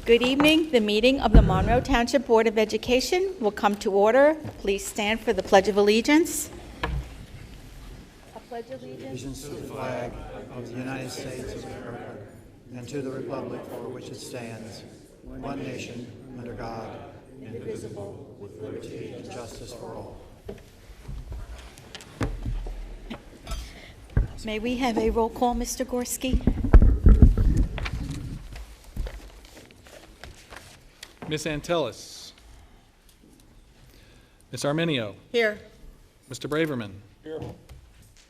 Good evening. The meeting of the Monroe Township Board of Education will come to order. Please stand for the Pledge of Allegiance. I pledge Allegiance to the flag of the United States of America and to the republic for which it stands, one nation, under God, indivisible, with liberty and justice for all. May we have a roll call, Mr. Gorski? Ms. Antelis. Ms. Arminio. Here. Mr. Braverman. Here.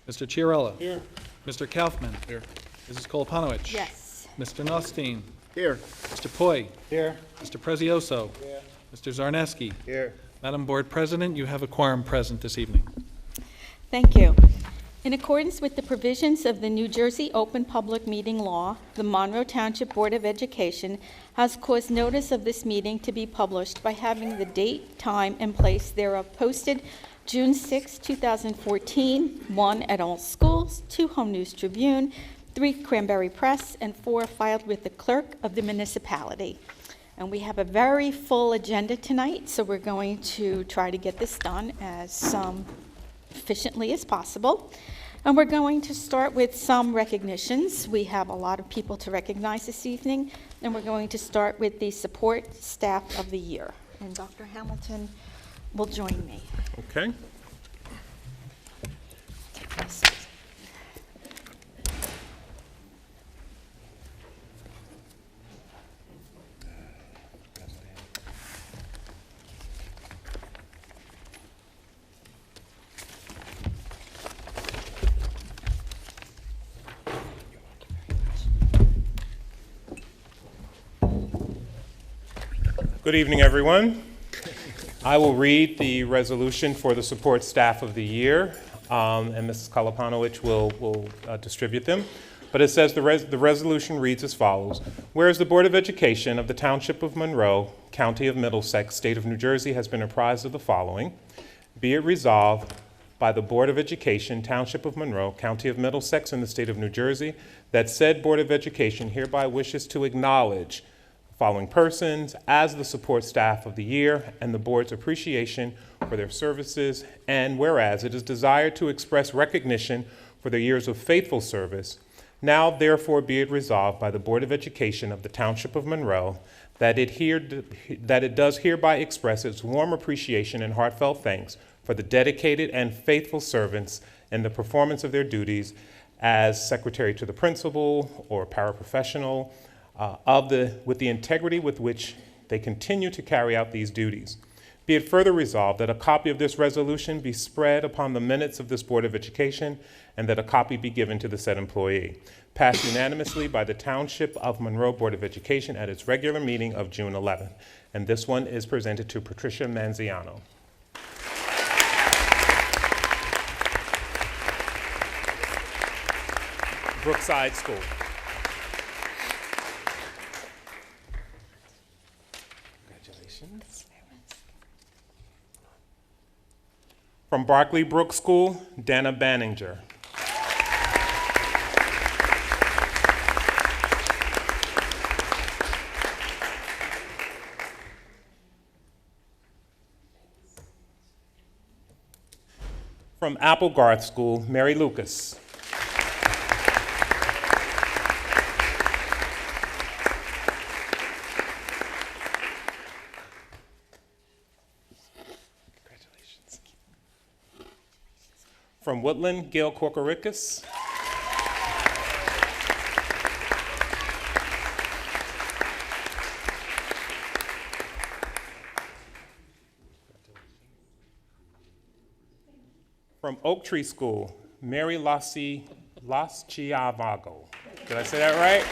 Mr. Chiarella. Here. Mr. Kaufman. Here. Mrs. Koloponowicz. Yes. Mr. Nostein. Here. Mr. Poi. Here. Mr. Prezioso. Here. Mr. Zarneski. Here. Madam Board President, you have a quorum present this evening. Thank you. In accordance with the provisions of the New Jersey Open Public Meeting Law, the Monroe Township Board of Education has caused notice of this meeting to be published by having the date, time, and place thereof posted June 6, 2014, 1 at all schools, 2 Home News Tribune, 3 Cranberry Press, and 4 filed with the clerk of the municipality. And we have a very full agenda tonight, so we're going to try to get this done as efficiently as possible. And we're going to start with some recognitions. We have a lot of people to recognize this evening, and we're going to start with the support staff of the year. And Dr. Hamilton will join me. Okay. Good evening, everyone. I will read the resolution for the support staff of the year, and Mrs. Koloponowicz will distribute them. But it says the resolution reads as follows. Whereas the Board of Education of the Township of Monroe, County of Middlesex, State of New Jersey has been apprised of the following. Be it resolved by the Board of Education, Township of Monroe, County of Middlesex, in the State of New Jersey, that said Board of Education hereby wishes to acknowledge following persons as the support staff of the year and the board's appreciation for their services, and whereas it is desired to express recognition for their years of faithful service, now therefore be it resolved by the Board of Education of the Township of Monroe that it does hereby express its warm appreciation and heartfelt thanks for the dedicated and faithful servants in the performance of their duties as secretary to the principal or paraprofessional, with the integrity with which they continue to carry out these duties. Be it further resolved that a copy of this resolution be spread upon the minutes of this Board of Education and that a copy be given to the said employee. Passed unanimously by the Township of Monroe Board of Education at its regular meeting of June 11th. And this one is presented to Patricia Manziano. Brookside School. From Barclay Brook School, Dana Banninger. From Applegarth School, Mary Lucas. From Woodland, Gail Corcoricus. From Oak Tree School, Mary Lasciavago. Did I say that right?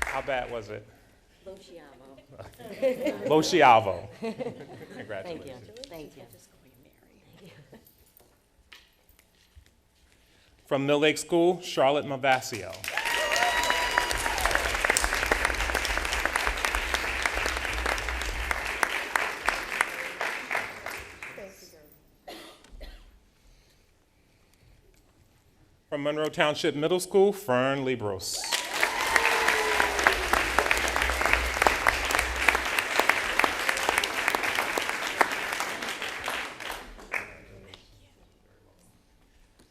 How bad was it? Losciavo. Congratulations. Thank you. From Mill Lake School, Charlotte Mavasio. From Monroe Township Middle School, Fern Libros.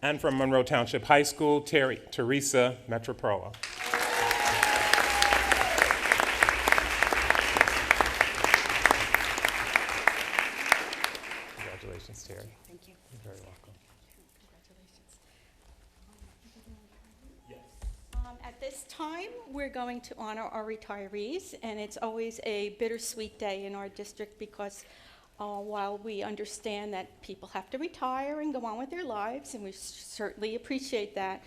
And from Monroe Township High School, Teresa Metroprola. Congratulations, Terry. Thank you. You're very welcome. At this time, we're going to honor our retirees, and it's always a bittersweet day in our district because while we understand that people have to retire and go on with their lives, and we certainly appreciate that,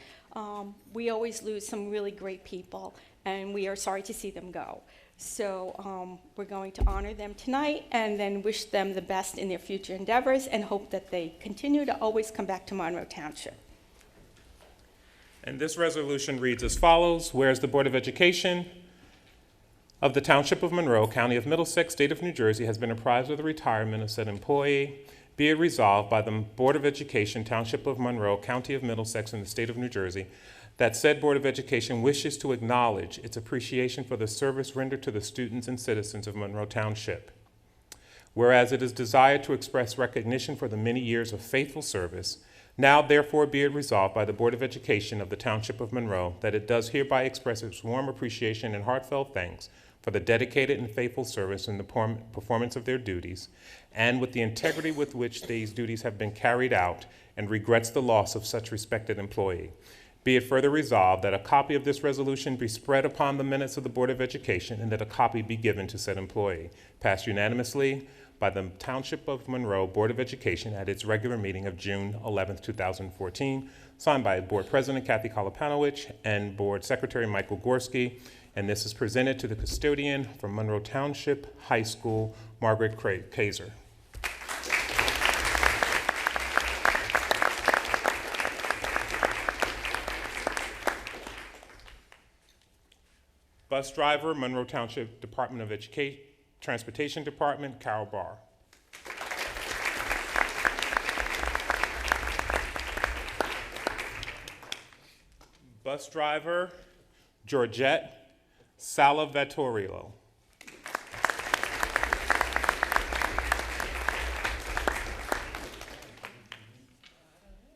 we always lose some really great people, and we are sorry to see them go. So we're going to honor them tonight and then wish them the best in their future endeavors and hope that they continue to always come back to Monroe Township. And this resolution reads as follows. Whereas the Board of Education of the Township of Monroe, County of Middlesex, State of New Jersey, has been apprised of the retirement of said employee, be it resolved by the Board of Education, Township of Monroe, County of Middlesex, and the State of New Jersey, that said Board of Education wishes to acknowledge its appreciation for the service rendered to the students and citizens of Monroe Township. Whereas it is desired to express recognition for the many years of faithful service, now therefore be it resolved by the Board of Education of the Township of Monroe that it does hereby express its warm appreciation and heartfelt thanks for the dedicated and faithful service in the performance of their duties, and with the integrity with which these duties have been carried out, and regrets the loss of such respected employee. Be it further resolved that a copy of this resolution be spread upon the minutes of the Board of Education, and that a copy be given to said employee. Passed unanimously by the Township of Monroe Board of Education at its regular meeting of June 11th, 2014, signed by Board President Kathy Kolopanowicz and Board Secretary Michael Gorski, and this is presented to the custodian from Monroe Township High School, Margaret Kaiser. Bus driver, Monroe Township Department of Education, Transportation Department, Carol Barr. Bus driver, Georgette Salvatore.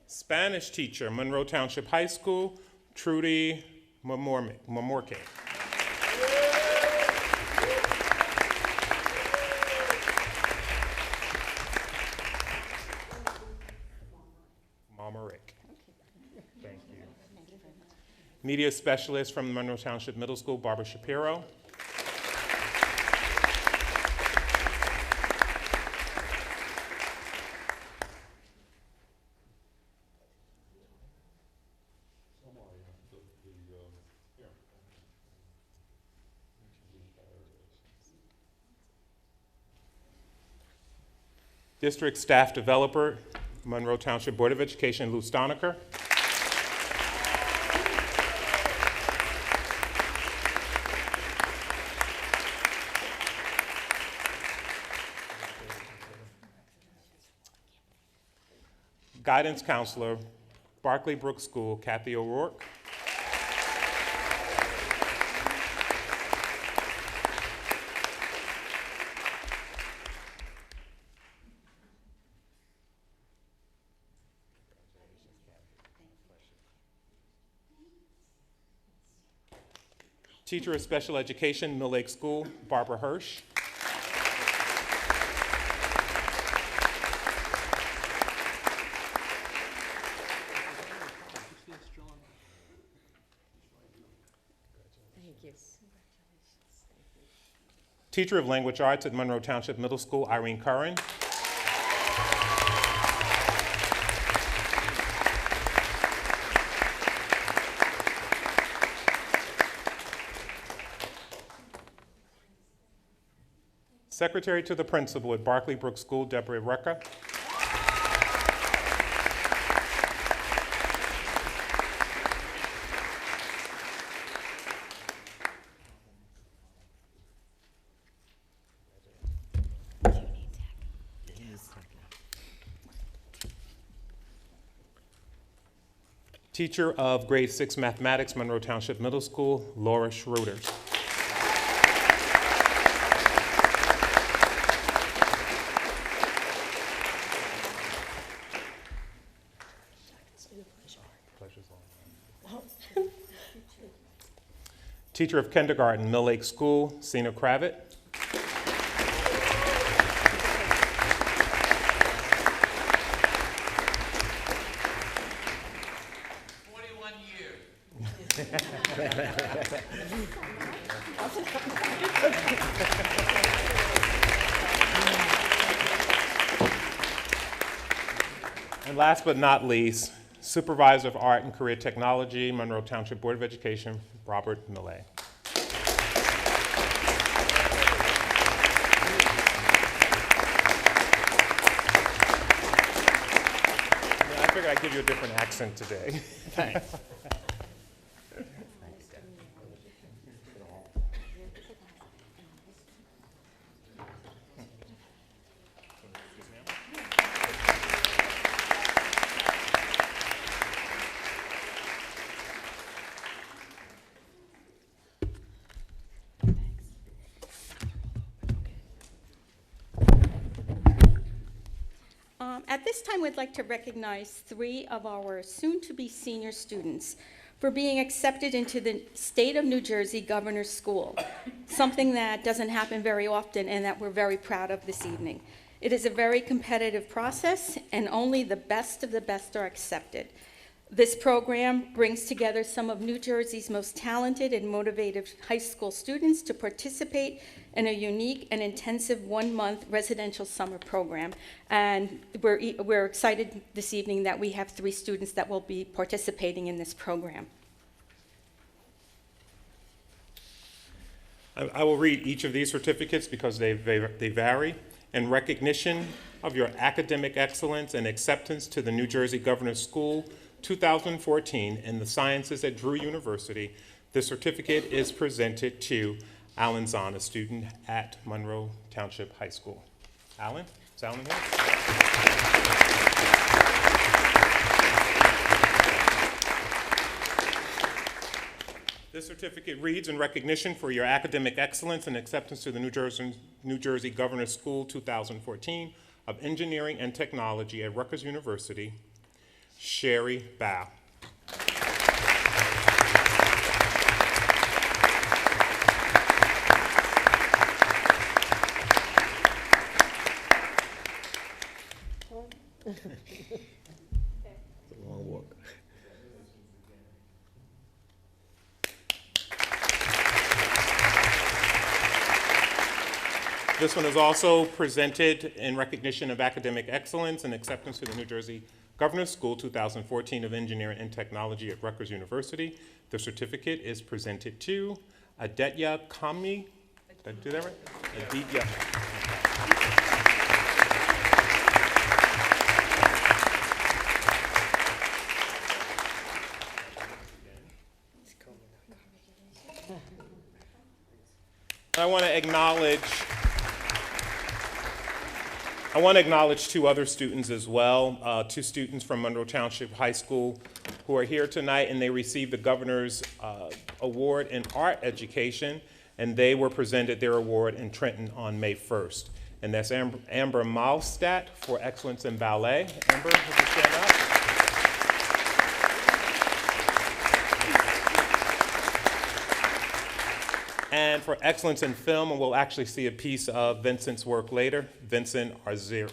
Spanish teacher, Monroe Township High School, Trudy Mamorke. Mama Rick. Thank you. Media specialist from Monroe Township Middle School, Barbara Shapiro. District staff developer, Monroe Township Board of Education, Lou Stonecker. Guidance counselor, Barclay Brook School, Kathy O'Rourke. Teacher of Special Education, Mill Lake School, Barbara Hirsch. Thank you. Teacher of Language Arts at Monroe Township Middle School, Irene Curran. Secretary to the Principal at Barclay Brook School, Deborah Recca. Teacher of Grade 6 Mathematics, Monroe Township Middle School, Laura Schroeder. Teacher of Kindergarten, Mill Lake School, Cena Kravitz. And last but not least, Supervisor of Art and Career Technology, Monroe Township Board of Education, Robert Millet. I figured I'd give you a different accent today. Thanks. At this time, we'd like to recognize 3 of our soon-to-be senior students for being accepted into the State of New Jersey Governor's School, something that doesn't happen very often and that we're very proud of this evening. It is a very competitive process, and only the best of the best are accepted. This program brings together some of New Jersey's most talented and motivated high school students to participate in a unique and intensive 1-month residential summer program. And we're excited this evening that we have 3 students that will be participating in this program. I will read each of these certificates because they vary. In recognition of your academic excellence and acceptance to the New Jersey Governor's School 2014 in the Sciences at Drew University, the certificate is presented to Alan Zahn, a student at Monroe Township High School. Alan, is Alan here? This certificate reads, in recognition for your academic excellence and acceptance to the New Jersey Governor's School 2014 of Engineering and Technology at Rutgers University, Sherry Bow. It's a long walk. This one is also presented in recognition of academic excellence and acceptance to the New Jersey Governor's School 2014 of Engineering and Technology at Rutgers University. The certificate is presented to Aditya Kami. Did I do that right? Aditya. I want to acknowledge 2 other students as well, 2 students from Monroe Township High School who are here tonight, and they received the Governor's Award in Art Education, and they were presented their award in Trenton on May 1st. And that's Amber Malstadt for excellence in ballet. Amber, would you stand up? And for excellence in film, and we'll actually see a piece of Vincent's work later, Vincent Arizzo.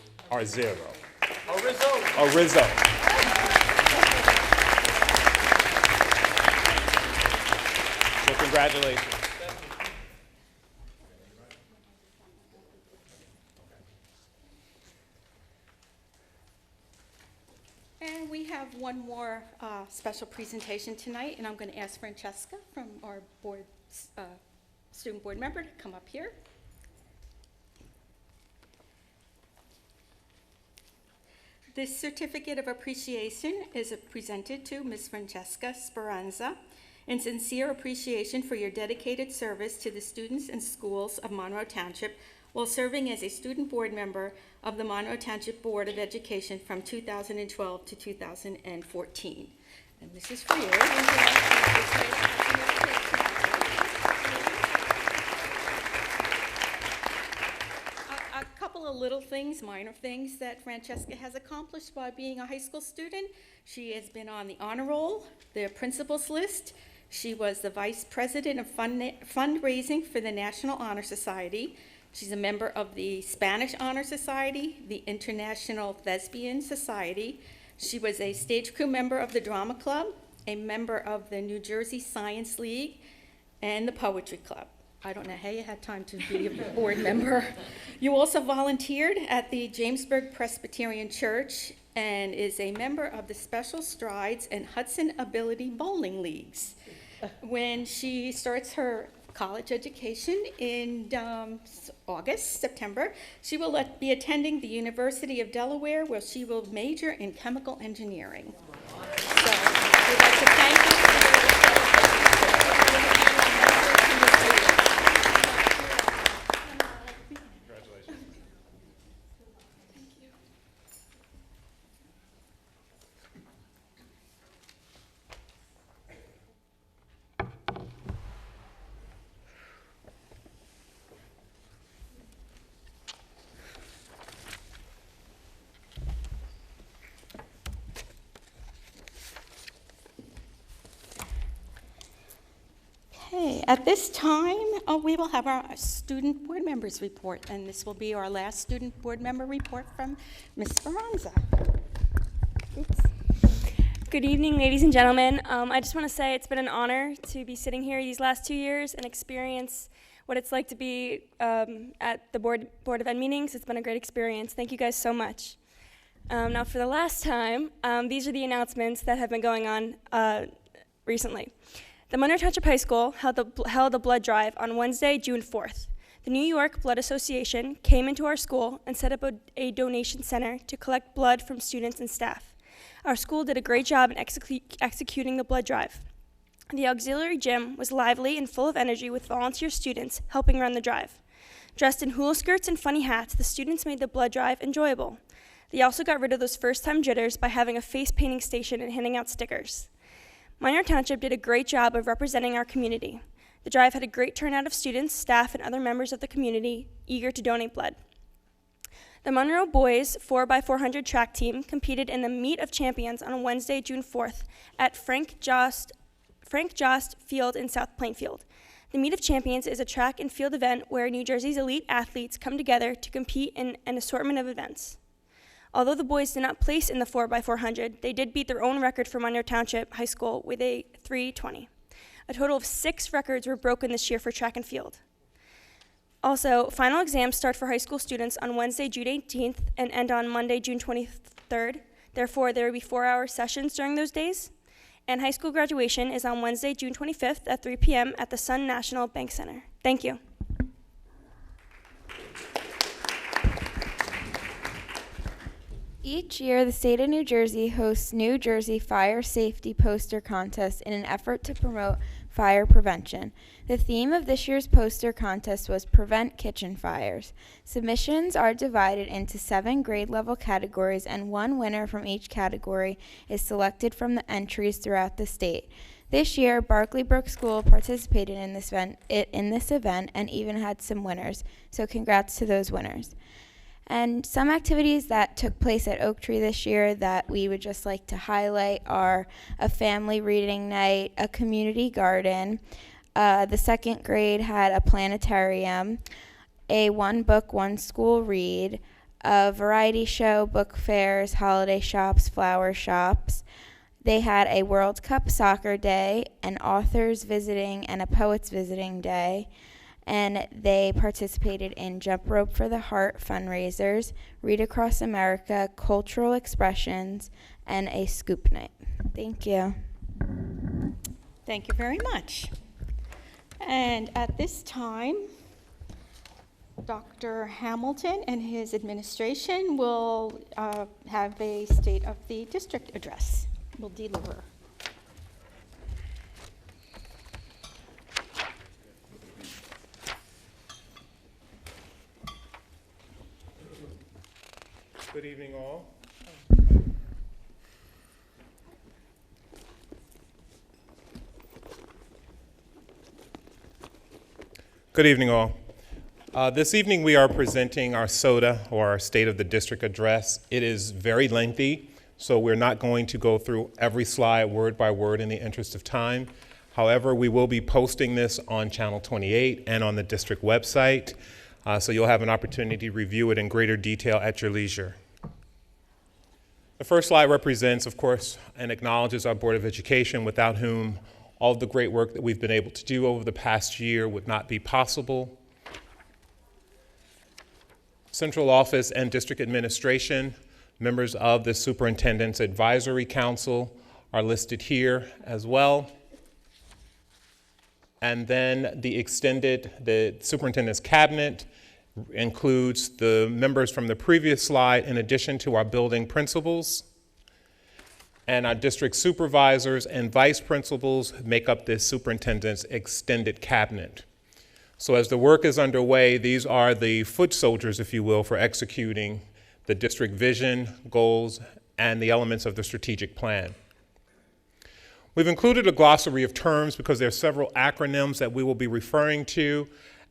So congratulations. And we have one more special presentation tonight, and I'm going to ask Francesca from our board, student board member to come up here. This certificate of appreciation is presented to Ms. Francesca Speranza in sincere appreciation for your dedicated service to the students and schools of Monroe Township while serving as a student board member of the Monroe Township Board of Education from 2012 to 2014. And this is for you. A couple of little things, minor things that Francesca has accomplished while being a high school student. She has been on the honor roll, the principals list. She was the vice president of fundraising for the National Honor Society. She's a member of the Spanish Honor Society, the International Thespian Society. She was a stage crew member of the Drama Club, a member of the New Jersey Science League, and the Poetry Club. I don't know how you had time to be a board member. You also volunteered at the Jamesburg Presbyterian Church and is a member of the Special Strides and Hudson Ability Bowling Leagues. When she starts her college education in September, she will be attending the University of Delaware, where she will major in chemical engineering. So, we'd like to thank you for Okay, at this time, we will have our student board members report, and this will be our last student board member report from Ms. Speranza. Oops. Good evening, ladies and gentlemen. I just want to say it's been an honor to be sitting here these last 2 years and experience what it's like to be at the Board of Ed meetings. It's been a great experience. Thank you guys so much. Now, for the last time, these are the announcements that have been going on recently. The Monroe Township High School held a blood drive on Wednesday, June 4th. The New York Blood Association came into our school and set up a donation center to collect blood from students and staff. Our school did a great job in executing the blood drive. The auxiliary gym was lively and full of energy with volunteer students helping run the drive. Dressed in hula skirts and funny hats, the students made the blood drive enjoyable. They also got rid of those first-time jitters by having a face painting station and handing out stickers. Monroe Township did a great job of representing our community. The drive had a great turnout of students, staff, and other members of the community eager to donate blood. The Monroe Boys 4x400 track team competed in the Meet of Champions on Wednesday, June 4th at Frank Jost Field in South Plainfield. The Meet of Champions is a track and field event where New Jersey's elite athletes come together to compete in an assortment of events. Although the boys did not place in the 4x400, they did beat their own record for Monroe Township High School with a 3:20. A total of 6 records were broken this year for track and field. Also, final exams start for high school students on Wednesday, June 18th and end on Monday, June 23rd. Therefore, there will be 4-hour sessions during those days. And high school graduation is on Wednesday, June 25th at 3 p.m. at the Sun National Bank Center. Thank you. Each year, the state of New Jersey hosts New Jersey Fire Safety Poster Contest in an effort to promote fire prevention. The theme of this year's poster contest was Prevent Kitchen Fires. Submissions are divided into 7 grade-level categories, and one winner from each category is selected from the entries throughout the state. This year, Barclay Brook School participated in this event and even had some winners, so congrats to those winners. And some activities that took place at Oak Tree this year that we would just like to highlight are a family reading night, a community garden, the second grade had a planetarium, a one book, one school read, a variety show, book fairs, holiday shops, flower shops. They had a World Cup soccer day, an authors visiting and a poets visiting day. And they participated in Jump Rope for the Heart fundraisers, Read Across America, cultural expressions, and a scoop night. Thank you. Thank you very much. And at this time, Dr. Hamilton and his administration will have a State of the District address. Will deliver. Good evening, all. Good evening, all. This evening we are presenting our SOTA, or our State of the District Address. It is very lengthy, so we're not going to go through every slide word by word in the interest of time. However, we will be posting this on Channel 28 and on the district website, so you'll have an opportunity to review it in greater detail at your leisure. The first slide represents, of course, and acknowledges our Board of Education, without whom all of the great work that we've been able to do over the past year would not be possible. Central Office and District Administration, members of the Superintendent's Advisory Council are listed here as well. And then the Superintendent's Cabinet includes the members from the previous slide, in addition to our building principals. And our district supervisors and vice principals make up this superintendent's extended cabinet. So as the work is underway, these are the foot soldiers, if you will, for executing the district vision, goals, and the elements of the strategic plan. We've included a glossary of terms because there are several acronyms that we will be referring to,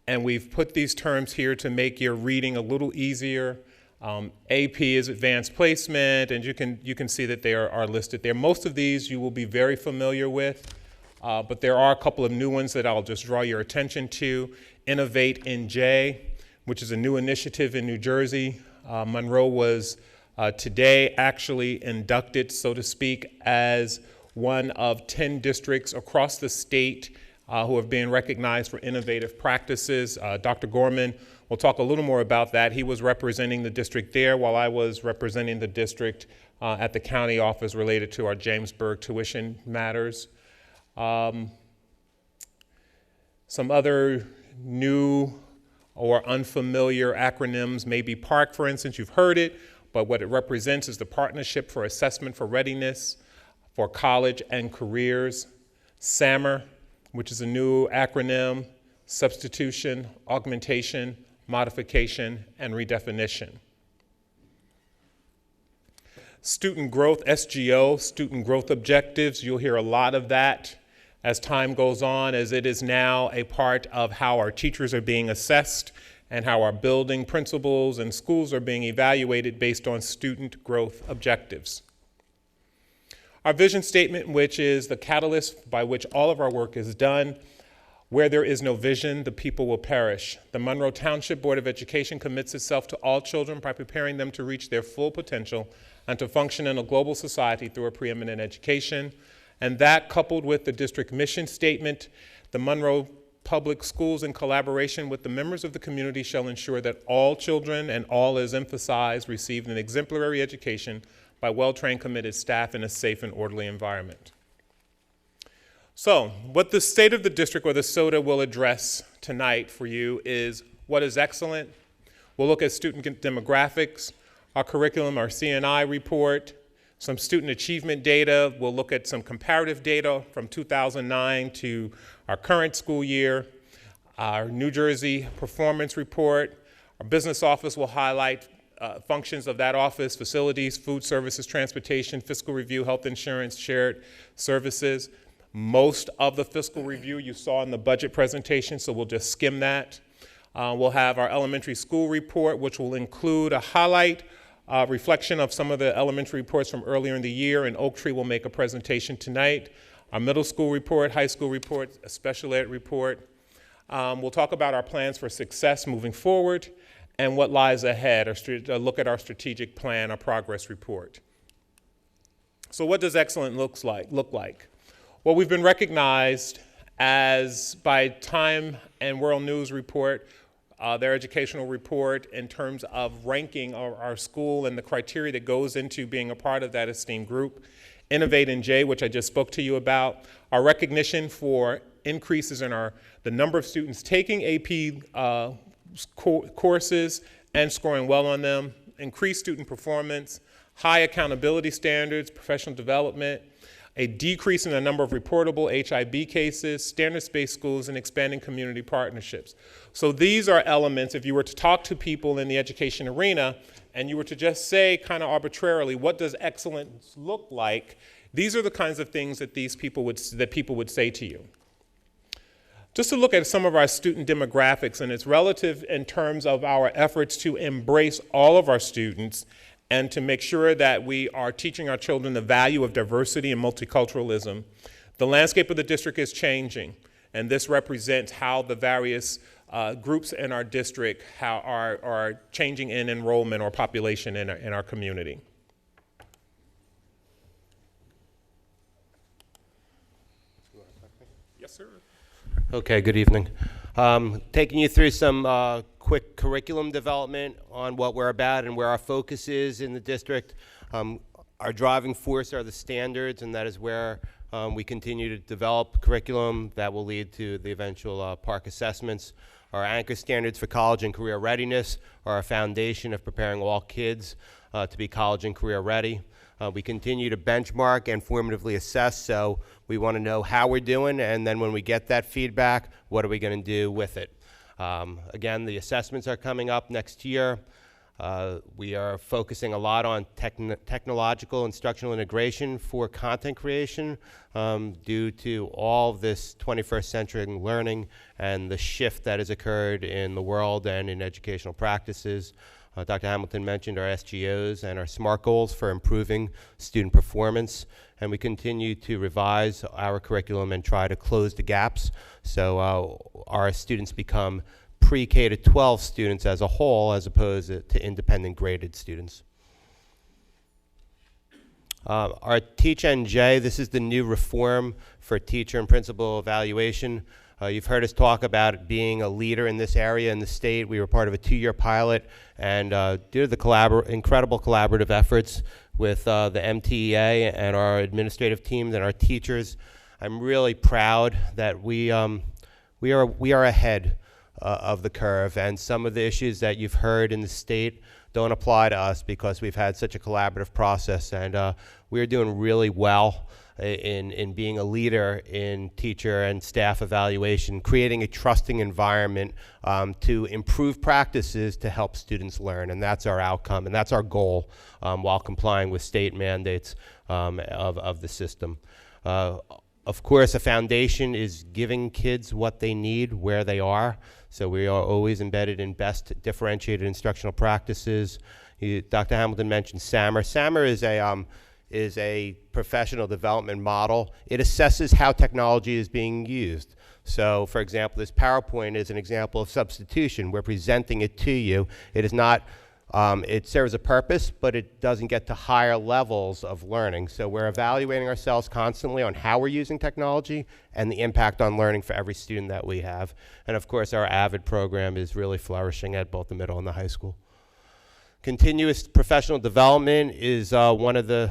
and we've put these terms here to make your reading a little easier. AP is advanced placement, and you can see that they are listed there. Most of these you will be very familiar with, but there are a couple of new ones that I'll just draw your attention to. Innovate in J, which is a new initiative in New Jersey. Monroe was today actually inducted, so to speak, as one of 10 districts across the state who have been recognized for innovative practices. Dr. Gorman will talk a little more about that. He was representing the district there while I was representing the district at the county office related to our Jamesburg tuition matters. Some other new or unfamiliar acronyms may be PARC, for instance. You've heard it, but what it represents is the Partnership for Assessment for Readiness for College and Careers. SAMR, which is a new acronym: Substitution, Augmentation, Modification, and Redefinition. Student growth, SGO, student growth objectives. You'll hear a lot of that as time goes on, as it is now a part of how our teachers are being assessed and how our building principals and schools are being evaluated based on student growth objectives. Our vision statement, which is the catalyst by which all of our work is done. Where there is no vision, the people will perish. The Monroe Township Board of Education commits itself to all children by preparing them to reach their full potential and to function in a global society through a preeminent education. And that, coupled with the district mission statement, the Monroe Public Schools, in collaboration with the members of the community, shall ensure that all children, and all is emphasized, receive an exemplary education by well-trained, committed staff in a safe and orderly environment. So, what the State of the District, or the SOTA, will address tonight for you is what is excellent. We'll look at student demographics, our curriculum, our C&I report, some student achievement data. We'll look at some comparative data from 2009 to our current school year, our New Jersey performance report. Our business office will highlight functions of that office: facilities, food services, transportation, fiscal review, health insurance, shared services. Most of the fiscal review you saw in the budget presentation, so we'll just skim that. We'll have our elementary school report, which will include a highlight reflection of some of the elementary reports from earlier in the year, and Oak Tree will make a presentation tonight. Our middle school report, high school report, a special ed report. We'll talk about our plans for success moving forward and what lies ahead, a look at our strategic plan, our progress report. So what does excellent look like? Well, we've been recognized as, by Time and World News report, their educational report, in terms of ranking our school and the criteria that goes into being a part of that esteemed group. Innovate in J, which I just spoke to you about. Our recognition for increases in the number of students taking AP courses and scoring well on them. Increased student performance, high accountability standards, professional development, a decrease in the number of reportable HIB cases, standards-based schools, and expanding community partnerships. So these are elements, if you were to talk to people in the education arena and you were to just say kind of arbitrarily, what does excellence look like? These are the kinds of things that people would say to you. just to look at some of our student demographics, and it's relative in terms of our efforts to embrace all of our students and to make sure that we are teaching our children the value of diversity and multiculturalism. The landscape of the district is changing, and this represents how the various groups in our district are changing in enrollment or population in our community. Yes, sir. Okay, good evening. Taking you through some quick curriculum development on what we're about and where our focus is in the district. Our driving force are the standards, and that is where we continue to develop curriculum that will lead to the eventual PARCC assessments. Our anchor standards for college and career readiness are a foundation of preparing all kids to be college and career ready. We continue to benchmark and formatively assess, so we want to know how we're doing, and then when we get that feedback, what are we going to do with it? Again, the assessments are coming up next year. We are focusing a lot on technological instructional integration for content creation due to all this 21st century learning and the shift that has occurred in the world and in educational practices. Dr. Hamilton mentioned our SGOs and our SMART goals for improving student performance, and we continue to revise our curriculum and try to close the gaps so our students become pre-K to 12 students as a whole as opposed to independent graded students. Our Teach NJ, this is the new reform for teacher and principal evaluation. You've heard us talk about it being a leader in this area in the state. We were part of a 2-year pilot, and due to the incredible collaborative efforts with the MTEA and our administrative teams and our teachers, I'm really proud that we are ahead of the curve, and some of the issues that you've heard in the state don't apply to us because we've had such a collaborative process, and we're doing really well in being a leader in teacher and staff evaluation, creating a trusting environment to improve practices to help students learn, and that's our outcome, and that's our goal while complying with state mandates of the system. Of course, a foundation is giving kids what they need where they are, so we are always embedded in best differentiated instructional practices. Dr. Hamilton mentioned SAMR. SAMR is a professional development model. It assesses how technology is being used. So, for example, this PowerPoint is an example of substitution. We're presenting it to you. It is not, it serves a purpose, but it doesn't get to higher levels of learning. So we're evaluating ourselves constantly on how we're using technology and the impact on learning for every student that we have. And of course, our AVID program is really flourishing at both the middle and the high school. Continuous professional development is one of the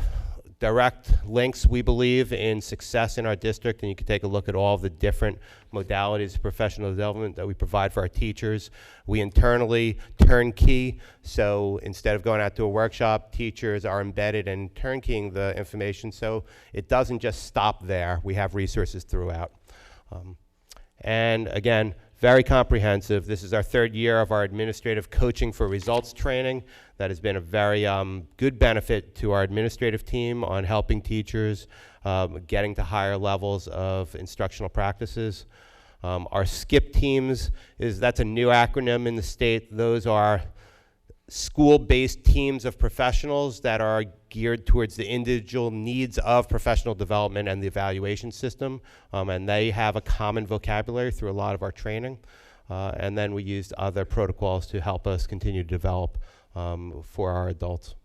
direct links, we believe, in success in our district, and you can take a look at all of the different modalities of professional development that we provide for our teachers. We internally turnkey, so instead of going out to a workshop, teachers are embedded and turnkeying the information, so it doesn't just stop there. We have resources throughout. And again, very comprehensive. This is our 3rd year of our administrative coaching for results training. That has been a very good benefit to our administrative team on helping teachers getting to higher levels of instructional practices. Our SKIP teams, that's a new acronym in the state. Those are school-based teams of professionals that are geared towards the individual needs of professional development and the evaluation system, and they have a common vocabulary through a lot of our training, and then we used other protocols to help us continue to develop for our adults.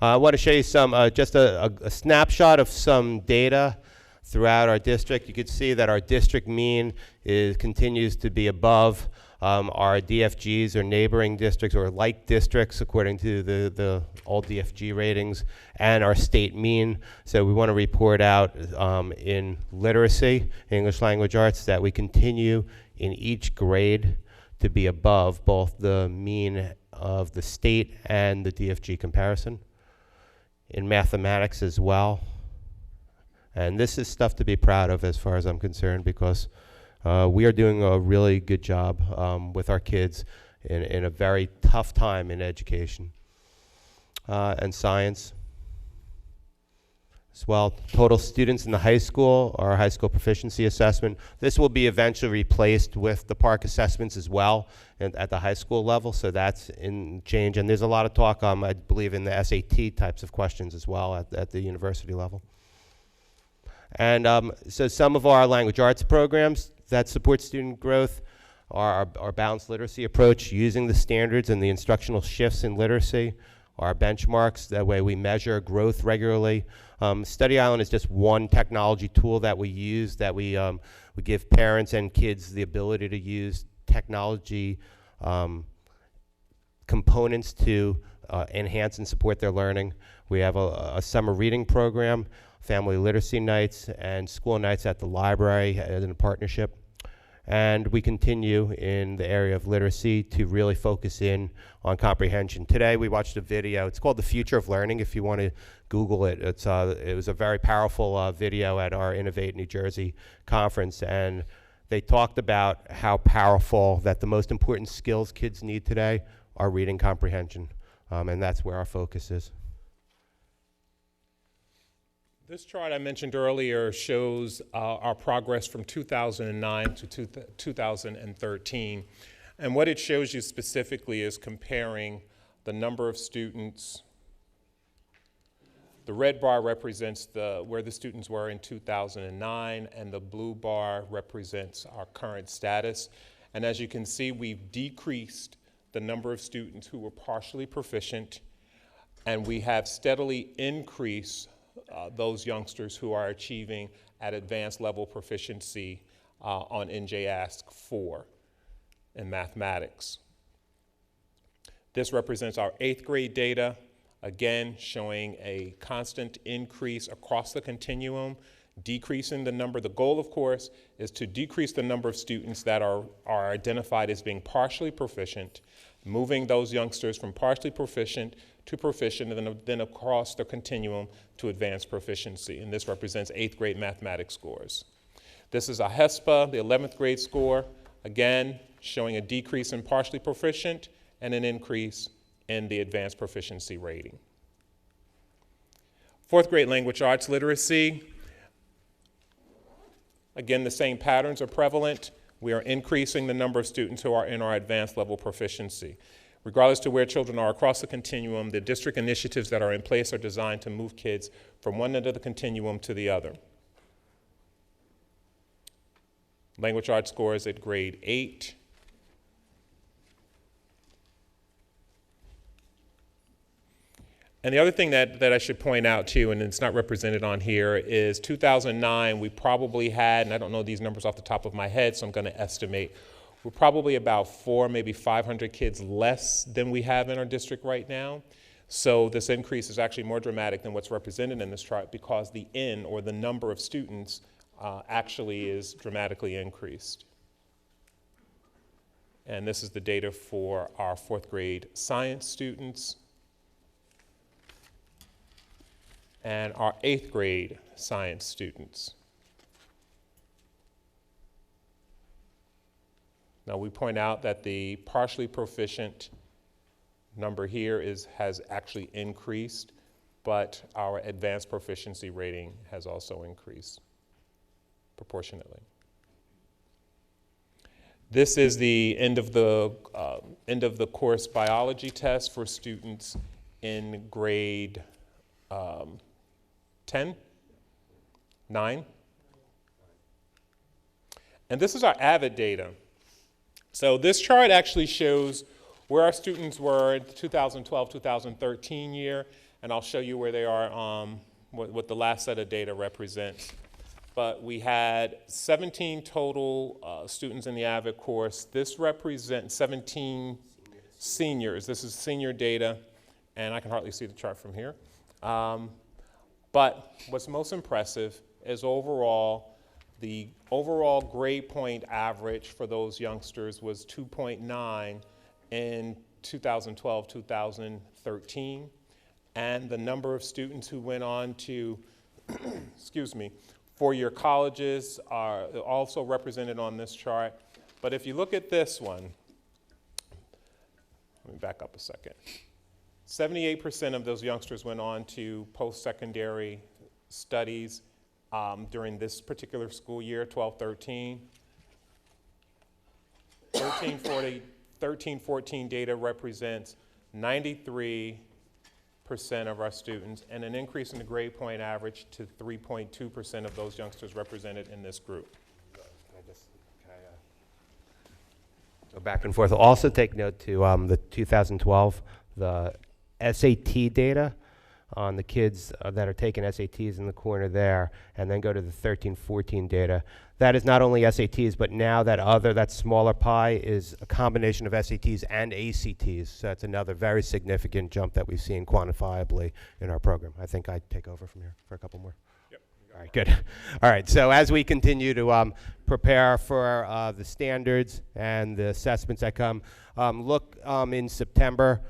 I want to show you some, just a snapshot of some data throughout our district. You can see that our district mean continues to be above our DFGs or neighboring districts or like districts according to the old DFG ratings, and our state mean. So we want to report out in literacy, English language arts, that we continue in each grade to be above both the mean of the state and the DFG comparison. In mathematics as well. And this is stuff to be proud of as far as I'm concerned, because we are doing a really good job with our kids in a very tough time in education. And science. as well. Total students in the high school, our high school proficiency assessment. This will be eventually replaced with the park assessments as well at the high school level, so that's in change. And there's a lot of talk, I believe, in the SAT types of questions as well at the university level. And so some of our language arts programs that support student growth are our balanced literacy approach, using the standards and the instructional shifts in literacy, our benchmarks. That way we measure growth regularly. Study Island is just one technology tool that we use, that we give parents and kids the ability to use technology components to enhance and support their learning. We have a summer reading program, family literacy nights, and school nights at the library in a partnership. And we continue in the area of literacy to really focus in on comprehension. Today we watched a video. It's called The Future of Learning, if you want to Google it. It was a very powerful video at our Innovate New Jersey conference, and they talked about how powerful that the most important skills kids need today are reading comprehension, and that's where our focus is. This chart I mentioned earlier shows our progress from 2009 to 2013. And what it shows you specifically is comparing the number of students. The red bar represents where the students were in 2009, and the blue bar represents our current status. And as you can see, we've decreased the number of students who were partially proficient, and we have steadily increased those youngsters who are achieving at advanced level proficiency on NJASC 4 in mathematics. This represents our 8th grade data, again showing a constant increase across the continuum, decreasing the number. The goal, of course, is to decrease the number of students that are identified as being partially proficient, moving those youngsters from partially proficient to proficient, and then across the continuum to advanced proficiency. And this represents 8th grade mathematics scores. This is a HESPA, the 11th grade score, again showing a decrease in partially proficient and an increase in the advanced proficiency rating. 4th grade language arts literacy, again the same patterns are prevalent. We are increasing the number of students who are in our advanced level proficiency. Regardless to where children are across the continuum, the district initiatives that are in place are designed to move kids from one end of the continuum to the other. Language arts scores at grade 8. And the other thing that I should point out too, and it's not represented on here, is 2009 we probably had, and I don't know these numbers off the top of my head, so I'm going to estimate, we're probably about 400, maybe 500 kids less than we have in our district right now. So this increase is actually more dramatic than what's represented in this chart, because the N, or the number of students, actually is dramatically increased. And this is the data for our 4th grade science students and our 8th grade science students. Now we point out that the partially proficient number here has actually increased, but our advanced proficiency rating has also increased proportionately. This is the end of the course biology test for students in grade 10, 9. And this is our AVID data. So this chart actually shows where our students were in the 2012-2013 year, and I'll show you where they are, what the last set of data represents. But we had 17 total students in the AVID course. This represents 17 seniors. This is senior data, and I can hardly see the chart from here. But what's most impressive is the overall grade point average for those youngsters was 2.9 in 2012-2013, and the number of students who went on to, excuse me, four-year colleges are also represented on this chart. But if you look at this one, let me back up a second. 78% of those youngsters went on to post-secondary studies during this particular school year, 12-13. 13-14 data represents 93% of our students, and an increase in the grade point average to 3.2% of those youngsters represented in this group. Go back and forth. Also take note to the 2012, the SAT data on the kids that are taking SATs in the corner there, and then go to the 13-14 data. That is not only SATs, but now that smaller pie is a combination of SATs and ACTs. So that's another very significant jump that we've seen quantifiably in our program. I think I take over from here for a couple more. All right, good. All right, so as we continue to prepare for the standards and the assessments that come, look in September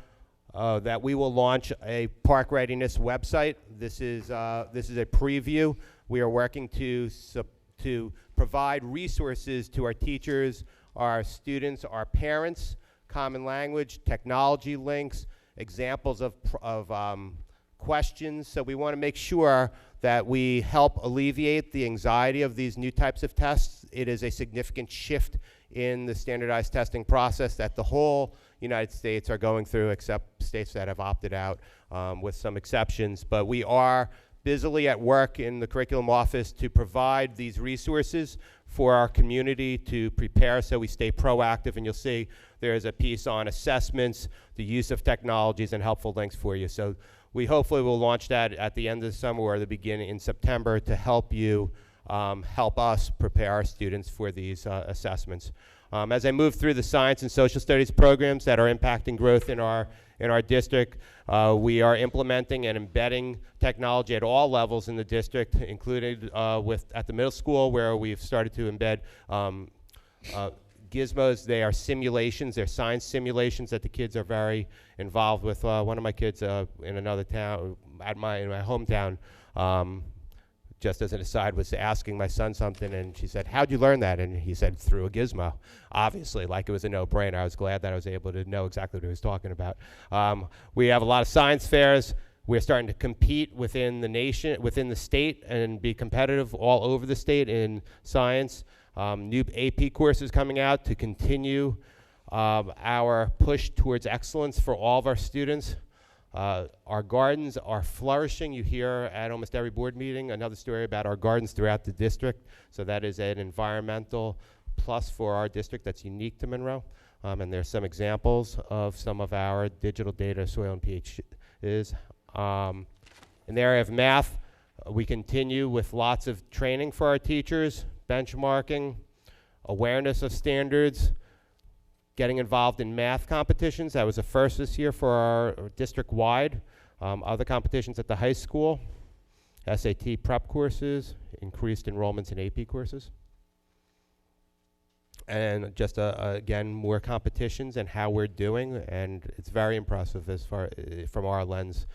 that we will launch a park readiness website. This is a preview. We are working to provide resources to our teachers, our students, our parents, common language, technology links, examples of questions. So we want to make sure that we help alleviate the anxiety of these new types of tests. It is a significant shift in the standardized testing process that the whole United States are going through, except states that have opted out with some exceptions. But we are busily at work in the curriculum office to provide these resources for our community to prepare so we stay proactive. And you'll see there is a piece on assessments, the use of technologies, and helpful links for you. So we hopefully will launch that at the end of the summer or the beginning in September to help you, help us prepare our students for these assessments. As I move through the science and social studies programs that are impacting growth in our district, we are implementing and embedding technology at all levels in the district, including at the middle school, where we've started to embed gizmos. They are simulations. They're science simulations that the kids are very involved with. One of my kids in another town, in my hometown, just as an aside, was asking my son something, and she said, "How'd you learn that?" And he said, "Through a gizmo." Obviously, like it was a no-brainer. I was glad that I was able to know exactly what he was talking about. We have a lot of science fairs. We're starting to compete within the nation, within the state, and be competitive all over the state in science. New AP courses coming out to continue our push towards excellence for all of our students. Our gardens are flourishing. You hear at almost every board meeting another story about our gardens throughout the district. So that is an environmental plus for our district that's unique to Monroe. And there's some examples of some of our digital data, soil and pH is. In the area of math, we continue with lots of training for our teachers, benchmarking, awareness of standards, getting involved in math competitions. That was a first this year for our district-wide. Other competitions at the high school, SAT prep courses, increased enrollments in AP courses. And just, again, more competitions and how we're doing, and it's very impressive as far from our lens.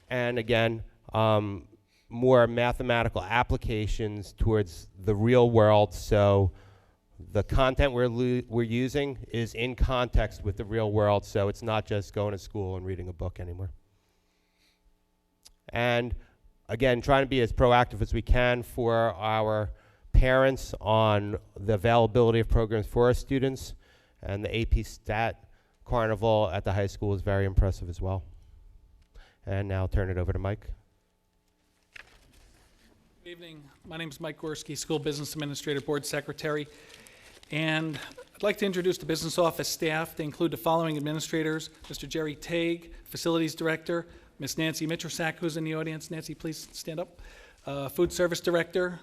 And again, more mathematical applications towards the real world, so the content we're using is in context with the real world, so it's not just going to school and reading a book anymore. And again, trying to be as proactive as we can for our parents on the availability of programs for our students, and the AP Stat Carnival at the high school is very impressive as well. And now I'll turn it over to Mike. Good evening. My name is Mike Gorski, School Business Administrator, Board Secretary. And I'd like to introduce the business office staff. They include the following administrators: Mr. Jerry Tague, Facilities Director; Ms. Nancy Mitrosak, who's in the audience. Nancy, please stand up. Food Service Director;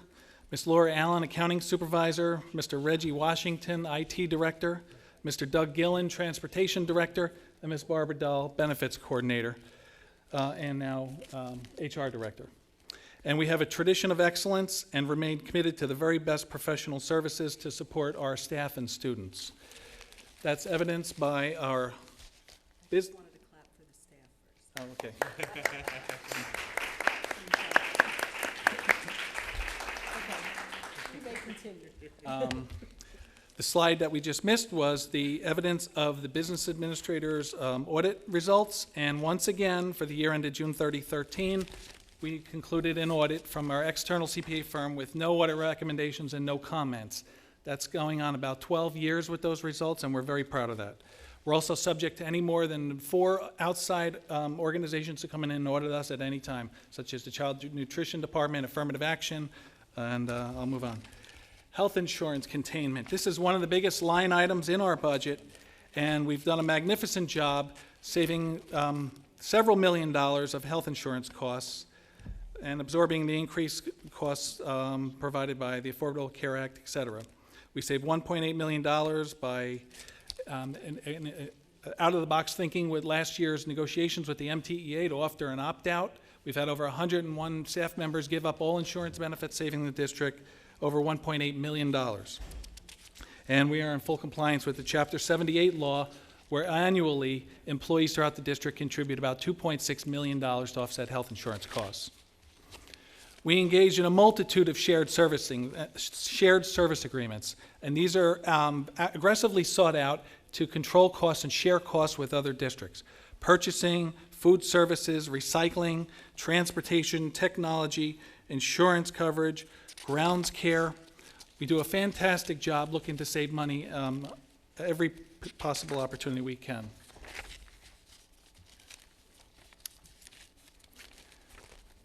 Ms. Laura Allen, Accounting Supervisor; Mr. Reggie Washington, IT Director; Mr. Doug Gillen, Transportation Director; and Ms. Barbara Dahl, Benefits Coordinator, and now HR Director. And we have a tradition of excellence and remain committed to the very best professional services to support our staff and students. That's evidenced by our business. I wanted to clap for the staff first. Oh, okay. Okay, you may continue. The slide that we just missed was the evidence of the business administrator's audit results. And once again, for the year ended June 30, 2013, we concluded an audit from our external CPA firm with no audit recommendations and no comments. That's going on about 12 years with those results, and we're very proud of that. We're also subject to any more than 4 outside organizations to come in and audit us at any time, such as the Child Nutrition Department, Affirmative Action, and I'll move on. Health insurance containment. This is one of the biggest line items in our budget, and we've done a magnificent job saving several $1 million of health insurance costs and absorbing the increased costs provided by the Affordable Care Act, et cetera. We saved $1.8 million by out-of-the-box thinking with last year's negotiations with the MTEA to offer an opt-out. We've had over 101 staff members give up all insurance benefits, saving the district over $1.8 million. And we are in full compliance with the Chapter 78 law, where annually employees throughout the district contribute about $2.6 million to offset health insurance costs. We engage in a multitude of shared service agreements, and these are aggressively sought out to control costs and share costs with other districts. Purchasing, food services, recycling, transportation, technology, insurance coverage, grounds care. We do a fantastic job looking to save money every possible opportunity we can.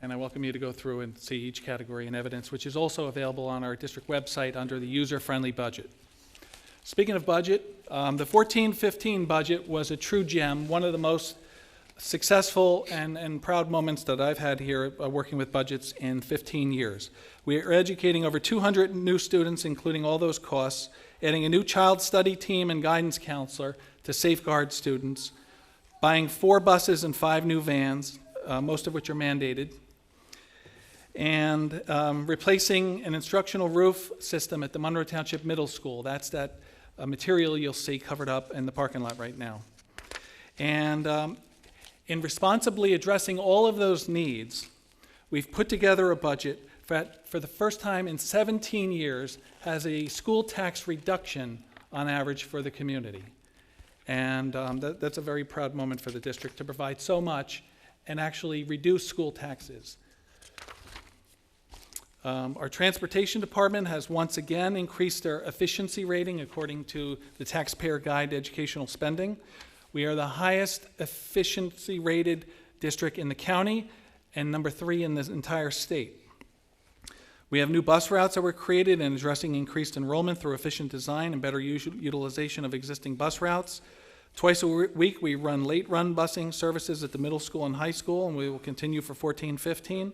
And I welcome you to go through and see each category and evidence, which is also available on our district website under the user-friendly budget. Speaking of budget, the 14-15 budget was a true gem, one of the most successful and proud moments that I've had here working with budgets in 15 years. We are educating over 200 new students, including all those costs, adding a new child study team and guidance counselor to safeguard students, buying 4 buses and 5 new vans, most of which are mandated, and replacing an instructional roof system at the Monroe Township Middle School. That's that material you'll see covered up in the parking lot right now. And in responsibly addressing all of those needs, we've put together a budget that, for the first time in 17 years, has a school tax reduction on average for the community. And that's a very proud moment for the district to provide so much and actually reduce school taxes. Our transportation department has once again increased their efficiency rating according to the Taxpayer Guide to Educational Spending. We are the highest efficiency rated district in the county and number 3 in the entire state. We have new bus routes that were created and addressing increased enrollment through efficient design and better utilization of existing bus routes. Twice a week we run late run busing services at the middle school and high school, and we will continue for 14-15.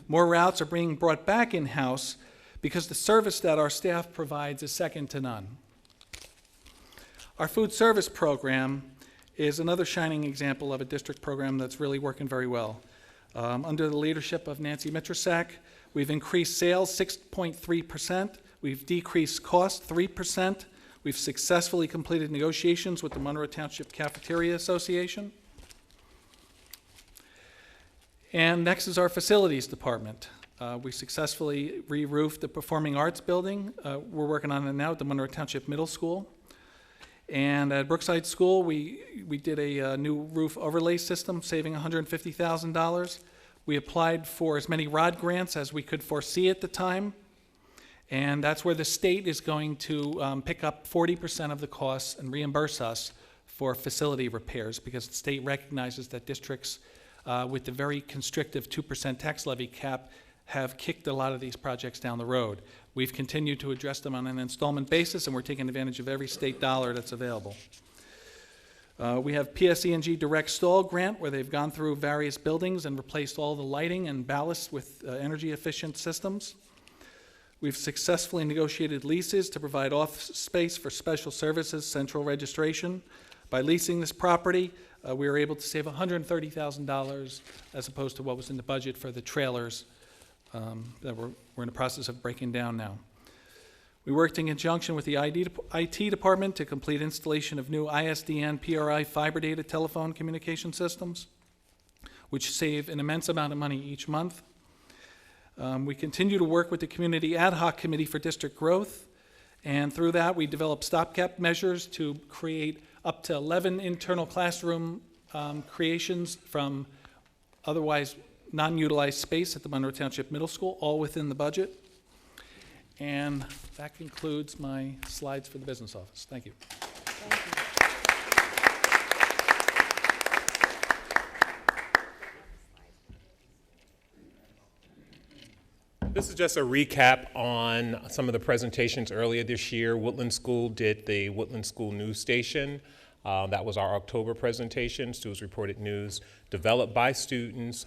More routes are being brought back in-house because the service that our staff provides is second to none. Our food service program is another shining example of a district program that's really working very well. Under the leadership of Nancy Mitrasak, we've increased sales 6.3%. We've decreased costs 3%. We've successfully completed negotiations with the Monroe Township Cafeteria Association. And next is our facilities department. We successfully re-roofed the Performing Arts building. We're working on it now at the Monroe Township Middle School. And at Brookside School, we did a new roof overlay system, saving $150,000. We applied for as many ROD grants as we could foresee at the time. And that's where the state is going to pick up 40% of the costs and reimburse us for facility repairs, because the state recognizes that districts with the very constrictive 2% tax levy cap have kicked a lot of these projects down the road. We've continued to address them on an installment basis, and we're taking advantage of every state dollar that's available. We have PSE&G Direct Stall Grant, where they've gone through various buildings and replaced all the lighting and ballast with energy-efficient systems. We've successfully negotiated leases to provide office space for special services, central registration. By leasing this property, we were able to save $130,000 as opposed to what was in the budget for the trailers that we're in the process of breaking down now. We worked in conjunction with the IT department to complete installation of new ISDN PRI fiber data telephone communication systems, which save an immense amount of money each month. We continue to work with the Community Ad Hoc Committee for District Growth And through that, we developed stopgap measures to create up to 11 internal classroom creations from otherwise non-utilized space at the Monroe Township Middle School, all within the budget. And that concludes my slides for the business office. Thank you. This is just a recap on some of the presentations earlier this year. Woodland School did the Woodland School News Station. That was our October presentation, Students Reported News, developed by students,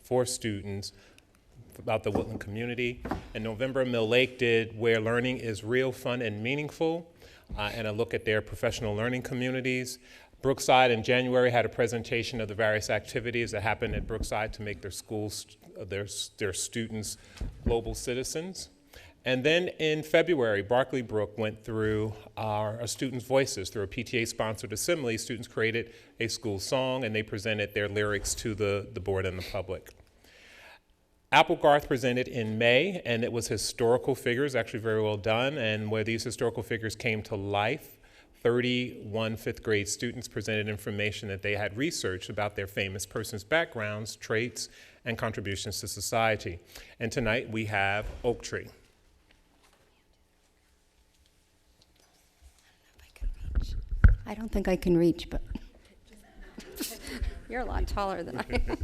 for students, about the Woodland community. In November, Mill Lake did Where Learning is Real, Fun, and Meaningful, and a look at their professional learning communities. Brookside in January had a presentation of the various activities that happened at Brookside to make their schools, their students global citizens. And then in February, Barclay Brook went through our students' voices. Through a PTA-sponsored assembly, students created a school song and they presented their lyrics to the board and the public. Applegarth presented in May, and it was historical figures, actually very well done, and where these historical figures came to life, 31 fifth grade students presented information that they had researched about their famous persons' backgrounds, traits, and contributions to society. And tonight we have Oak Tree. I don't think I can reach, but you're a lot taller than I am.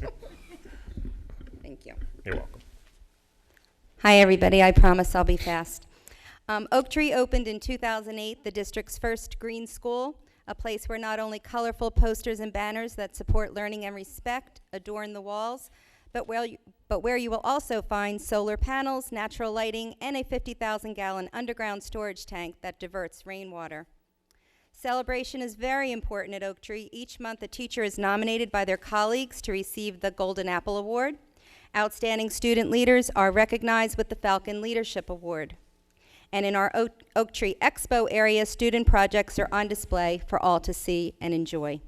Thank you. You're welcome. Hi, everybody. I promise I'll be fast. Oak Tree opened in 2008, the district's first green school, a place where not only colorful posters and banners that support learning and respect adorn the walls, but where you will also find solar panels, natural lighting, and a 50,000-gallon underground storage tank that diverts rainwater. Celebration is very important at Oak Tree. Each month, a teacher is nominated by their colleagues to receive the Golden Apple Award. Outstanding student leaders are recognized with the Falcon Leadership Award. And in our Oak Tree Expo area, student projects are on display for all to see and enjoy.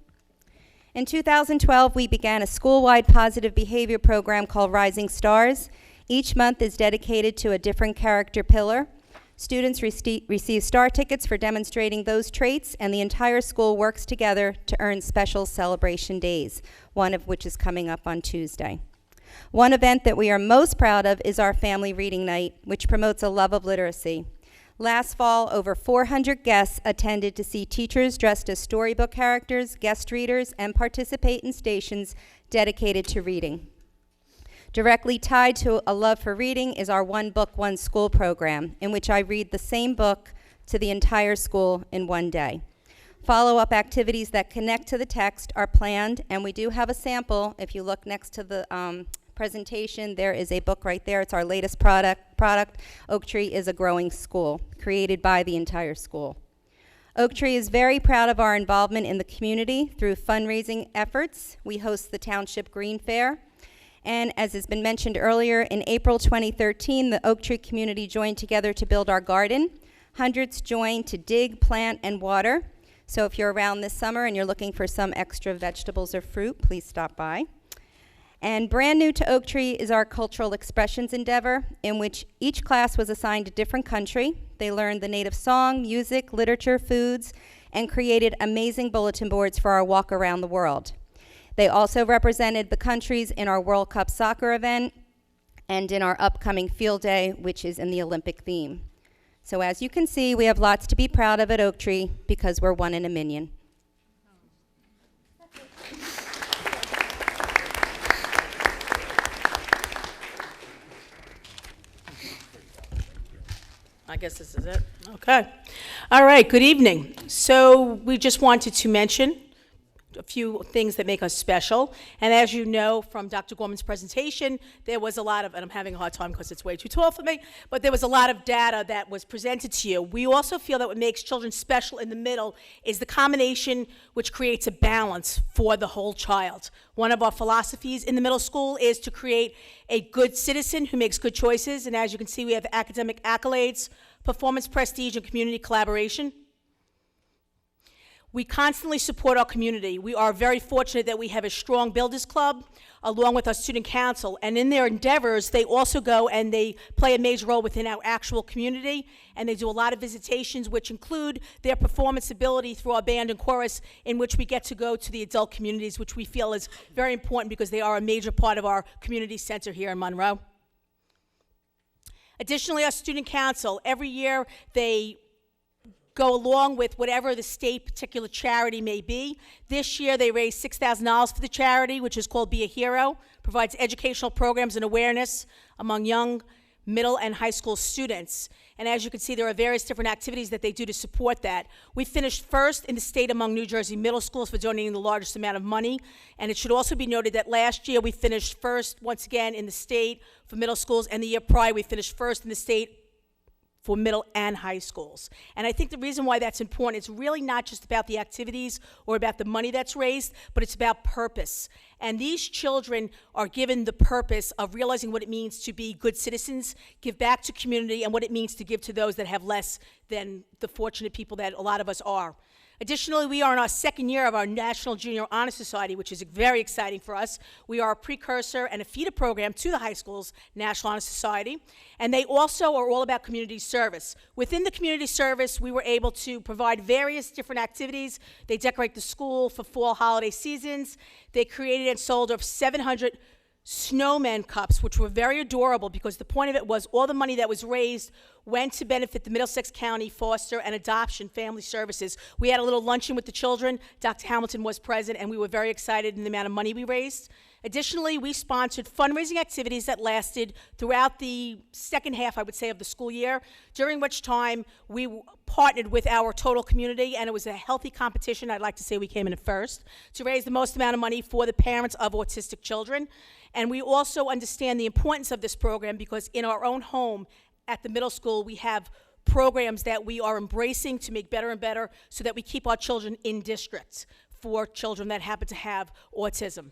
In 2012, we began a school-wide positive behavior program called Rising Stars. Each month is dedicated to a different character pillar. Students receive star tickets for demonstrating those traits, and the entire school works together to earn special celebration days, one of which is coming up on Tuesday. One event that we are most proud of is our Family Reading Night, which promotes a love of literacy. Last fall, over 400 guests attended to see teachers dressed as storybook characters, guest readers, and participate in stations dedicated to reading. Directly tied to a love for reading is our One Book, One School program, in which I read the same book to the entire school in one day. Follow-up activities that connect to the text are planned, and we do have a sample. If you look next to the presentation, there is a book right there. It's our latest product. Oak Tree is a Growing School, created by the entire school. Oak Tree is very proud of our involvement in the community through fundraising efforts. We host the Township Green Fair. And as has been mentioned earlier, in April 2013, the Oak Tree community joined together to build our garden. Hundreds joined to dig, plant, and water. So if you're around this summer and you're looking for some extra vegetables or fruit, please stop by. And brand new to Oak Tree is our Cultural Expressions endeavor, in which each class was assigned a different country. They learned the native song, music, literature, foods, and created amazing bulletin boards for our walk around the world. They also represented the countries in our World Cup soccer event and in our upcoming field day, which is in the Olympic theme. So as you can see, we have lots to be proud of at Oak Tree because we're one in a million. I guess this is it. Okay. All right, good evening. So we just wanted to mention a few things that make us special. And as you know from Dr. Gorman's presentation, there was a lot of, and I'm having a hard time because it's way too tall for me, but there was a lot of data that was presented to you. We also feel that what makes children special in the middle is the combination which creates a balance for the whole child. One of our philosophies in the middle school is to create a good citizen who makes good choices. And as you can see, we have academic accolades, performance prestige, and community collaboration. We constantly support our community. We are very fortunate that we have a strong Builders Club along with our student council, and in their endeavors, they also go and they play a major role within our actual community, and they do a lot of visitations, which include their performance ability through our band and chorus, in which we get to go to the adult communities, which we feel is very important because they are a major part of our community center here in Monroe. Additionally, our student council, every year they go along with whatever the state particular charity may be. This year they raised $6,000 for the charity, which is called Be a Hero, provides educational programs and awareness among young, middle, and high school students. And as you can see, there are various different activities that they do to support that. We finished first in the state among New Jersey middle schools for donating the largest amount of money. And it should also be noted that last year we finished first, once again, in the state for middle schools, and the year prior we finished first in the state for middle and high schools. And I think the reason why that's important, it's really not just about the activities or about the money that's raised, but it's about purpose. And these children are given the purpose of realizing what it means to be good citizens, give back to community, and what it means to give to those that have less than the fortunate people that a lot of us are. Additionally, we are in our second year of our National Junior Honor Society, which is very exciting for us. We are a precursor and a feeder program to the high school's National Honor Society, and they also are all about community service. Within the community service, we were able to provide various different activities. They decorate the school for fall holiday seasons. They created and sold over 700 snowman cups, which were very adorable because the point of it was all the money that was raised went to benefit the Middlesex County Foster and Adoption Family Services. We had a little luncheon with the children. Dr. Hamilton was present, and we were very excited in the amount of money we raised. Additionally, we sponsored fundraising activities that lasted throughout the second half, I would say, of the school year, during which time we partnered with our total community, and it was a healthy competition. I'd like to say we came in at first, to raise the most amount of money for the parents of autistic children. And we also understand the importance of this program because in our own home at the middle school, we have programs that we are embracing to make better and better so that we keep our children in districts for children that happen to have autism.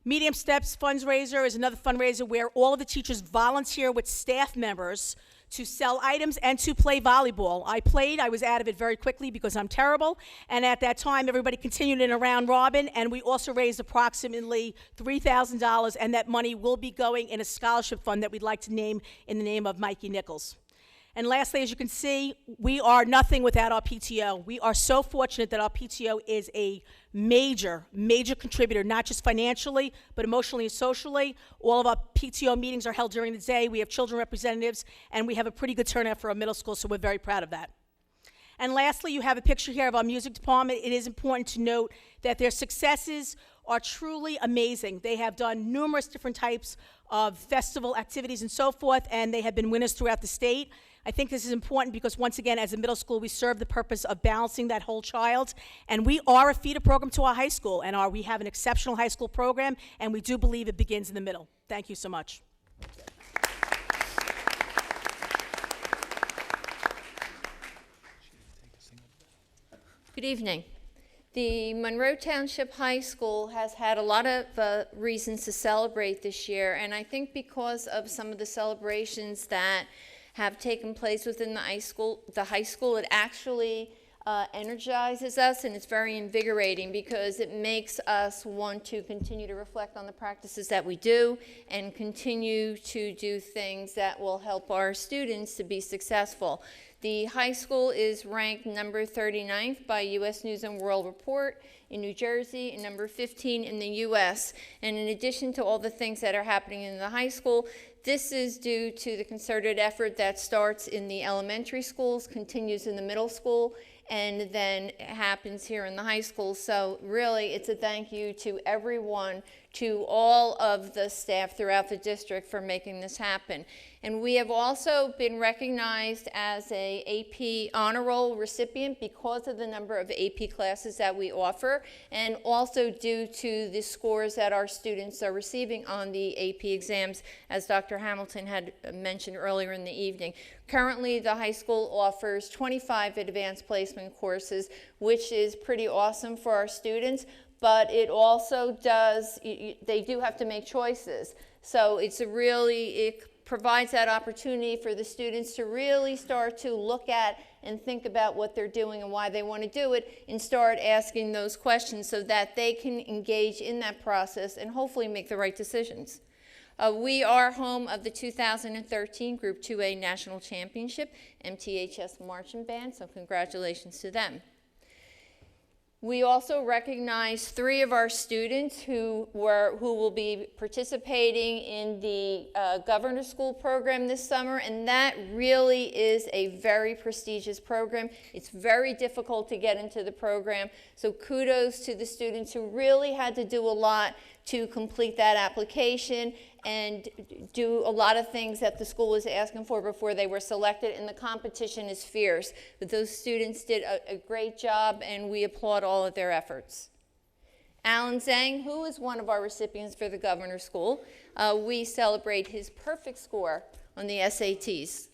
Medium Steps Fundraiser is another fundraiser where all of the teachers volunteer with staff members to sell items and to play volleyball. I was out of it very quickly because I'm terrible, and at that time everybody continued in a round robin, and we also raised approximately $3,000, and that money will be going in a scholarship fund that we'd like to name in the name of Mikey Nichols. And lastly, as you can see, we are nothing without our PTO. We are so fortunate that our PTO is a major, major contributor, not just financially, but emotionally and socially. All of our PTO meetings are held during the day. We have children representatives, and we have a pretty good turnout for our middle school, so we're very proud of that. And lastly, you have a picture here of our music department. It is important to note that their successes are truly amazing. They have done numerous different types of festival activities and so forth, and they have been winners throughout the state. I think this is important because, once again, as a middle school, we serve the purpose of balancing that whole child. And we are a feeder program to our high school, and we have an exceptional high school program, and we do believe it begins in the middle. Thank you so much. Good evening. The Monroe Township High School has had a lot of reasons to celebrate this year, and I think because of some of the celebrations that have taken place within the high school, it actually energizes us, and it's very invigorating because it makes us want to continue to reflect on the practices that we do and continue to do things that will help our students to be successful. The high school is ranked number 39th by U.S. News & World Report in New Jersey and number 15 in the U.S. And in addition to all the things that are happening in the high school, this is due to the concerted effort that starts in the elementary schools, continues in the middle school, and then happens here in the high school. So really, it's a thank you to everyone, to all of the staff throughout the district for making this happen. And we have also been recognized as a AP honor roll recipient because of the number of AP classes that we offer, and also due to the scores that our students are receiving on the AP exams, as Dr. Hamilton had mentioned earlier in the evening. Currently, the high school offers 25 advanced placement courses, which is pretty awesome for our students, but it also does, they do have to make choices. So it's a really provides that opportunity for the students to really start to look at and think about what they're doing and why they want to do it, and start asking those questions so that they can engage in that process and hopefully make the right decisions. We are home of the 2013 Group 2A National Championship MTHS Marching Band, so congratulations to them. We also recognize 3 of our students who will be participating in the Governor's School program this summer, and that really is a very prestigious program. It's very difficult to get into the program, so kudos to the students who really had to do a lot to complete that application and do a lot of things that the school was asking for before they were selected, and the competition is fierce. But those students did a great job, and we applaud all of their efforts. Alan Zhang, who is one of our recipients for the Governor's School, we celebrate his perfect score on the SATs.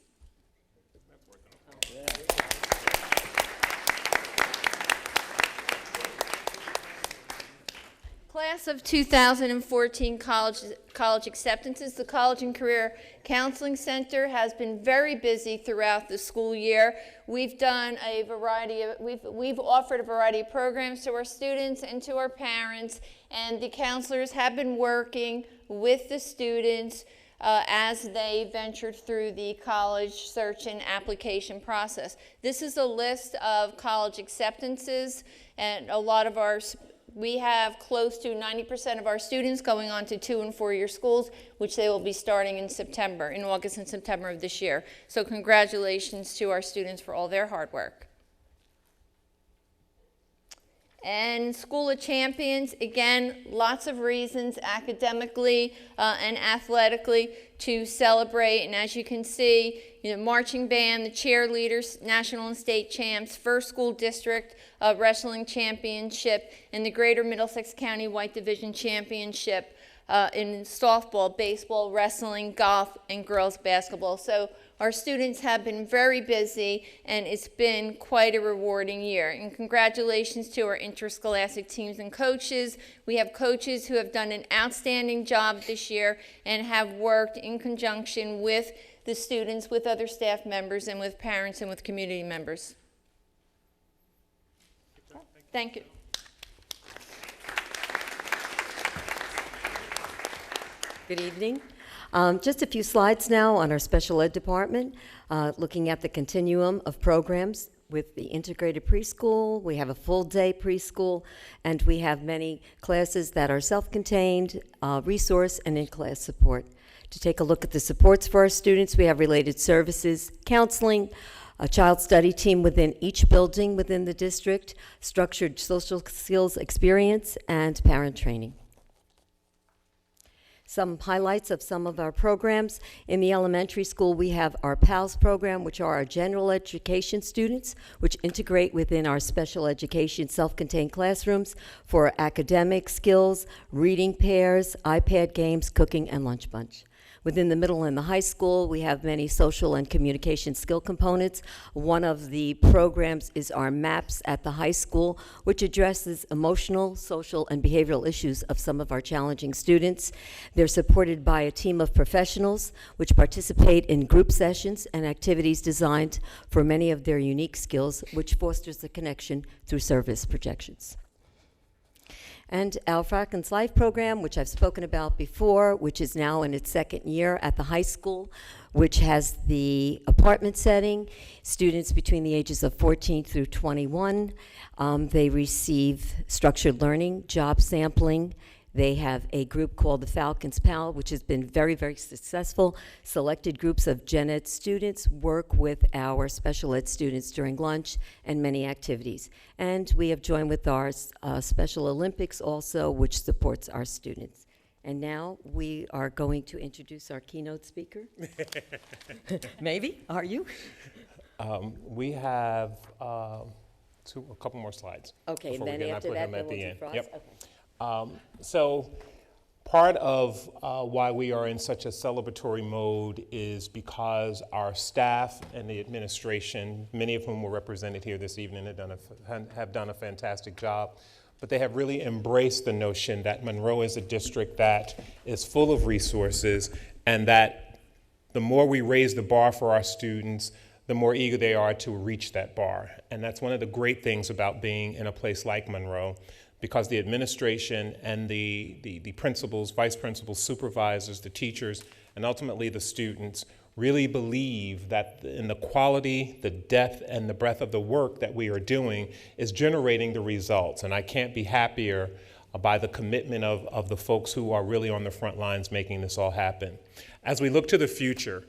Class of 2014 college acceptances. The College and Career Counseling Center has been very busy throughout the school year. We've done a variety of, we've offered a variety of programs to our students and to our parents, and the counselors have been working with the students as they ventured through the college search and application process. This is a list of college acceptances, and a lot of we have close to 90% of our students going on to 2- and 4-year schools, which they will be starting in August and September of this year. So congratulations to our students for all their hard work. And School of Champions, again, lots of reasons academically and athletically to celebrate. And as you can see, marching band, the cheerleaders, national and state champs, first school district wrestling championship, and the Greater Middlesex County White Division Championship in softball, baseball, wrestling, golf, and girls basketball. So our students have been very busy, and it's been quite a rewarding year. And congratulations to our interscholastic teams and coaches. We have coaches who have done an outstanding job this year and have worked in conjunction with the students, with other staff members, and with parents and with community members. Thank you. Good evening. Just a few slides now on our special ed department, looking at the continuum of programs with the integrated preschool. We have a full-day preschool, and we have many classes that are self-contained, resource, and in-class support. To take a look at the supports for our students, we have related services, counseling, a child study team within each building within the district, structured social skills experience, and parent training. Some highlights of some of our programs. In the elementary school, we have our PALS program, which are our general education students, which integrate within our special education self-contained classrooms for academic skills, reading pairs, iPad games, cooking, and lunch bunch. Within the middle and the high school, we have many social and communication skill components. One of the programs is our MAPS at the high school, which addresses emotional, social, and behavioral issues of some of our challenging students. They're supported by a team of professionals which participate in group sessions and activities designed for many of their unique skills, which fosters the connection through service projections. And our Falcons Life program, which I've spoken about before, which is now in its second year at the high school, which has the apartment setting, students between the ages of 14 through 21. They receive structured learning, job sampling. They have a group called the Falcons PAL, which has been very, very successful. Selected groups of gen ed students work with our special ed students during lunch and many activities. And we have joined with our Special Olympics also, which supports our students. And now we are going to introduce our keynote speaker. Maybe, are you? We have a couple more slides. Okay, and then after that, then we'll do Frost? Yep. Okay. So part of why we are in such a celebratory mode is because our staff and the administration, many of whom were represented here this evening, have done a fantastic job. But they have really embraced the notion that Monroe is a district that is full of resources and that the more we raise the bar for our students, the more eager they are to reach that bar. And that's one of the great things about being in a place like Monroe, because the administration and the principals, vice principals, supervisors, the teachers, and ultimately the students really believe that in the quality, the depth, and the breadth of the work that we are doing is generating the results. And I can't be happier by the commitment of the folks who are really on the front lines making this all happen. As we look to the future,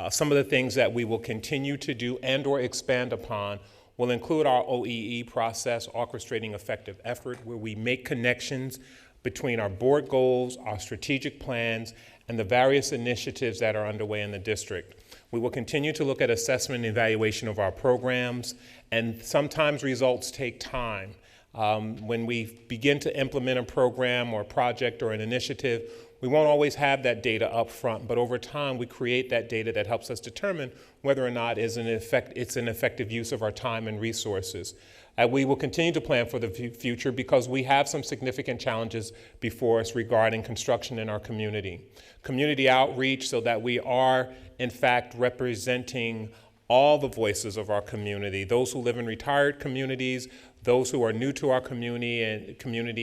some of the things that we will continue to do and or expand upon will include our OEE process, orchestrating effective effort, where we make connections between our board goals, our strategic plans, and the various initiatives that are underway in the district. We will continue to look at assessment and evaluation of our programs, and sometimes results take time. When we begin to implement a program or a project or an initiative, we won't always have that data up front, but over time we create that data that helps us determine whether or not it's an effective use of our time and resources. We will continue to plan for the future because we have some significant challenges before us regarding construction in our community. Community outreach, so that we are in fact representing all the voices of our community, those who live in retired communities, those who are new to our community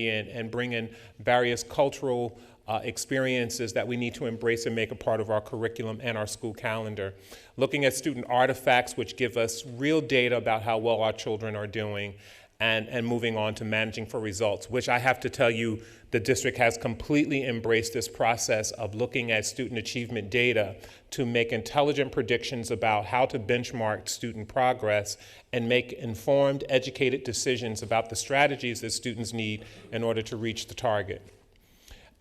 and bring in various cultural experiences that we need to embrace and make a part of our curriculum and our school calendar. Looking at student artifacts, which give us real data about how well our children are doing, and moving on to managing for results, which I have to tell you, the district has completely embraced this process of looking at student achievement data to make intelligent predictions about how to benchmark student progress and make informed, educated decisions about the strategies that students need in order to reach the target.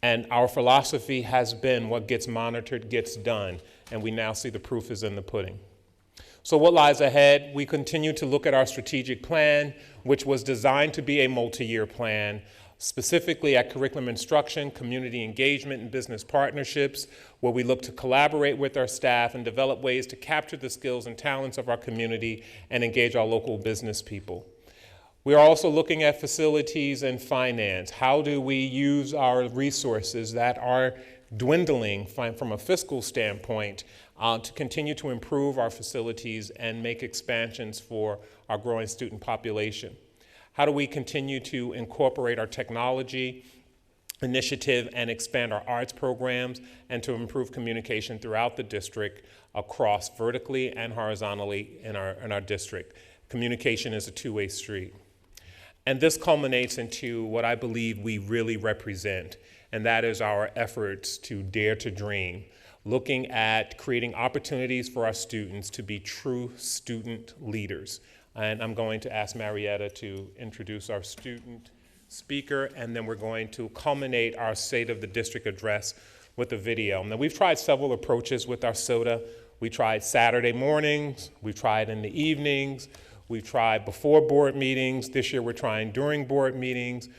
And our philosophy has been what gets monitored gets done, and we now see the proof is in the pudding. So what lies ahead? We continue to look at our strategic plan, which was designed to be a multi-year plan, specifically at curriculum instruction, community engagement, and business partnerships, where we look to collaborate with our staff and develop ways to capture the skills and talents of our community and engage our local business people. We are also looking at facilities and finance. How do we use our resources that are dwindling from a fiscal standpoint to continue to improve our facilities and make expansions for our growing student population? How do we continue to incorporate our technology initiative and expand our arts programs and to improve communication throughout the district across vertically and horizontally in our district? Communication is a two-way street. And this culminates into what I believe we really represent, and that is our efforts to dare to dream, looking at creating opportunities for our students to be true student leaders. And I'm going to ask Marietta to introduce our student speaker, and then we're going to culminate our State of the District address with a video. Now, we've tried several approaches with our SOTA. We tried Saturday mornings, we tried in the evenings, we've tried before board meetings. This year we're trying during board meetings.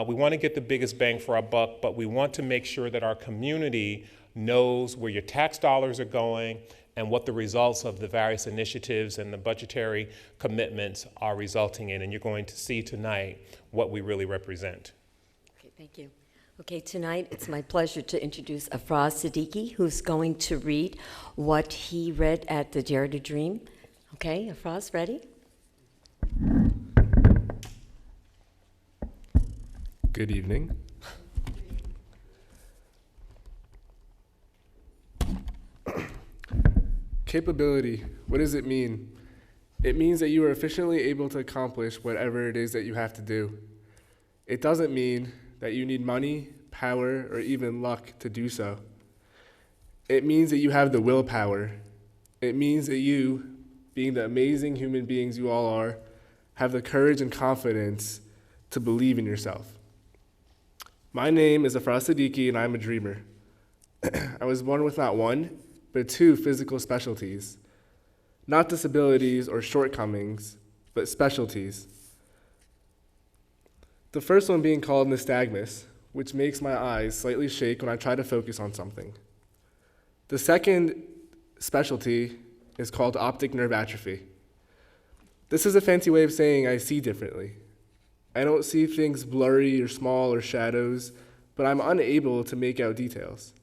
We want to get the biggest bang for our buck, but we want to make sure that our community knows where your tax dollars are going and what the results of the various initiatives and the budgetary commitments are resulting in. And you're going to see tonight what we really represent. Okay, thank you. Okay, tonight it's my pleasure to introduce Afraz Siddiqui, who's going to read what he read at the Dare to Dream. Okay, Afraz, ready? Good evening. Capability, what does it mean? It means that you are efficiently able to accomplish whatever it is that you have to do. It doesn't mean that you need money, power, or even luck to do so. It means that you have the willpower. It means that you, being the amazing human beings you all are, have the courage and confidence to believe in yourself. My name is Afraz Siddiqui, and I'm a dreamer. I was born with not one, but two physical specialties. Not disabilities or shortcomings, but specialties. The first one being called nystagmus, which makes my eyes slightly shake when I try to focus on something. The second specialty is called optic nerve atrophy. This is a fancy way of saying I see differently. I don't see things blurry or small or shadows, but I'm unable to make out details.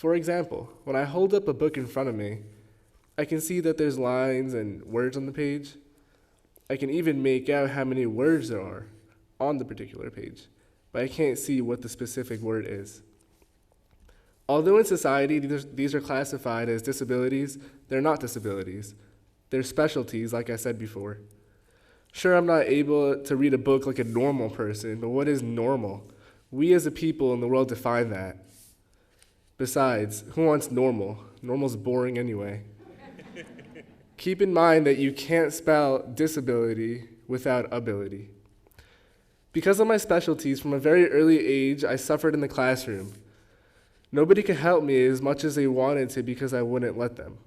For example, when I hold up a book in front of me, I can see that there's lines and words on the page. I can even make out how many words there are on the particular page, but I can't see what the specific word is. Although in society these are classified as disabilities, they're not disabilities. They're specialties, like I said before. Sure, I'm not able to read a book like a normal person, but what is normal? We as a people in the world define that. Besides, who wants normal? Normal's boring anyway. Keep in mind that you can't spell disability without ability. Because of my specialties, from a very early age, I suffered in the classroom. Nobody could help me as much as they wanted to because I wouldn't let them.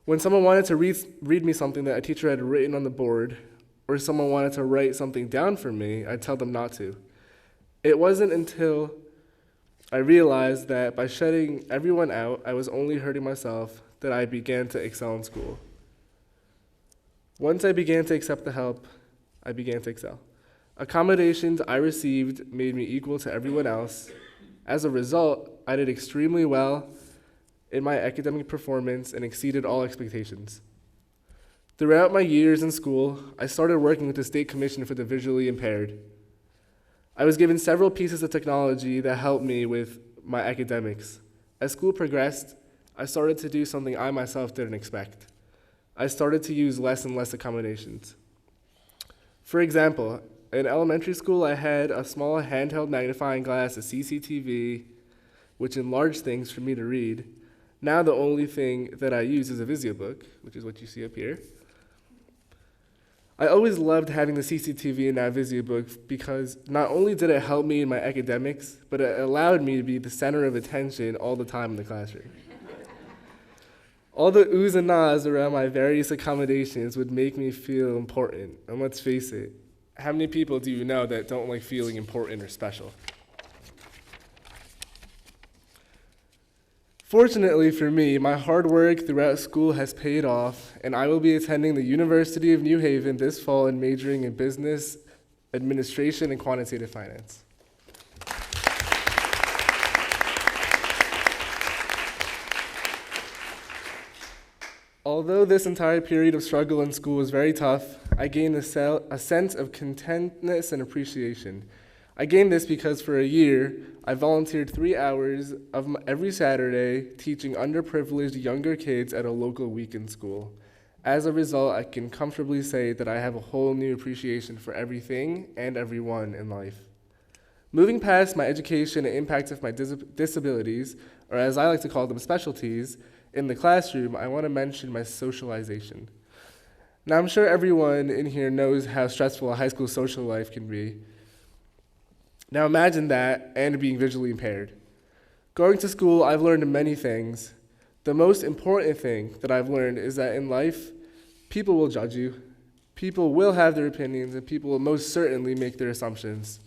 When someone wanted to read me something that a teacher had written on the board, or someone wanted to write something down for me, I'd tell them not to. It wasn't until I realized that by shutting everyone out, I was only hurting myself, that I began to excel in school. Once I began to accept the help, I began to excel. Accommodations I received made me equal to everyone else. As a result, I did extremely well in my academic performance and exceeded all expectations. Throughout my years in school, I started working with the State Commission for the Visually Impaired. I was given several pieces of technology that helped me with my academics. As school progressed, I started to do something I myself didn't expect. I started to use less and less accommodations. For example, in elementary school, I had a small handheld magnifying glass, a CCTV, which enlarged things for me to read. Now the only thing that I use is a VisioBook, which is what you see up here. I always loved having the CCTV in that VisioBook because not only did it help me in my academics, but it allowed me to be the center of attention all the time in the classroom. All the oohs and ahs around my various accommodations would make me feel important. And let's face it, how many people do you know that don't like feeling important or special? Fortunately for me, my hard work throughout school has paid off, and I will be attending the University of New Haven this fall and majoring in business administration and quantitative finance. Although this entire period of struggle in school was very tough, I gained a sense of contentness and appreciation. I gained this because for a year, I volunteered 3 hours of every Saturday teaching underprivileged younger kids at a local weekend school. As a result, I can comfortably say that I have a whole new appreciation for everything and everyone in life. Moving past my education and impact of my disabilities, or as I like to call them, specialties, in the classroom, I want to mention my socialization. Now, I'm sure everyone in here knows how stressful a high school social life can be. Now, imagine that and being visually impaired. Going to school, I've learned many things. The most important thing that I've learned is that in life, people will judge you, people will have their opinions, and people will most certainly make their assumptions.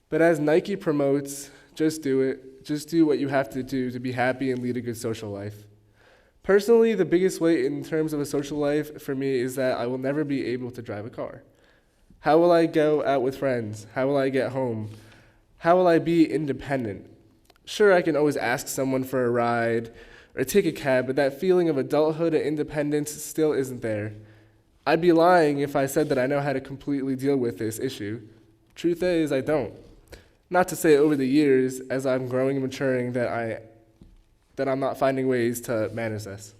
But as Nike promotes, just do it. Just do what you have to do to be happy and lead a good social life. Personally, the biggest weight in terms of a social life for me is that I will never be able to drive a car. How will I go out with friends? How will I get home? How will I be independent? Sure, I can always ask someone for a ride or take a cab, but that feeling of adulthood and independence still isn't there. I'd be lying if I said that I know how to completely deal with this issue. Truth is, I don't. Not to say over the years, as I'm growing and maturing, that I'm not finding ways to manage this.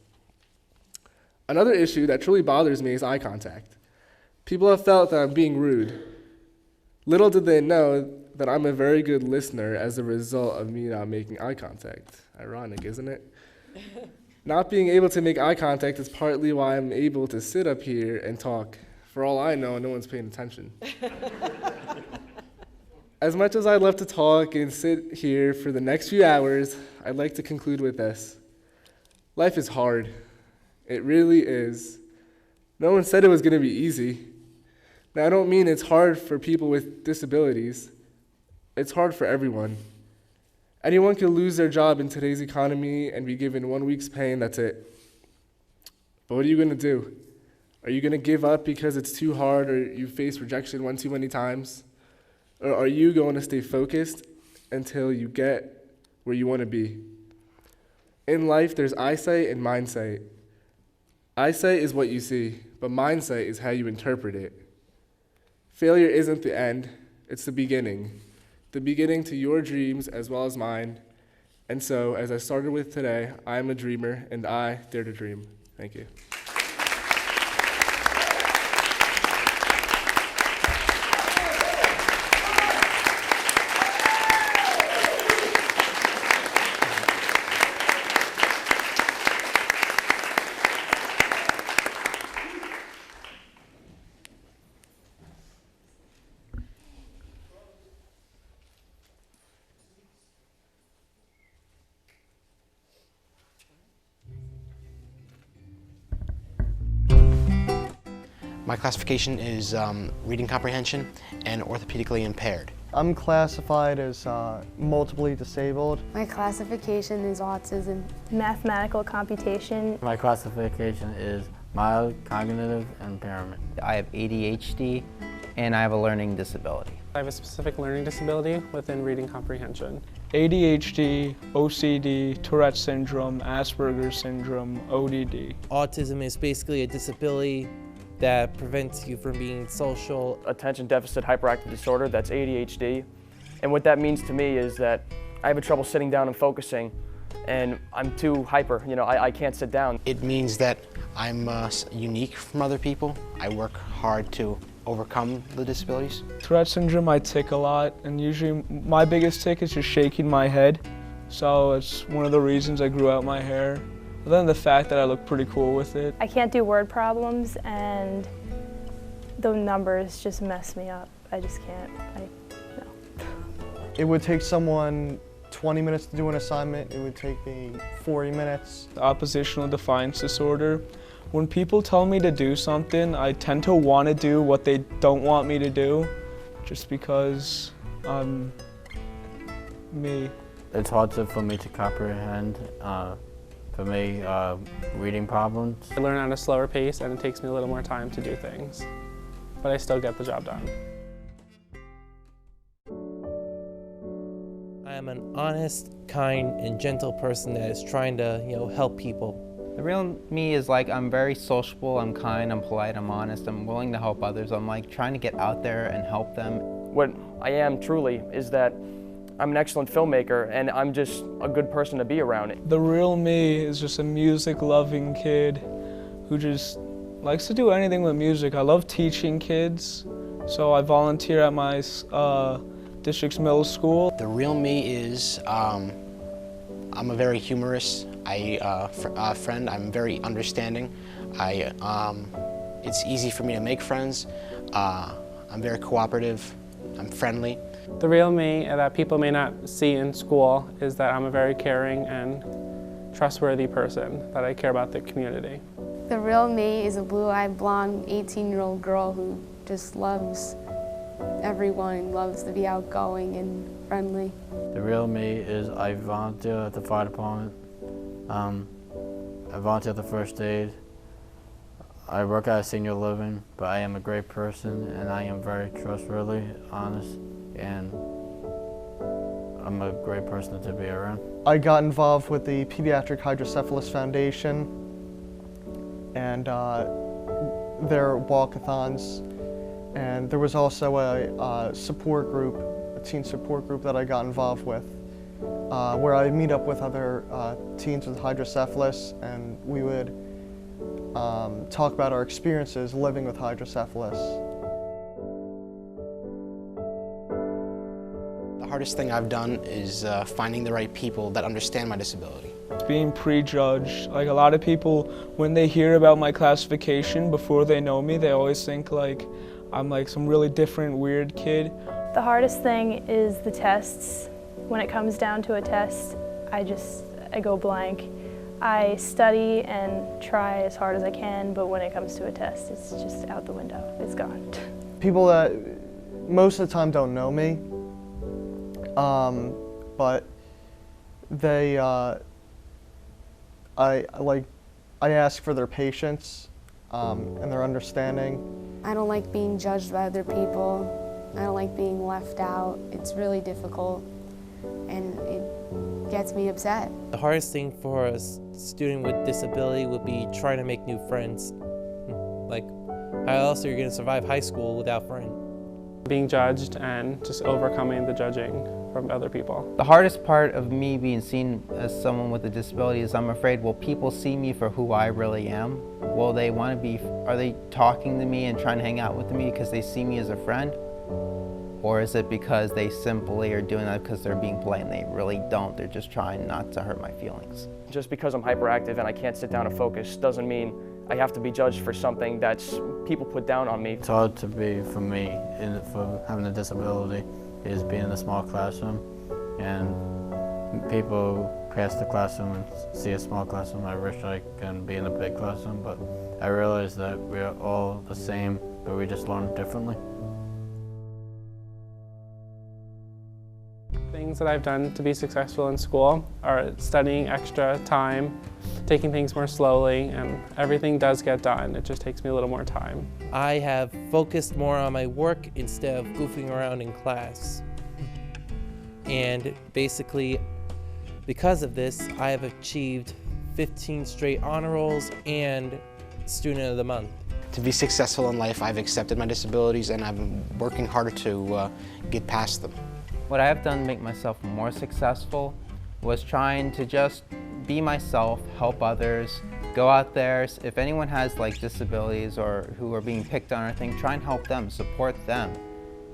Another issue that truly bothers me is eye contact. People have felt that I'm being rude. Little did they know that I'm a very good listener as a result of me not making eye contact. Ironic, isn't it? Not being able to make eye contact is partly why I'm able to sit up here and talk. For all I know, no one's paying attention. As much as I'd love to talk and sit here for the next few hours, I'd like to conclude with this. Life is hard. It really is. No one said it was going to be easy. Now, I don't mean it's hard for people with disabilities. It's hard for everyone. Anyone can lose their job in today's economy and be given 1 week's pay, and that's it. But what are you going to do? Are you going to give up because it's too hard or you face rejection one too many times? Or are you going to stay focused until you get where you want to be. In life, there's eyesight and mindsight. Eyesight is what you see, but mindsight is how you interpret it. Failure isn't the end, it's the beginning to your dreams as well as mine. And so, as I started with today, I am a dreamer, and I dare to dream. Thank you. My classification is reading comprehension and orthopedically impaired. I'm classified as multiply disabled. My classification is autism. Mathematical computation. My classification is mild cognitive impairment. I have ADHD and I have a learning disability. I have a specific learning disability within reading comprehension. ADHD, OCD, Tourette syndrome, Asperger's syndrome, ODD. Autism is basically a disability that prevents you from being social. Attention deficit hyperactive disorder, that's ADHD. And what that means to me is that I have trouble sitting down and focusing, and I'm too hyper, I can't sit down. It means that I'm unique from other people. I work hard to overcome the disabilities. Tourette syndrome, I tic a lot, and usually my biggest tic is just shaking my head. So it's one of the reasons I grew out my hair. Other than the fact that I look pretty cool with it. I can't do word problems, and the numbers just mess me up. I just can't. No. It would take someone 20 minutes to do an assignment. It would take me 40 minutes. Oppositional defiance disorder. When people tell me to do something, I tend to want to do what they don't want me to do, just because I'm me. It's hard for me to comprehend. For me, reading problems. I learn at a slower pace and it takes me a little more time to do things, but I still get the job done. I am an honest, kind, and gentle person that is trying to, help people. The real me is like, I'm very sociable, I'm kind, I'm polite, I'm honest, I'm willing to help others. I'm like trying to get out there and help them. What I am truly is that I'm an excellent filmmaker, and I'm just a good person to be around. The real me is just a music-loving kid who just likes to do anything with music. I love teaching kids, so I volunteer at my district's middle school. The real me is I'm a very humorous friend. I'm very understanding. It's easy for me to make friends. I'm very cooperative. I'm friendly. The real me that people may not see in school is that I'm a very caring and trustworthy person, that I care about the community. The real me is a blue-eyed, blonde, 18-year-old girl who just loves everyone, loves to be outgoing and friendly. The real me is I volunteer at the fire department. I volunteer at the first aid. I work at a senior living, but I am a great person and I am very trustworthy, honest, and I'm a great person to be around. I got involved with the Pediatric Hydrocephalus Foundation and their walkathons, and there was also a support group, a teen support group that I got involved with, where I meet up with other teens with hydrocephalus, and we would talk about our experiences living with hydrocephalus. The hardest thing I've done is finding the right people that understand my disability. Being prejudged. Like, a lot of people, when they hear about my classification before they know me, they always think like I'm like some really different, weird kid. The hardest thing is the tests. When it comes down to a test, I go blank. I study and try as hard as I can, but when it comes to a test, it's just out the window. It's gone. People that most of the time don't know me, but they, I ask for their patience and their understanding. I don't like being judged by other people. I don't like being left out. It's really difficult, and gets me upset. The hardest thing for a student with disability would be trying to make new friends. Like, how else are you going to survive high school without friends? Being judged and just overcoming the judging from other people. The hardest part of me being seen as someone with a disability is I'm afraid, will people see me for who I really am? Will they want to be, are they talking to me and trying to hang out with me because they see me as a friend? Or is it because they simply are doing that because they're being polite and they really don't? They're just trying not to hurt my feelings. Just because I'm hyperactive and I can't sit down and focus doesn't mean I have to be judged for something that's people put down on me. It's hard to be, for me, for having a disability, is being in a small classroom, and people pass the classroom and see a small classroom. I wish I can be in a big classroom, but I realize that we're all the same, but we just learn differently. Things that I've done to be successful in school are studying extra time, taking things more slowly, and everything does get done. It just takes me a little more time. I have focused more on my work instead of goofing around in class. And basically, because of this, I have achieved 15 straight honor rolls and Student of the Month. To be successful in life, I've accepted my disabilities and I've been working harder to get past them. What I have done to make myself more successful was trying to just be myself, help others, go out there. If anyone has like disabilities or who are being picked on or anything, try and help them, support them.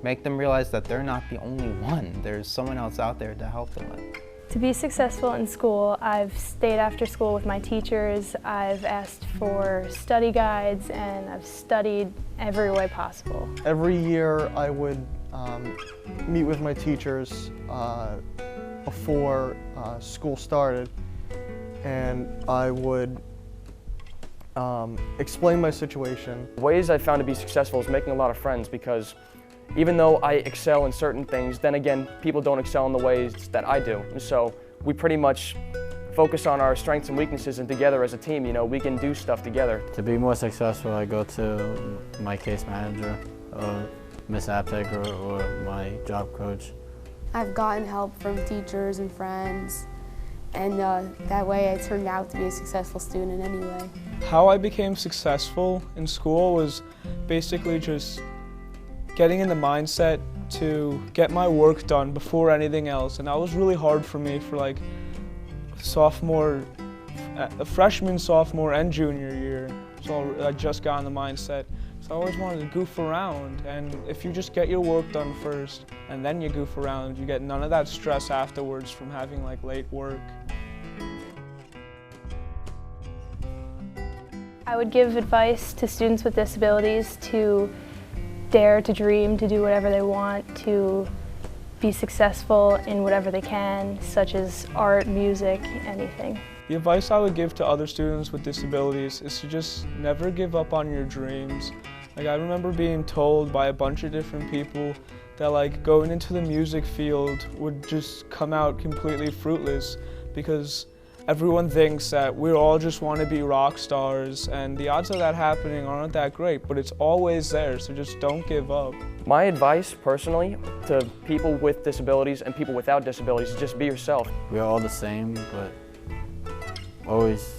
Make them realize that they're not the only one. There's someone else out there to help them with. To be successful in school, I've stayed after school with my teachers, I've asked for study guides, and I've studied every way possible. Every year I would meet with my teachers before school started, and I would explain my situation. Ways I found to be successful is making a lot of friends, because even though I excel in certain things, then again, people don't excel in the ways that I do. So we pretty much focus on our strengths and weaknesses, and together as a team, you know, we can do stuff together. To be more successful, I go to my case manager, Miss Apteker, or my job coach. I've gotten help from teachers and friends, and that way I turned out to be a successful student anyway. How I became successful in school was basically just getting in the mindset to get my work done before anything else, and that was really hard for me for like freshman, sophomore, and junior year. So I just got in the mindset. So I always wanted to goof around, and if you just get your work done first and then you goof around, you get none of that stress afterwards from having like late work. I would give advice to students with disabilities to dare to dream, to do whatever they want, to be successful in whatever they can, such as art, music, anything. The advice I would give to other students with disabilities is to just never give up on your dreams. Like, I remember being told by a bunch of different people that like going into the music field would just come out completely fruitless, because everyone thinks that we all just want to be rock stars, and the odds of that happening aren't that great, but it's always there, so just don't give up. My advice, personally, to people with disabilities and people without disabilities is just be yourself. We're all the same, but always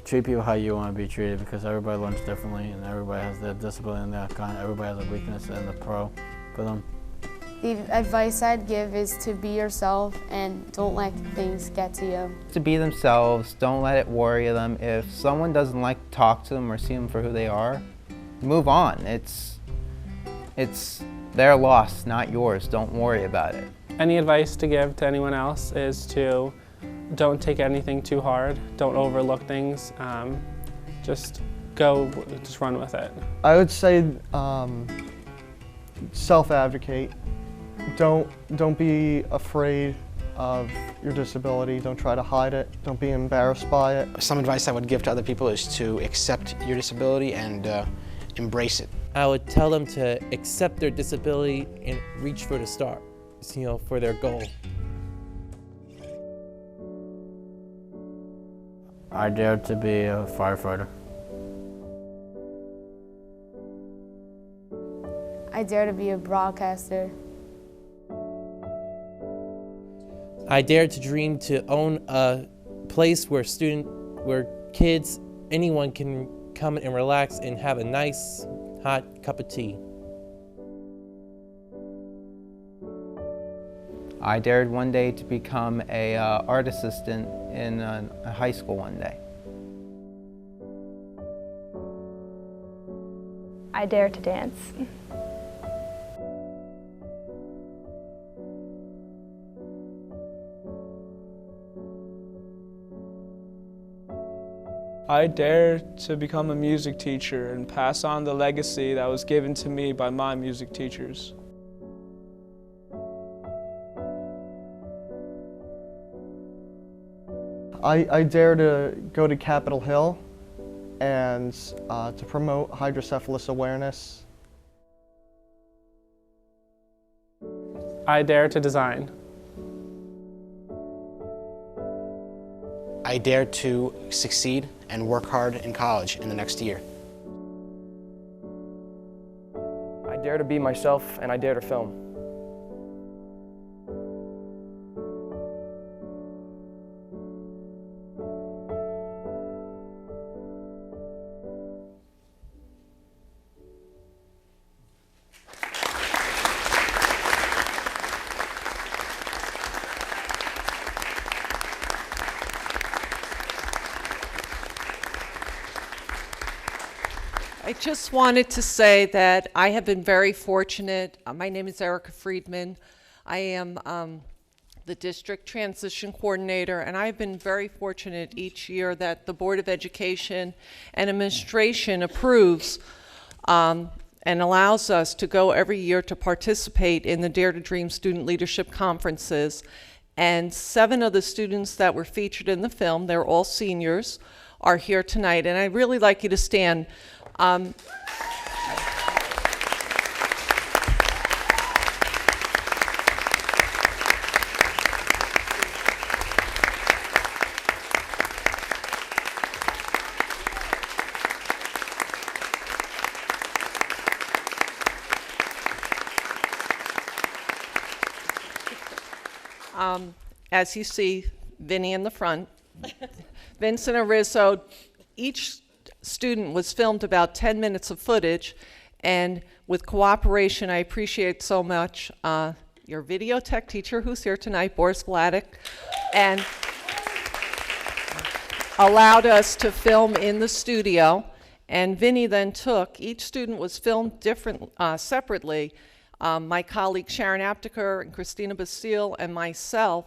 treat people how you want to be treated, because everybody learns differently and everybody has their disability and their kind. Everybody has a weakness and a pro for them. The advice I'd give is to be yourself and don't let things get to you. To be themselves, don't let it worry them. If someone doesn't like to talk to them or see them for who they are, move on. It's their loss, not yours. Don't worry about it. Any advice to give to anyone else is to don't take anything too hard, don't overlook things, just run with it. I would say self-advocate. Don't be afraid of your disability. Don't try to hide it. Don't be embarrassed by it. Some advice I would give to other people is to accept your disability and embrace it. I would tell them to accept their disability and reach for the stars, you know, for their goal. I dared to be a firefighter. I dare to be a broadcaster. I dare to dream to own a place where kids, anyone can come and relax and have a nice hot cup of tea. I dared one day to become a art assistant in a high school one day. I dare to dance. I dare to become a music teacher and pass on the legacy that was given to me by my music teachers. I dare to go to Capitol Hill and to promote hydrocephalus awareness. I dare to design. I dare to succeed and work hard in college in the next year. I dare to be myself, and I dare to film. I just wanted to say that I have been very fortunate. My name is Erica Friedman. I am the district transition coordinator, and I've been very fortunate each year that the Board of Education and administration approves and allows us to go every year to participate in the Dare to Dream student leadership conferences. And 7 of the students that were featured in the film, they're all seniors, are here tonight. And I'd really like you to stand. As you see, Vinny in the front, Vincent and Rizzo, each student was filmed about 10 minutes of footage, and with cooperation, I appreciate so much your video tech teacher who's here tonight, Boris Vladik, and allowed us to film in the studio. And Vinny then took, each student was filmed separately. My colleague Sharon Apteker and Christina Basile and myself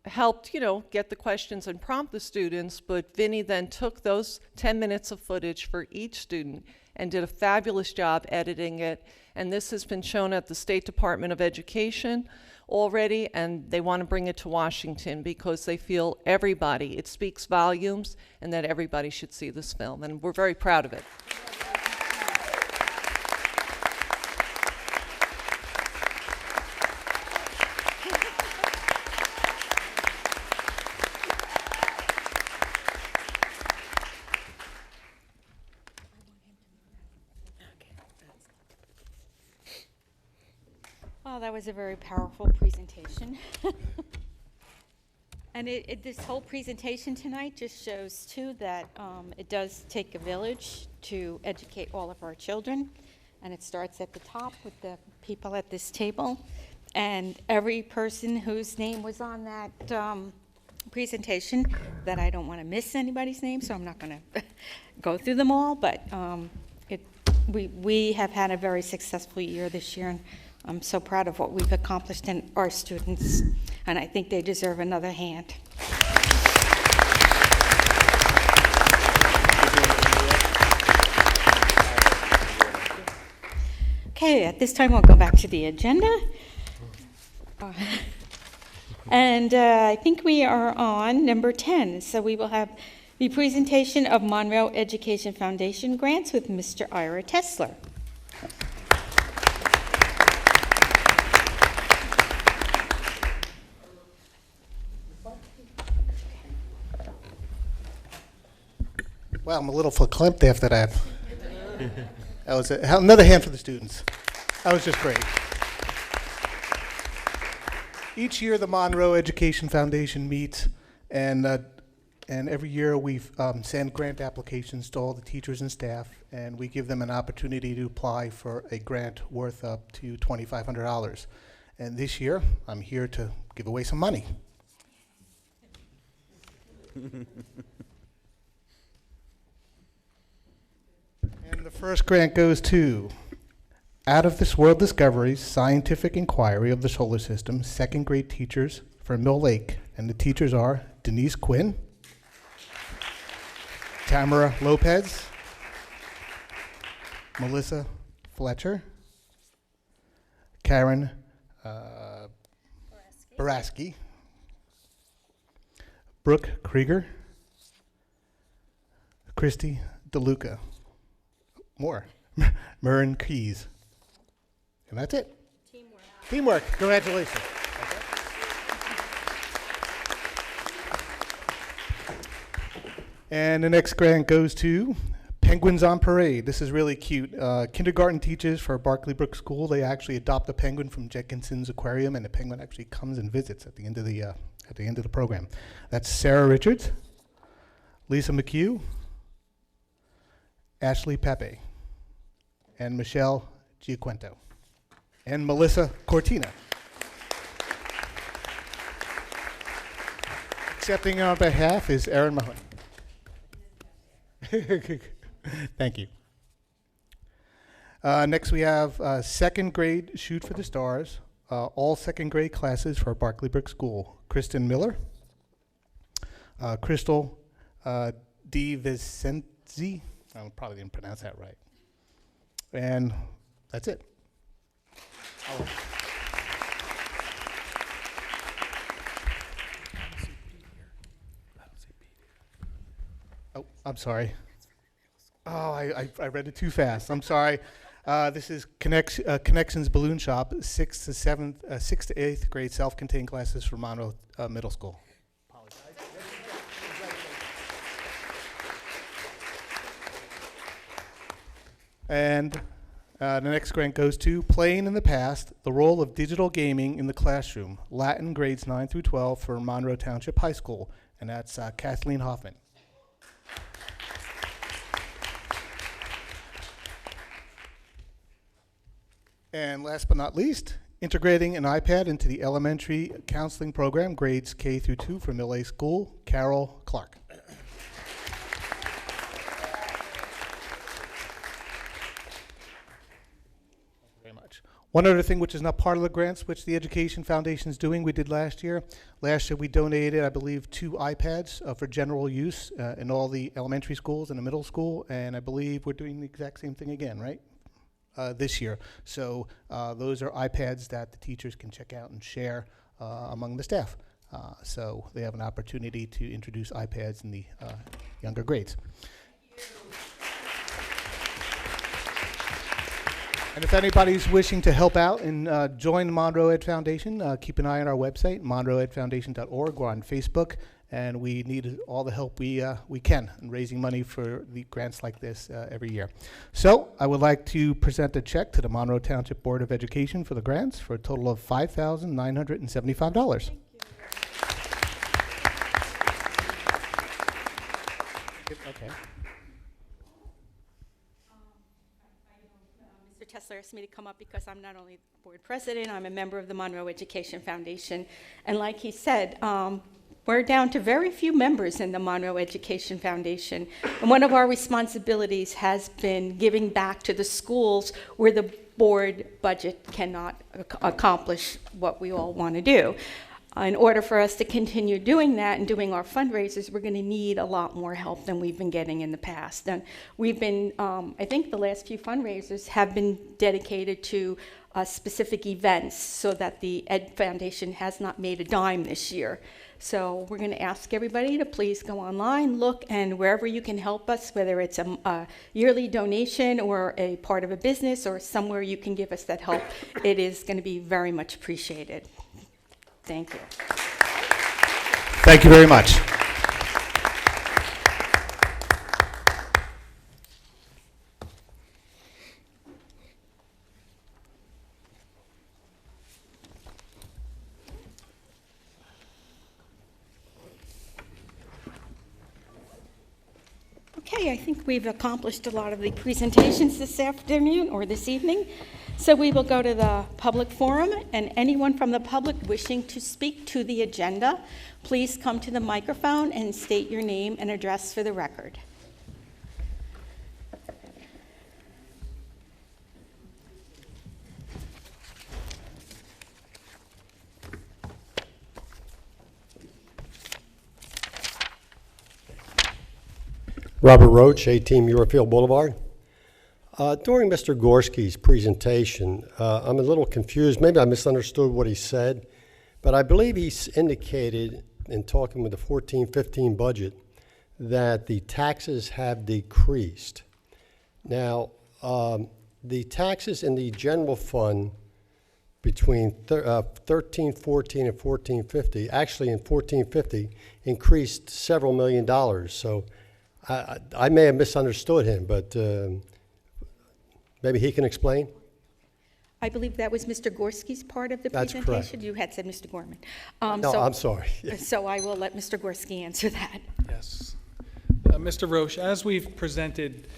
helped, get the questions and prompt the students, but Vinny then took those 10 minutes of footage for each student and did a fabulous job editing it. And this has been shown at the State Department of Education already, and they want to bring it to Washington because they feel it speaks volumes, and that everybody should see this film, and we're very proud of it. Well, that was a very powerful presentation. And this whole presentation tonight just shows, too, that it does take a village to educate all of our children. And it starts at the top with the people at this table. And every person whose name was on that presentation, that I don't want to miss anybody's name, so I'm not going to go through them all. But we have had a very successful year this year. And I'm so proud of what we've accomplished in our students, and I think they deserve another hand. Okay, at this time we'll go back to the agenda. And I think we are on number 10, so we will have the presentation of Monroe Education Foundation grants with Mr. Ira Tesler. Well, I'm a little verklempt after that. That was another hand for the students. That was just great. Each year, the Monroe Education Foundation meets, and every year we send grant applications to all the teachers and staff, and we give them an opportunity to apply for a grant worth up to $2,500. And this year, I'm here to give away some money. And the first grant goes to Out of This World Discoveries, Scientific Inquiry of the Solar System, second grade teachers for Mill Lake. And the teachers are Denise Quinn, Tamara Lopez, Melissa Fletcher, Karen Baraski, Brooke Krieger, Christy DeLuca, more, Murren Keys. And that's it. Teamwork. Teamwork. Congratulations. And the next grant goes to Penguins on Parade. This is really cute. Kindergarten teachers for Barclay Brook School, they actually adopt a penguin from Jenkinson's Aquarium, and the penguin actually comes and visits at the end of the program. That's Sarah Richards, Lisa McHugh, Ashley Pepe, and Michelle Giaquento, and Melissa Cortina. Accepting on behalf is Erin Mahoney. Thank you. Next we have second grade Shoot for the Stars, all second grade classes for Barclay Brook School. Kristen Miller, Crystal DiVincenzi, I probably didn't pronounce that right. And that's it. Oh, I'm sorry. Oh, I read it too fast. I'm sorry. This is Connections Balloon Shop, 6th to 8th grade self-contained classes for Monroe Middle School. And the next grant goes to Playing in the Past, the Role of Digital Gaming in the Classroom, Latin grades 9 through 12 for Monroe Township High School, and that's Kathleen Hoffman. And last but not least, integrating an iPad into the elementary counseling program, grades K through 2 for Mill A School, Carol Clark. Very much. One other thing which is not part of the grants, which the Education Foundation is doing, we did last year. Last year we donated, I believe, 2 iPads for general use in all the elementary schools and the middle school, and I believe we're doing the exact same thing again, right? This year. So those are iPads that the teachers can check out and share among the staff. So they have an opportunity to introduce iPads in the younger grades. And if anybody's wishing to help out and join the Monroe Ed Foundation, keep an eye on our website, monroeedfoundation.org. We're on Facebook, and we need all the help we can in raising money for the grants like this every year. So I would like to present a check to the Monroe Township Board of Education for the grants for a total of $5,975. Okay. Mr. Tesler asked me to come up because I'm not only board president, I'm a member of the Monroe Education Foundation. And like he said, we're down to very few members in the Monroe Education Foundation. And one of our responsibilities has been giving back to the schools where the board budget cannot accomplish what we all want to do. In order for us to continue doing that and doing our fundraisers, we're going to need a lot more help than we've been getting in the past. And we've been, I think the last few fundraisers have been dedicated to specific events so that the Ed Foundation has not made a dime this year. So we're going to ask everybody to please go online, look, and wherever you can help us, whether it's a yearly donation or a part of a business or somewhere you can give us that help, it is going to be very much appreciated. Thank you. Thank you very much. Okay, I think we've accomplished a lot of the presentations this afternoon or this evening. So we will go to the public forum, and anyone from the public wishing to speak to the agenda, please come to the microphone and state your name and address for the record. Robert Roach, 18 Muirfield Boulevard. During Mr. Gorski's presentation, I'm a little confused. Maybe I misunderstood what he said, but I believe he indicated in talking with the 14-15 budget that the taxes have decreased. Now, the taxes in the general fund between 13-14 and 14-50, actually in 14-50, increased several $1 million. So I may have misunderstood him, but maybe he can explain. I believe that was Mr. Gorski's part of the That's presentation. correct. You had said Mr. Gorman. No, I'm sorry. So I will let Mr. Gorski answer that. Yes. Mr. Roche, as we've presented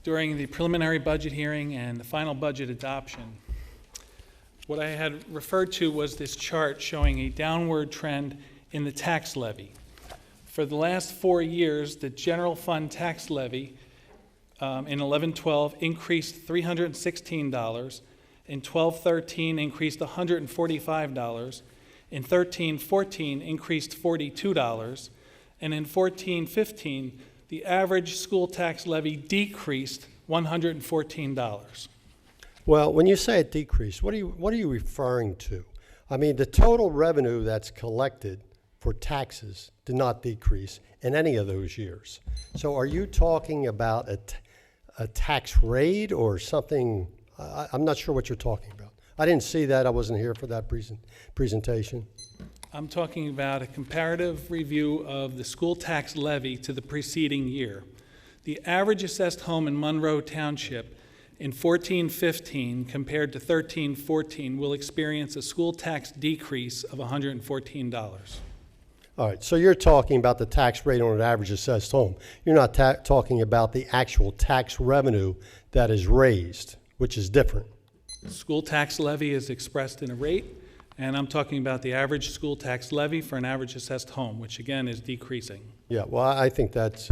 during the preliminary budget hearing and the final budget adoption, what I had referred to was this chart showing a downward trend in the tax levy. For the last 4 years, the general fund tax levy in 11-12 increased $316, in 12-13 increased $145, in 13-14 increased $42, and in 14-15 the average school tax levy decreased $114. Well, when you say it decreased, what are you referring to? I mean, the total revenue that's collected for taxes did not decrease in any of those years. So are you talking about a tax rate or something? I'm not sure what you're talking about. I didn't see that. I wasn't here for that presentation. I'm talking about a comparative review of the school tax levy to the preceding year. The average assessed home in Monroe Township in 14-15 compared to 13-14 will experience a school tax decrease of $114. All right, so you're talking about the tax rate on an average assessed home. You're not talking about the actual tax revenue that is raised, which is different. School tax levy is expressed in a rate, and I'm talking about the average school tax levy for an average assessed home, which again is decreasing. Yeah, well, I think that's,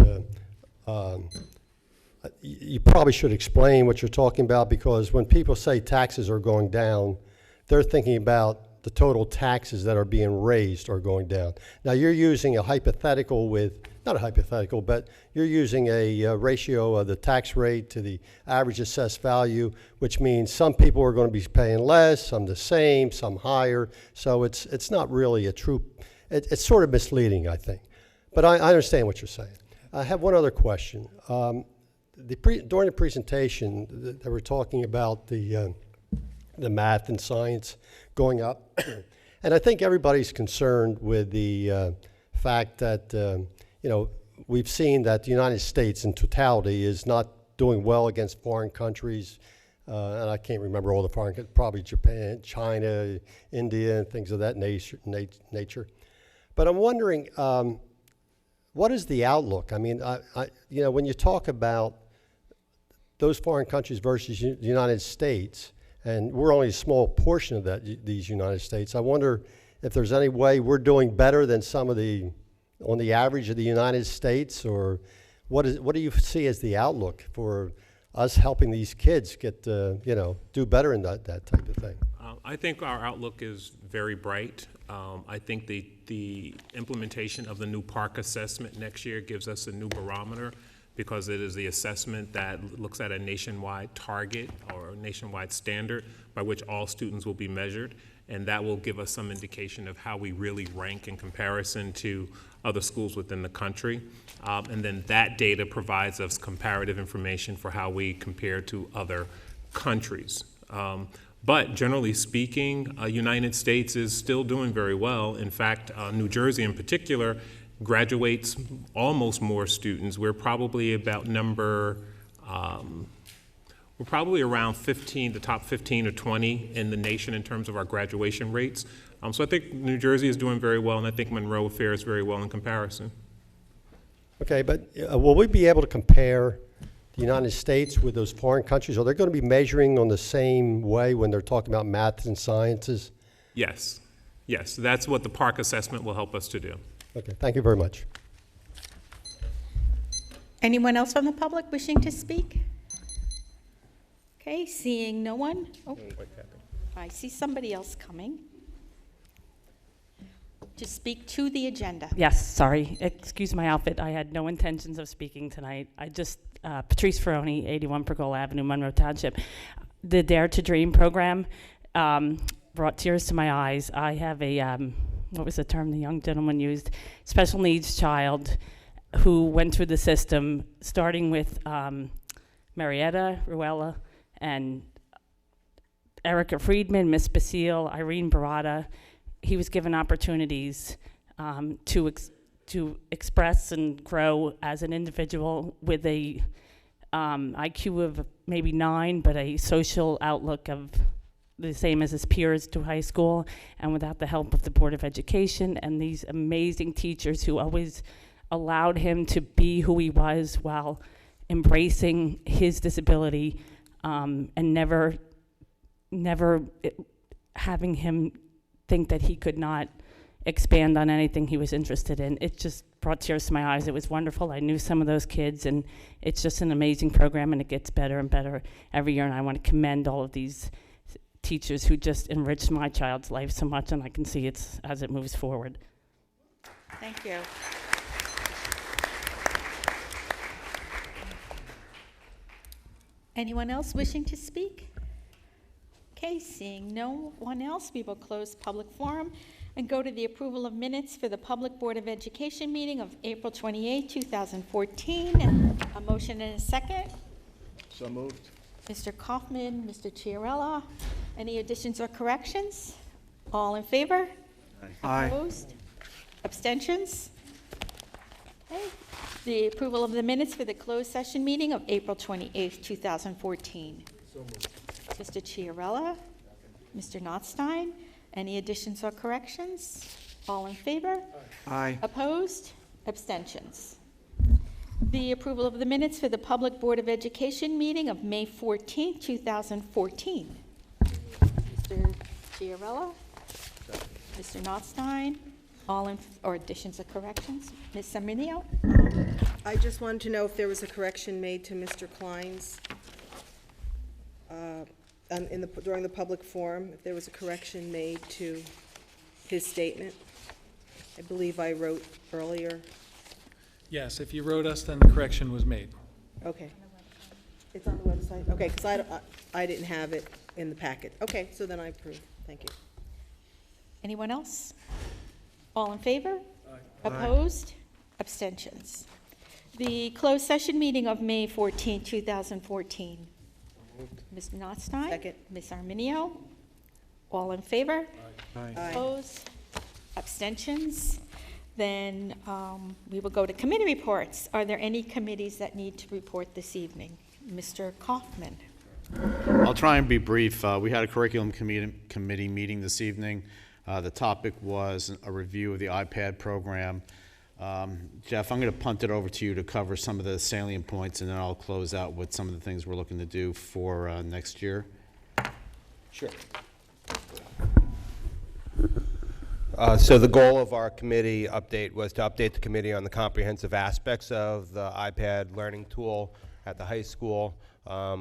you probably should explain what you're talking about, because when people say taxes are going down, they're thinking about the total taxes that are being raised are going down. Now, you're using a hypothetical with, not a hypothetical, but you're using a ratio of the tax rate to the average assessed value, which means some people are going to be paying less, some the same, some higher. So it's not really a true, it's sort of misleading, I think. But I understand what you're saying. I have one other question. During the presentation, they were talking about the math and science going up. And I think everybody's concerned with the fact that, we've seen that the United States in totality is not doing well against foreign countries. And I can't remember all the foreign countries, probably Japan, China, India, and things of that nature. But I'm wondering, what is the outlook? I mean, when you talk about those foreign countries versus the United States, and we're only a small portion of these United States, I wonder if there's any way we're doing better than some of on the average of the United States, or what do you see as the outlook for us helping these kids get, do better in that type of thing? I think our outlook is very bright. I think the implementation of the new park assessment next year gives us a new barometer, because it is the assessment that looks at a nationwide target or a nationwide standard by which all students will be measured, and that will give us some indication of how we really rank in comparison to other schools within the country. And then that data provides us comparative information for how we compare to other countries. But generally speaking, United States is still doing very well. In fact, New Jersey in particular graduates almost more students. We're probably about we're probably around 15, the top 15 or 20 in the nation in terms of our graduation rates. So I think New Jersey is doing very well, and I think Monroe fares very well in comparison. Okay, but will we be able to compare the United States with those foreign countries? Are they going to be measuring on the same way when they're talking about math and sciences? Yes. Yes, that's what the park assessment will help us to do. Okay, thank you very much. Anyone else from the public wishing to speak? Okay, seeing no one. Oh, I see somebody else coming to speak to the agenda. Yes, sorry. Excuse my outfit. I had no intentions of speaking tonight. Patrice Ferroni, 81 Pergola Avenue, Monroe Township. The Dare to Dream program brought tears to my eyes. I have a, what was the term the young gentleman used? Special needs child who went through the system, starting with Marietta Ruella and Erica Friedman, Miss Basile, Irene Barada. He was given opportunities to express and grow as an individual with a IQ of maybe 9, but a social outlook of the same as his peers to high school, and without the help of the Board of Education and these amazing teachers who always allowed him to be who he was while embracing his disability, and never having him think that he could not expand on anything he was interested in. It just brought tears to my eyes. It was wonderful. I knew some of those kids, and it's just an amazing program, and it gets better and better every year, and I want to commend all of these teachers who just enriched my child's life so much, and I can see it's as it moves forward. Thank you. Anyone else wishing to speak? Okay, seeing no one else, we will close public forum and go to the approval of minutes for the Public Board of Education meeting of April 28, 2014. A motion and a second. So moved. Mr. Kaufman, Mr. Chiarella. Any additions or corrections? All in favor? Aye. Opposed? Abstentions? Okay. The approval of the minutes for the closed session meeting of April 28, 2014. So moved. Mr. Chiarella, Mr. Notstein, any additions or corrections? All in favor? Aye. Opposed? Abstentions? The approval of the minutes for the Public Board of Education meeting of May 14, 2014. Mr. Chiarella, Mr. Notstein, or additions or corrections? Ms. Arminio? I just wanted to know if there was a correction made to Mr. Klein's during the public forum, if there was a correction made to his statement. I believe I wrote earlier. Yes, if you wrote us, then the correction was made. Okay. It's on the website? Okay, because I didn't have it in the packet. Okay, so then I approve. Thank you. Anyone else? All in favor? Aye. Opposed? Abstentions? The closed session meeting of May 14, 2014. Ms. Notstein? Second. Ms. Arminio? All in favor? Aye. Aye. Opposed? Abstentions? Then we will go to committee reports. Are there any committees that need to report this evening? Mr. Kaufman? I'll try and be brief. We had a curriculum committee meeting this evening. The topic was a review of the iPad program. Jeff, I'm going to punt it over to you to cover some of the salient points, and then I'll close out with some of the things we're looking to do for next year. Sure. So the goal of our committee update was to update the committee on the comprehensive aspects of the iPad learning tool at the high school.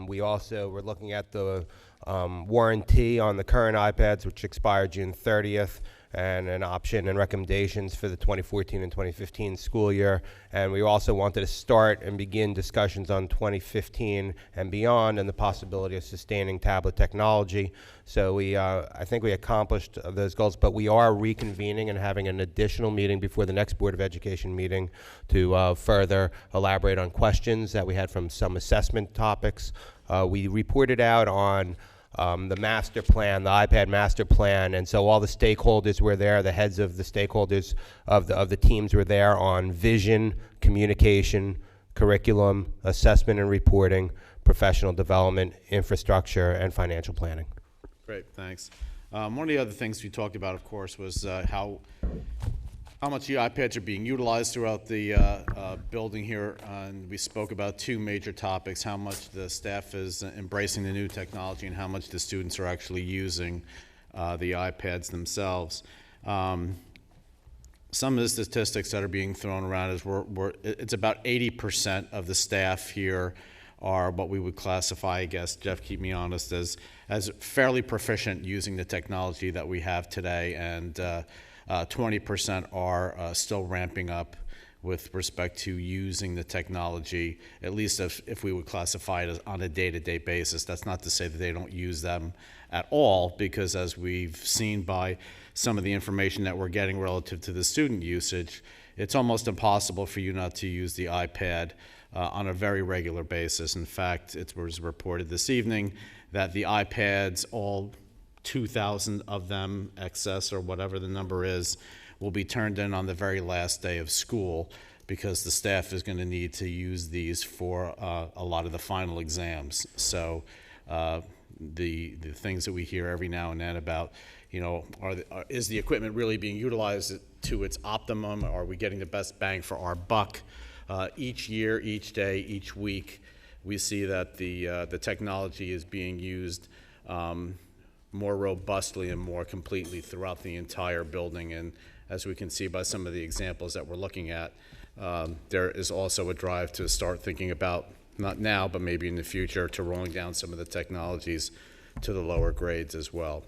We also were looking at the warranty on the current iPads, which expire June 30th, and an option and recommendations for the 2014 and 2015 school year. And we also wanted to start and begin discussions on 2015 and beyond, and the possibility of sustaining tablet technology. So I think we accomplished those goals, but we are reconvening and having an additional meeting before the next Board of Education meeting to further elaborate on questions that we had from some assessment topics. We reported out on the master plan, the iPad master plan, and so all the stakeholders were there, the heads of the stakeholders of the teams were there on vision, communication, curriculum, assessment and reporting, professional development, infrastructure, and financial planning. Great, thanks. One of the other things we talked about, of course, was how how much the iPads are being utilized throughout the building here, and we spoke about two major topics: how much the staff is embracing the new technology and how much the students are actually using the iPads themselves. Some of the statistics that are being thrown around is it's about 80% of the staff here are what we would classify, I guess, Jeff, keep me honest, as fairly proficient using the technology that we have today, and 20% are still ramping up with respect to using the technology, at least if we would classify it as on a day-to-day basis. That's not to say that they don't use them at all, because as we've seen by some of the information that we're getting relative to the student usage, it's almost impossible for you not to use the iPad on a very regular basis. In fact, it was reported this evening that the iPads, all 2,000 of them, excess or whatever the number is, will be turned in on the very last day of school, because the staff is going to need to use these for a lot of the final exams. So the things that we hear every now and then about, you know, is the equipment really being utilized to its optimum? Are we getting the best bang for our buck? Each year, each day, each week, we see that the technology is being used more robustly and more completely throughout the entire building. And as we can see by some of the examples that we're looking at, there is also a drive to start thinking about, not now, but maybe in the future, to rolling down some of the technologies to the lower grades as well.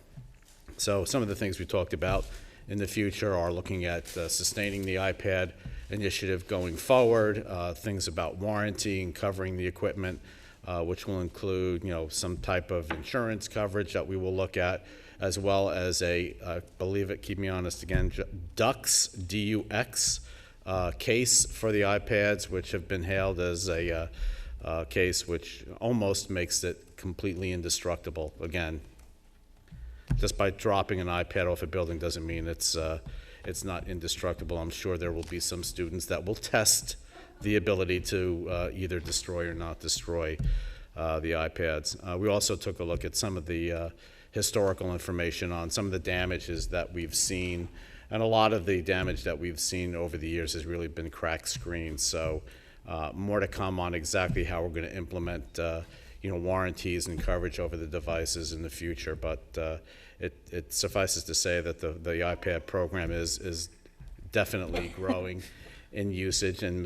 So some of the things we talked about in the future are looking at sustaining the iPad initiative going forward, things about warranty and covering the equipment, which will include, you know, some type of insurance coverage that we will look at, as well as I believe it, keep me honest again, DUX, D-U-X, case for the iPads, which have been hailed as a case which almost makes it completely indestructible. Again, just by dropping an iPad off a building doesn't mean it's not indestructible. I'm sure there will be some students that will test the ability to either destroy or not destroy the iPads. We also took a look at some of the historical information on some of the damages that we've seen, and a lot of the damage that we've seen over the years has really been cracked screens. So more to come on exactly how we're going to implement warranties and coverage over the devices in the future, but it suffices to say that the iPad program is definitely growing in usage, and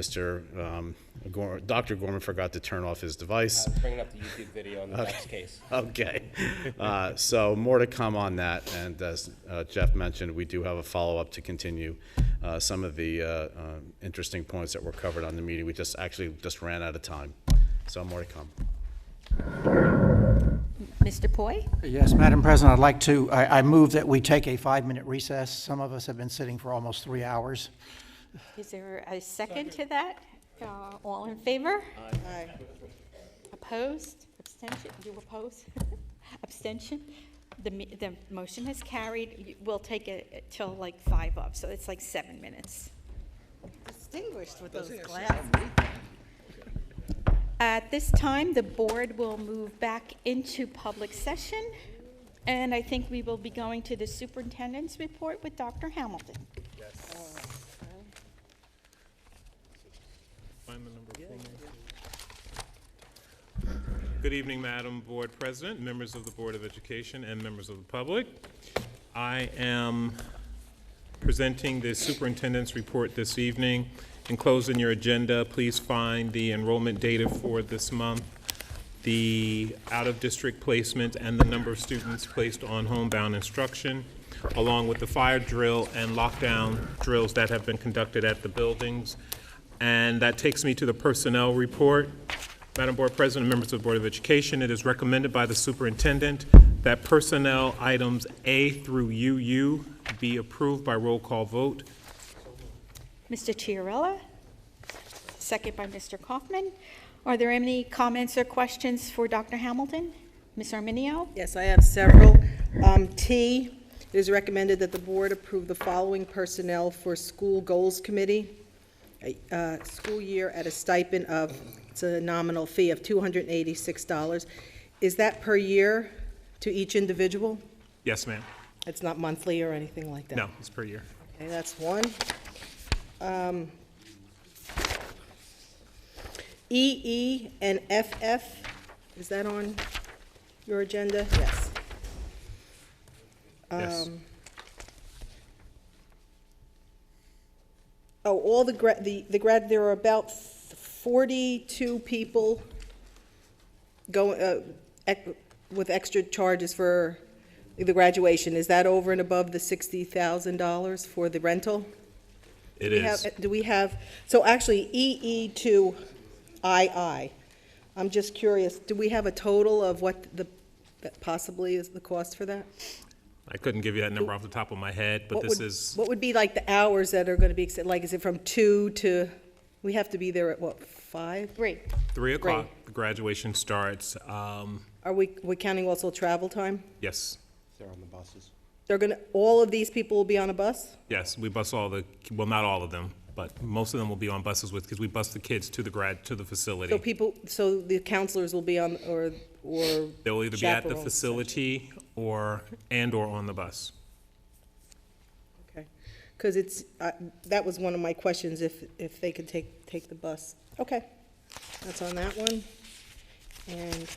Dr. Gorman forgot to turn off his device. I was bringing up the YouTube video on the next case. Okay. So more to come on that, and as Jeff mentioned, we do have a follow-up to continue some of the interesting points that were covered on the meeting. We just ran out of time, so more to come. Mr. Poi? Yes, Madam President, I'd like to, I move that we take a 5-minute recess. Some of us have been sitting for almost 3 hours. Is there a second to that? All in favor? Aye. Opposed? Abstention? You oppose? Abstention? The motion has carried. We'll take it till like 5 up, so it's like 7 minutes. Distinguished with those glasses. At this time, the board will move back into public session, and I think we will be going to the superintendent's report with Dr. Hamilton. Yes. Good evening, Madam Board President, members of the Board of Education, and members of the public. I am presenting the superintendent's report this evening. Enclosed in your agenda, please find the enrollment data for this month, the out-of-district placement, and the number of students placed on homebound instruction, along with the fire drill and lockdown drills that have been conducted at the buildings. And that takes me to the personnel report. Madam Board President, members of the Board of Education, it is recommended by the superintendent that personnel items A through UU be approved by roll call vote. Mr. Chiarella, second by Mr. Kaufman. Are there any comments or questions for Dr. Hamilton? Ms. Arminio? Yes, I have several. T, it is recommended that the board approve the following personnel for School Goals Committee. School year at a stipend of, it's a nominal fee of $286. Is that per year to each individual? Yes, ma'am. It's not monthly or anything like that? No, it's per year. Okay, that's one. EE and FF, is that on your agenda? Yes. Yes. Oh, all the grad, there are about 42 people going, with extra charges for the graduation. Is that over and above the $60,000 for the rental? It is. Do we have, so actually EE to II, I'm just curious, do we have a total of what that possibly is the cost for that? I couldn't give you that number off the top of my head, but What would be like the hours that are going to be, like, is it from 2 to, we have to be there at what, 5? 3. 3 o'clock, the graduation starts. Are we counting also travel time? Yes. They're on the buses. They're going to, all of these people will be on a bus? Yes, we bus all the, well, not all of them, but most of them will be on buses because we bus the kids to the facility. So the counselors will be on, or They'll either be at the chaperones, facility or on the bus. Okay, because it's, that was one of my questions, if they could take the bus. Okay, that's on that one. And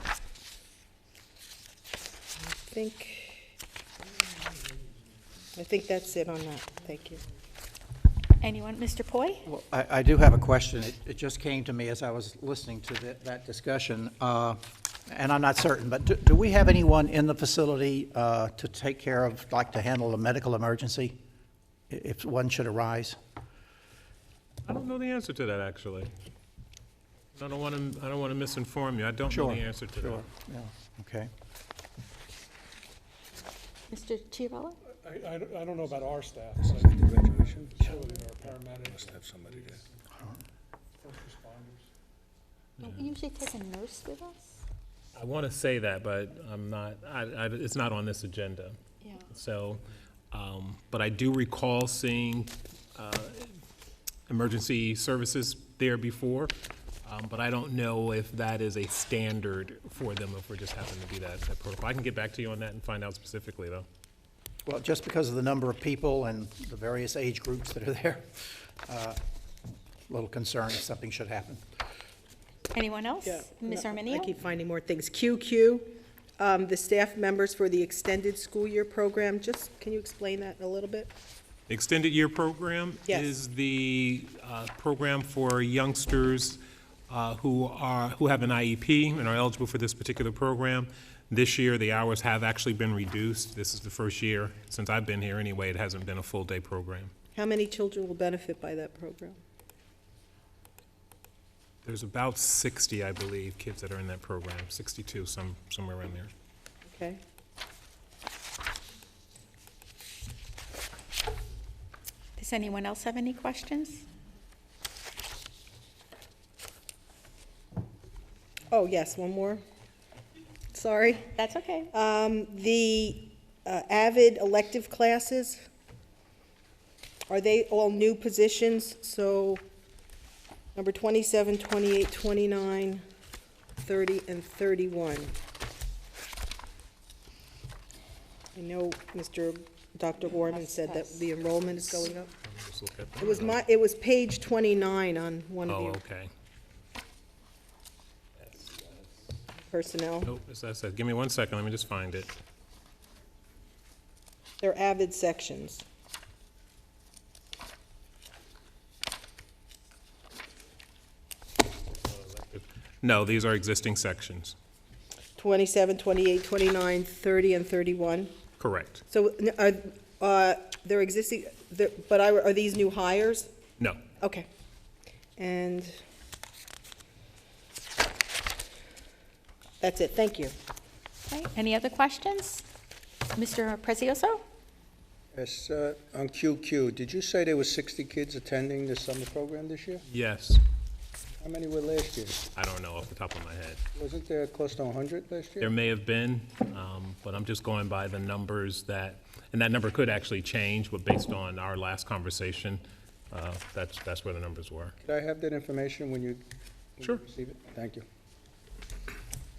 I think that's it on that. Thank you. Anyone? Mr. Poi? Well, I do have a question. It just came to me as I was listening to that discussion, and I'm not certain, but do we have anyone in the facility to take care of, like, to handle a medical emergency if one should arise? I don't know the answer to that, actually. I don't want to misinform you. I don't know the answer to that. Yeah. Okay. Mr. Chiavello? I don't know about our staff. So the graduation facility, our paramedics. Must have somebody there. First responders. Don't we usually take a nurse with us? I want to say that, but I'm not, it's not on this agenda. Yeah. So, but I do recall seeing emergency services there before, but I don't know if that is a standard for them, if we're just happen to be that protocol. I can get back to you on that and find out specifically, though. Well, just because of the number of people and the various age groups that are there, a little concerned if something should happen. Anyone else? Yeah. Ms. No, Arminio? I keep finding more things. QQ, the staff members for the extended school year program, just, can you explain that a little bit? Extended year program Yes. is the program for youngsters who have an IEP and are eligible for this particular program. This year, the hours have actually been reduced. This is the first year, since I've been here anyway, it hasn't been a full-day program. How many children will benefit by that program? There's about 60, I believe, kids that are in that program, 62, somewhere around there. Okay. Does anyone else have any questions? Oh, yes, one more. Sorry. That's okay. The AVID elective classes, are they all new positions? So number 27, 28, 29, 30, and 31. I know Dr. Gorman said that the enrollment is going up. Just look at It was page 29 on one of Oh, your okay. personnel. Nope, as I said, give me 1 second, let me just find it. They're AVID sections. No, these are existing sections. 27, 28, 29, 30, and 31. Correct. So they're existing, but are these new hires? No. Okay. And that's it. Thank you. Okay. Any other questions? Mr. Prezioso? Yes, on QQ, did you say there were 60 kids attending the summer program this year? Yes. How many were last year? I don't know off the top of my head. Wasn't there close to 100 last year? There may have been, but I'm just going by the numbers and that number could actually change, but based on our last conversation, that's where the numbers were. Could I have that information when you Sure. receive it? Thank you.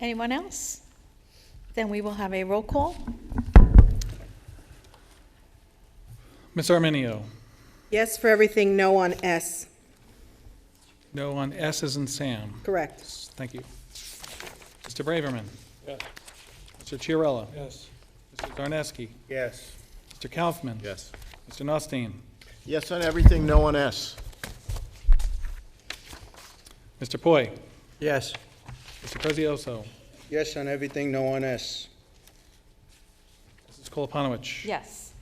Anyone else? Then we will have a roll call. Ms. Arminio? Yes for everything, no on S. No on S as in Sam. Correct. Thank you. Mr. Braverman. Yes. Mr. Chiarella. Yes. Mr. Zarneski. Yes. Mr. Kaufman. Yes. Mr. Nostine. Yes on everything, no on S. Mr. Poi. Yes. Mr. Prezioso. Yes on everything, no on S. Mrs. Koloponowicz. Yes.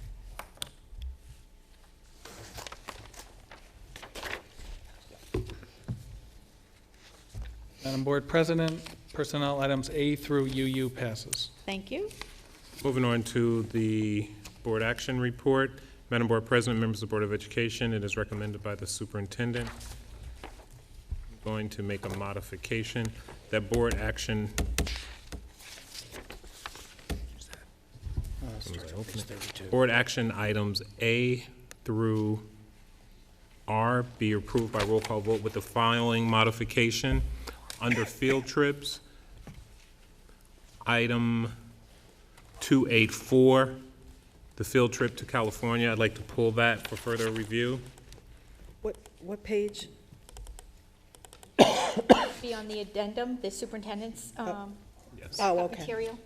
Madam Board President, personnel items A through UU passes. Thank you. Moving on to the board action report. Madam Board President, members of the Board of Education, it is recommended by the superintendent. I'm going to make a modification. That board action. Board action items A through R be approved by roll call vote with the following modification. Under field trips, item 284, the field trip to California, I'd like to pull that for further review. What page? Be on the addendum, the superintendent's Yes. Oh, okay. material.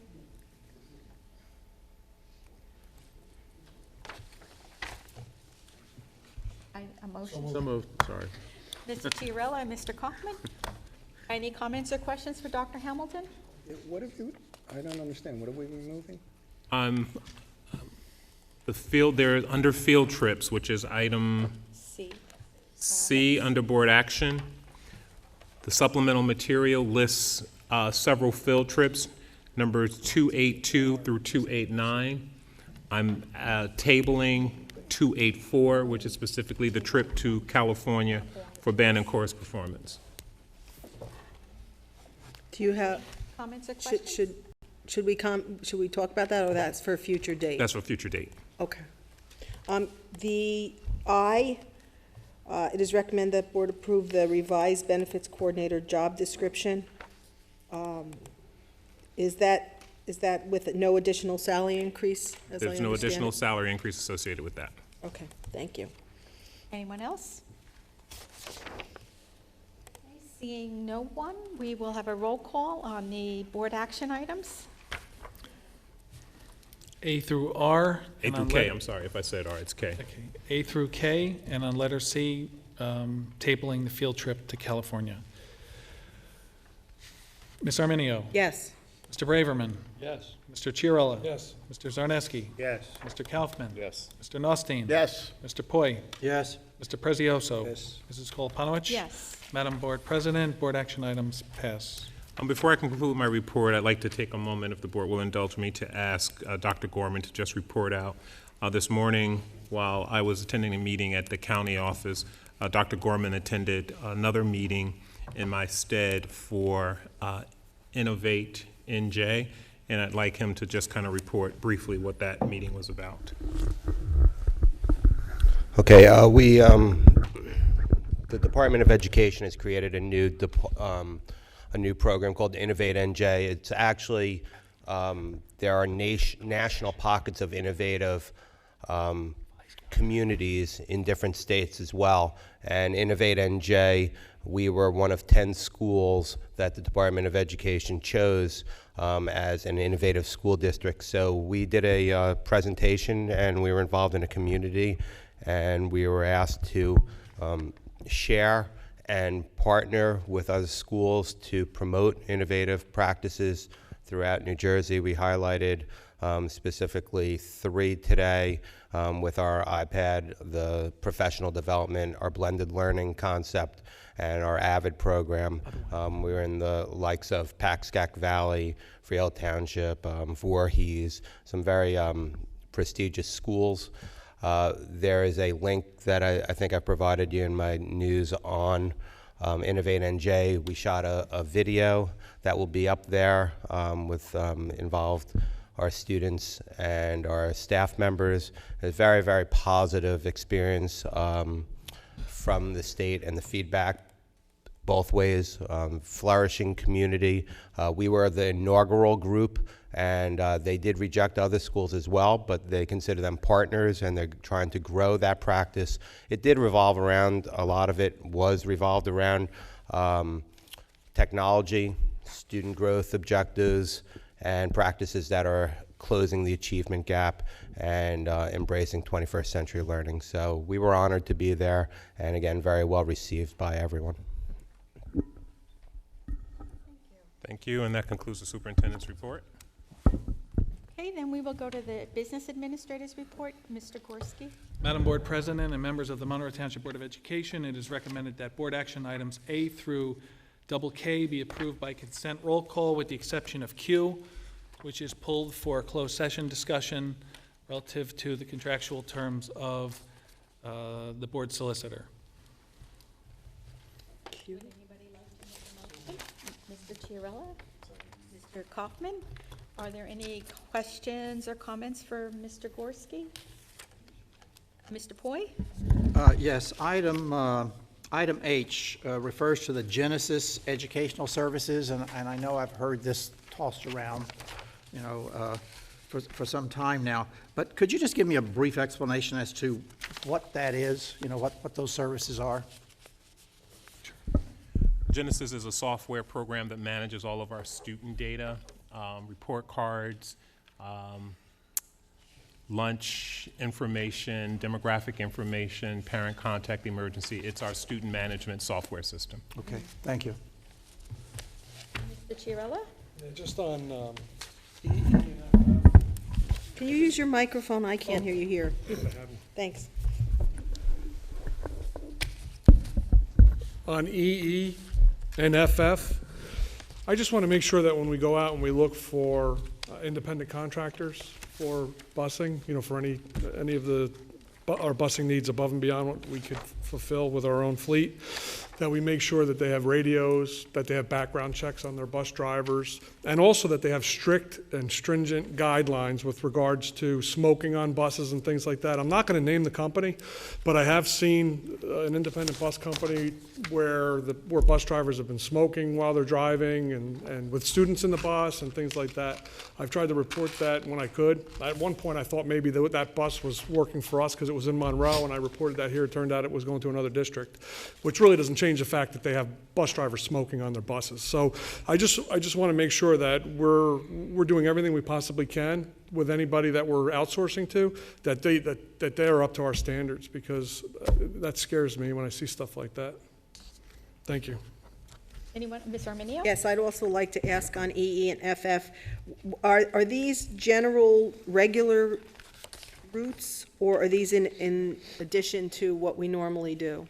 A motion. So moved, sorry. Mr. Chiarella and Mr. Kaufman. Any comments or questions for Dr. Hamilton? What have you, I don't understand, what are we removing? The field, there, under field trips, which is item C under board action, the supplemental material lists several field trips, numbers 282 through 289. I'm tabling 284, which is specifically the trip to California for band and chorus performance. Do you have, Comments or questions? should we talk about that, or that's for a future date? That's for a future date. Okay. The it is recommended that board approve the revised benefits coordinator job description. Is that with no additional salary increase, as I There's no understand additional it? salary increase associated with that. Okay, thank you. Anyone else? Seeing no one, we will have a roll call on the board action items. A through R. A and through on K, let- I'm sorry if I said R, it's K. Okay. A through K, and on letter C, tabling the field trip to California. Ms. Arminio. Yes. Mr. Braverman. Yes. Mr. Chiarella. Yes. Mr. Zarneski. Yes. Mr. Kaufman. Yes. Mr. Nostine. Yes. Mr. Poi. Yes. Mr. Prezioso. Yes. Mrs. Koloponowicz. Yes. Madam Board President, board action items pass. Before I conclude my report, I'd like to take a moment, if the board will indulge me, to ask Dr. Gorman to just report out. This morning, while I was attending a meeting at the county office, Dr. Gorman attended another meeting in my stead for Innovate NJ, and I'd like him to just kind of report briefly what that meeting was about. Okay, the Department of Education has created a new program called Innovate NJ. It's actually, there are national pockets of innovative communities in different states as well. And Innovate NJ, we were one of 10 schools that the Department of Education chose as an innovative school district. So we did a presentation, and we were involved in a community, and we were asked to share and partner with other schools to promote innovative practices throughout New Jersey. We highlighted specifically 3 today with our iPad, the professional development, our blended learning concept, and our AVID program. We were in the likes of Paxcack Valley, Freehold Township, Voorhees, some very prestigious schools. There is a link that I think I provided you in my news on Innovate NJ. We shot a video that will be up there with involved our students and our staff members. A very, very positive experience from the state, and the feedback both ways, flourishing community. We were the inaugural group, and they did reject other schools as well, but they consider them partners, and they're trying to grow that practice. It did revolve around, a lot of it was revolved around technology, student growth objectives, and practices that are closing the achievement gap and embracing 21st century learning. So we were honored to be there, and again, very well received by everyone. Thank you, and that concludes the superintendent's report. Okay, then we will go to the business administrator's report. Mr. Gorski. Madam Board President and members of the Monroe Township Board of Education, it is recommended that board action items A through K be approved by consent roll call with the exception of Q, which is pulled for closed session discussion relative to the contractual terms of the board solicitor. Would anybody like to make a motion? Mr. Chiarella? Mr. Kaufman? Are there any questions or comments for Mr. Gorski? Mr. Poi? Yes, item H refers to the Genesis Educational Services, and I know I've heard this tossed around, you know, for some time now. But could you just give me a brief explanation as to what that is, you know, what those services are? Genesis is a software program that manages all of our student data, report cards, lunch information, demographic information, parent contact emergency. It's our student management software system. Okay, thank you. Mr. Chiarella? Yeah, just on, Can you use your microphone? I can't hear you here. Thanks. on EE and FF, I just want to make sure that when we go out and we look for independent contractors for busing, you know, for any of our busing needs above and beyond what we could fulfill with our own fleet, that we make sure that they have radios, that they have background checks on their bus drivers, and also that they have strict and stringent guidelines with regards to smoking on buses and things like that. I'm not going to name the company, but I have seen an independent bus company where bus drivers have been smoking while they're driving and with students in the bus and things like that. I've tried to report that when I could. At one point I thought maybe that bus was working for us because it was in Monroe, and I reported that here. It turned out it was going to another district, which really doesn't change the fact that they have bus drivers smoking on their buses. So I just want to make sure that we're doing everything we possibly can with anybody that we're outsourcing to, that they are up to our standards, because that scares me when I see stuff like that. Thank you. Anyone? Ms. Arminio? Yes, I'd also like to ask on EE and FF, are these general, regular routes, or are these in addition to what we normally do?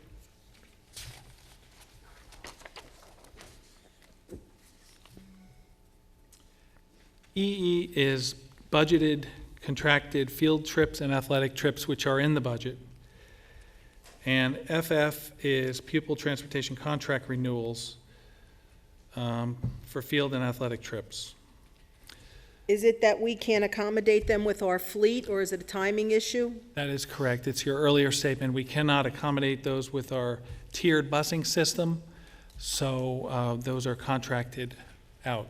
EE is budgeted, contracted field trips and athletic trips, which are in the budget. And FF is pupil transportation contract renewals for field and athletic trips. Is it that we can't accommodate them with our fleet, or is it a timing issue? That is correct. It's your earlier statement. We cannot accommodate those with our tiered busing system, so those are contracted out.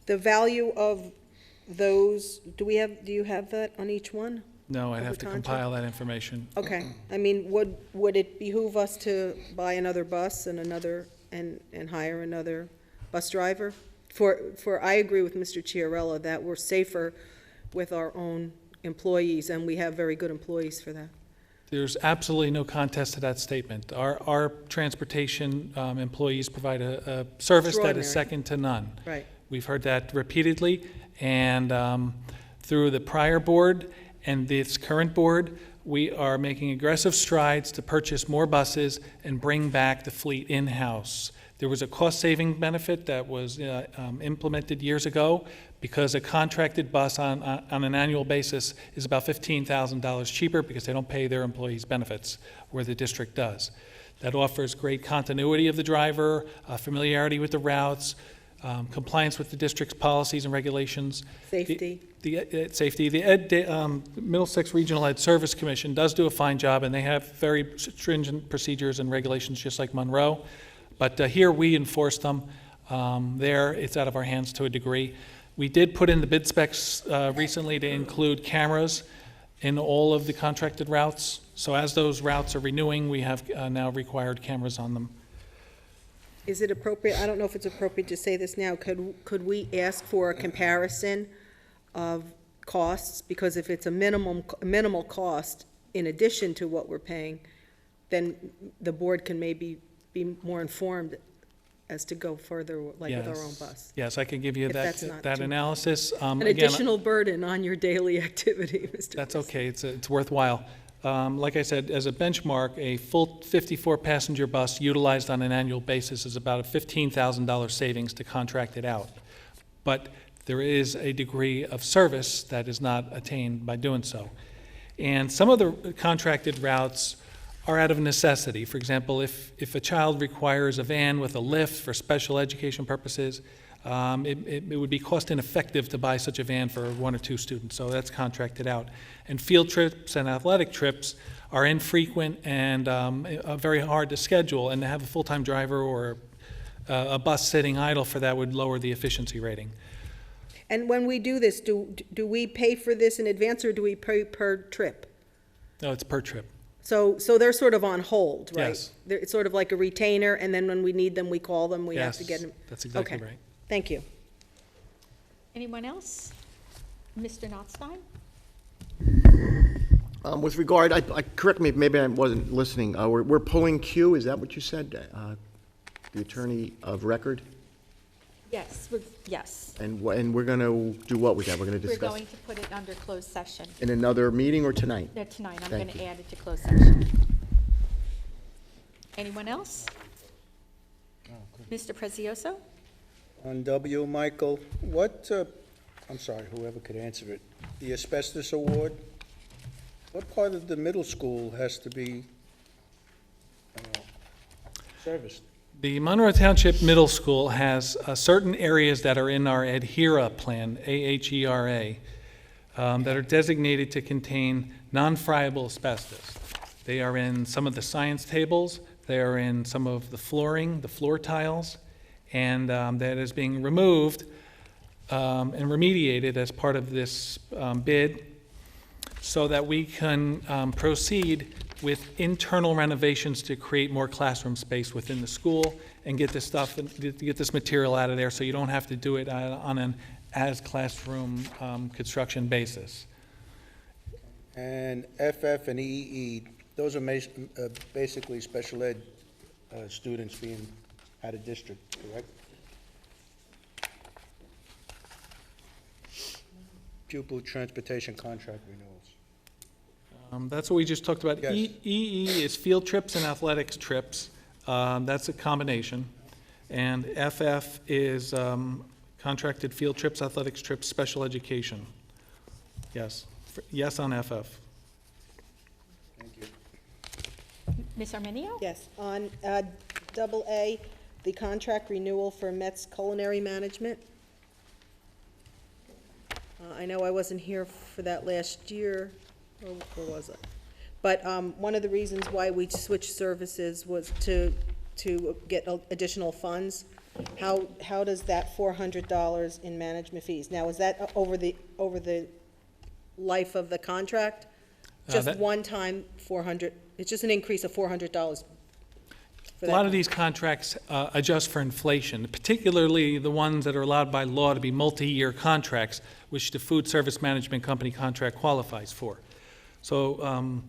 The value of those, do you have that on each one? No, I'd Of have the to contract? compile that information. Okay, I mean, would it behoove us to buy another bus and hire another bus driver? I agree with Mr. Chiarella that we're safer with our own employees, and we have very good employees for that. There's absolutely no contest to that statement. Our transportation employees provide a service that is Extraordinary. second to none. Right. We've heard that repeatedly, and through the prior board and this current board, we are making aggressive strides to purchase more buses and bring back the fleet in-house. There was a cost-saving benefit that was implemented years ago, because a contracted bus on an annual basis is about $15,000 cheaper, because they don't pay their employees benefits, where the district does. That offers great continuity of the driver, familiarity with the routes, compliance with the district's policies and regulations. Safety. Safety. The Middlesex Regional Ed Service Commission does do a fine job, and they have very stringent procedures and regulations, just like Monroe. But here we enforce them. There, it's out of our hands to a degree. We did put in the bid specs recently to include cameras in all of the contracted routes. So as those routes are renewing, we have now required cameras on them. Is it appropriate, I don't know if it's appropriate to say this now, could we ask for a comparison of costs? Because if it's a minimal cost in addition to what we're paying, then the board can maybe be more informed as to go further, like with our own bus. Yes, I can give you If that's not that too- analysis. An additional burden on your daily activity, Mr. That's okay, it's worthwhile. Like I said, as a benchmark, a full 54-passenger bus utilized on an annual basis is about a $15,000 savings to contract it out. But there is a degree of service that is not attained by doing so. And some of the contracted routes are out of necessity. For example, if a child requires a van with a lift for special education purposes, it would be cost ineffective to buy such a van for 1 or 2 students, so that's contracted out. And field trips and athletic trips are infrequent and very hard to schedule, and to have a full-time driver or a bus sitting idle for that would lower the efficiency rating. And when we do this, do we pay for this in advance, or do we pay per trip? No, it's per trip. So they're sort of on hold, right? Yes. It's sort of like a retainer, and then when we need them, we call them, we have to Yes, get them. that's exactly Okay. right. Thank you. Anyone else? Mr. Notstein? With regard, correct me, maybe I wasn't listening. We're pulling Q, is that what you said? The attorney of record? Yes, yes. And we're going to do what with that? We're going to We're discuss going to put it under closed session. in another meeting or tonight? No, tonight. I'm Thank going to you. add it to closed session. Anyone else? Mr. Prezioso? On W, Michael, what, I'm sorry, whoever could answer it, the asbestos award, what part of the middle school has to be serviced? The Monroe Township Middle School has certain areas that are in our AHERA plan, AHERA, that are designated to contain non-friable asbestos. They are in some of the science tables, they are in some of the flooring, the floor tiles, and that is being removed and remediated as part of this bid so that we can proceed with internal renovations to create more classroom space within the school and get this stuff, get this material out of there so you don't have to do it on an as classroom construction basis. And FF and EE, those are basically special ed students being out of district, correct? Pupil transportation contract renewals. That's what we just talked about. Yes. EE is field trips and athletics trips. That's a combination. And FF is contracted field trips, athletics trips, special education. Yes. Yes on FF. Thank you. Ms. Arminio? Yes, on double A, the contract renewal for Met's Culinary Management. I know I wasn't here for that last year, or was it? But one of the reasons why we switched services was to get additional funds. How does that $400 in management fees? Now, is that over the life of the contract? Just one time, 400, it's just an increase of $400. A lot of these contracts adjust for inflation, particularly the ones that are allowed by law to be multi-year contracts, which the food service management company contract qualifies for. So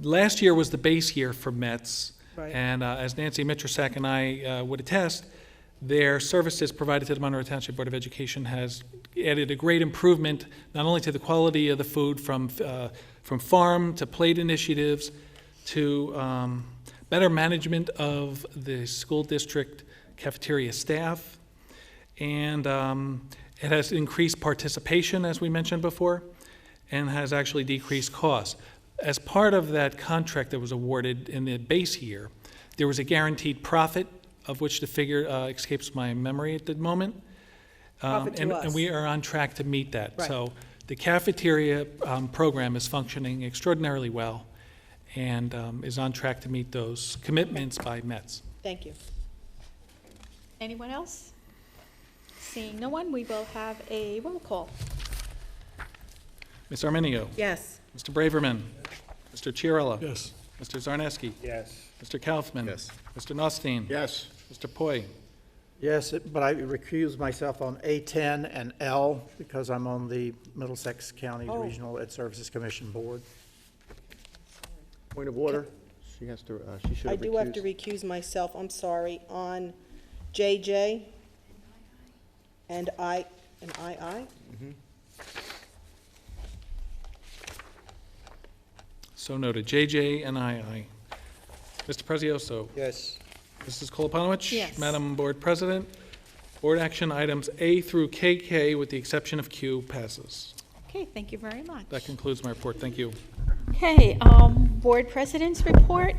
last year was the base year for Mets, Right. and as Nancy Mitrasak and I would attest, their services provided to the Monroe Township Board of Education has added a great improvement, not only to the quality of the food from farm to plate initiatives to better management of the school district cafeteria staff, and it has increased participation, as we mentioned before, and has actually decreased costs. As part of that contract that was awarded in the base year, there was a guaranteed profit, of which the figure escapes my memory at the moment. Profit to us. And we are on track to meet that. Right. So the cafeteria program is functioning extraordinarily well and is on track to meet those commitments by Mets. Thank you. Anyone else? Seeing no one, we will have a roll call. Ms. Arminio. Yes. Mr. Braverman. Mr. Chiarella. Yes. Mr. Zarneski. Yes. Mr. Kaufman. Yes. Mr. Nostine. Yes. Mr. Poi. Yes, but I recuse myself on A10 and L because I'm on the Middlesex County Regional Ed Services Commission Board. Point of order. She has to, she should I have do have to recused. recuse myself, I'm sorry, on JJ and II. So noted. JJ and II. Mr. Prezioso. Yes. Mrs. Koloponowicz? Yes. Madam Board President, board action items A through KK, with the exception of Q, passes. Okay, thank you very much. That concludes my report. Thank you. Okay, Board President's report.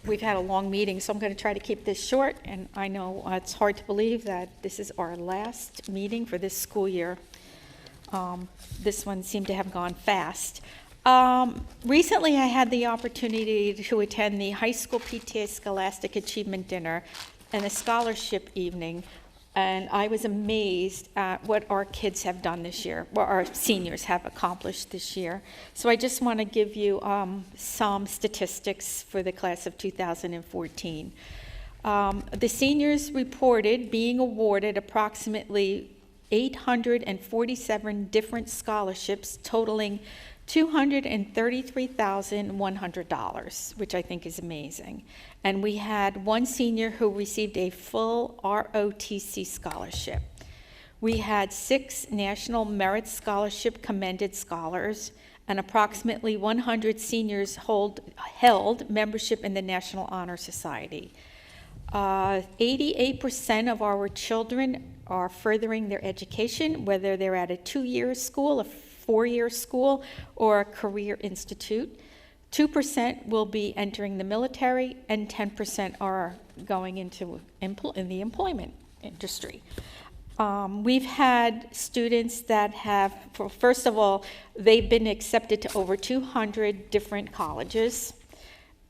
We've had a long meeting, so I'm going to try to keep this short, and I know it's hard to believe that this is our last meeting for this school year. This one seemed to have gone fast. Recently, I had the opportunity to attend the high school PTA Scholastic Achievement Dinner and a scholarship evening, and I was amazed at what our kids have done this year, what our seniors have accomplished this year. So I just want to give you some statistics for the class of 2014. The seniors reported being awarded approximately 847 different scholarships totaling $233,100, which I think is amazing. And we had one senior who received a full ROTC scholarship. We had 6 National Merit Scholarship commended scholars, and approximately 100 seniors held membership in the National Honor Society. 88% of our children are furthering their education, whether they're at a 2-year school, a 4-year school, or a career institute. 2% will be entering the military, and 10% are going into in the employment industry. We've had students that have, first of all, they've been accepted to over 200 different colleges,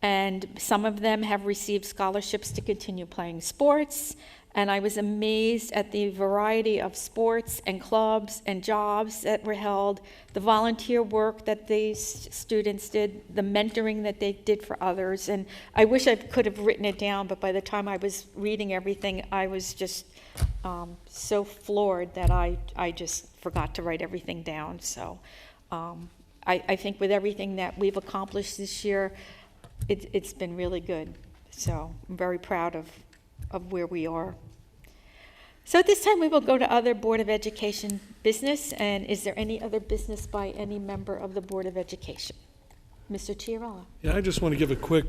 and some of them have received scholarships to continue playing sports. And I was amazed at the variety of sports and clubs and jobs that were held, the volunteer work that these students did, the mentoring that they did for others. And I wish I could have written it down, but by the time I was reading everything, I was just so floored that I just forgot to write everything down. So I think with everything that we've accomplished this year, it's been really good. So I'm very proud of where we are. So at this time, we will go to other Board of Education business. And is there any other business by any member of the Board of Education? Mr. Chiarella. Yeah, I just want to give a quick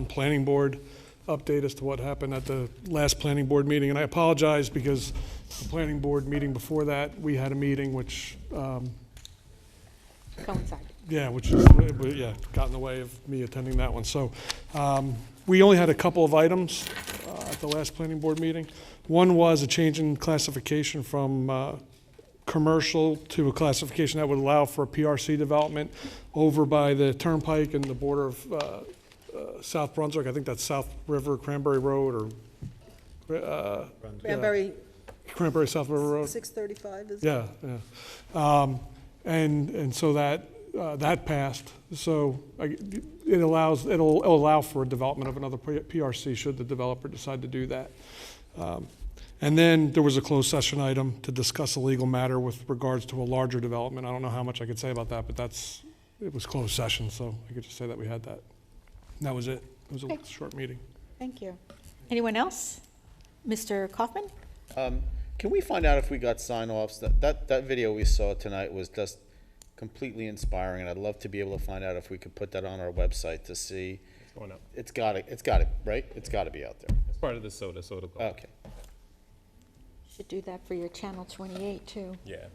planning board update as to what happened at the last planning board meeting. And I apologize because the planning board meeting before that, we had a meeting which Coincided. yeah, which is, got in the way of me attending that one. So we only had a couple of items at the last planning board meeting. One was a change in classification from commercial to a classification that would allow for a PRC development over by the Turnpike and the border of South Brunswick. I think that's South River, Cranberry Road, or Cranberry South River Road. 635 is Yeah, yeah. And so that passed. So it'll allow for a development of another PRC should the developer decide to do that. And then there was a closed session item to discuss a legal matter with regards to a larger development. I don't know how much I could say about that, but it was closed session, so I could just say that we had that. And that was it. It was a short meeting. Thank you. Anyone else? Mr. Kaufman? Can we find out if we got sign-offs? That video we saw tonight was just completely inspiring, and I'd love to be able to find out if we could put that on our website to see. It's going up. It's got it, right? It's got to be out there. It's part of the soda gold. Okay. Should do that for your Channel 28, too. Yeah.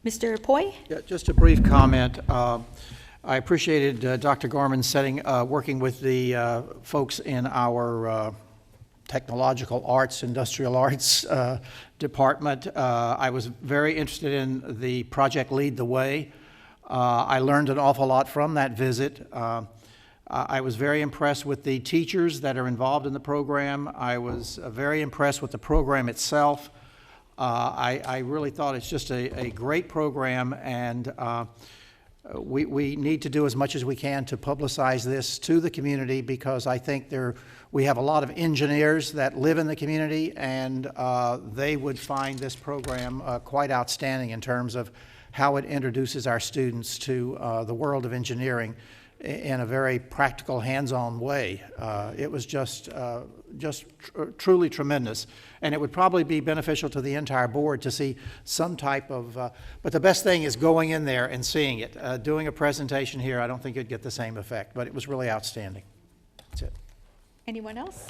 Mr. Poi? Yeah, just a brief comment. I appreciated Dr. Gorman working with the folks in our technological arts, industrial arts department. I was very interested in the project Lead the Way. I learned an awful lot from that visit. I was very impressed with the teachers that are involved in the program. I was very impressed with the program itself. I really thought it's just a great program, and we need to do as much as we can to publicize this to the community, because I think we have a lot of engineers that live in the community, and they would find this program quite outstanding in terms of how it introduces our students to the world of engineering in a very practical, hands-on way. It was just truly tremendous. And it would probably be beneficial to the entire board to see some type of, but the best thing is going in there and seeing it. Doing a presentation here, I don't think you'd get the same effect, but it was really outstanding. That's it. Anyone else?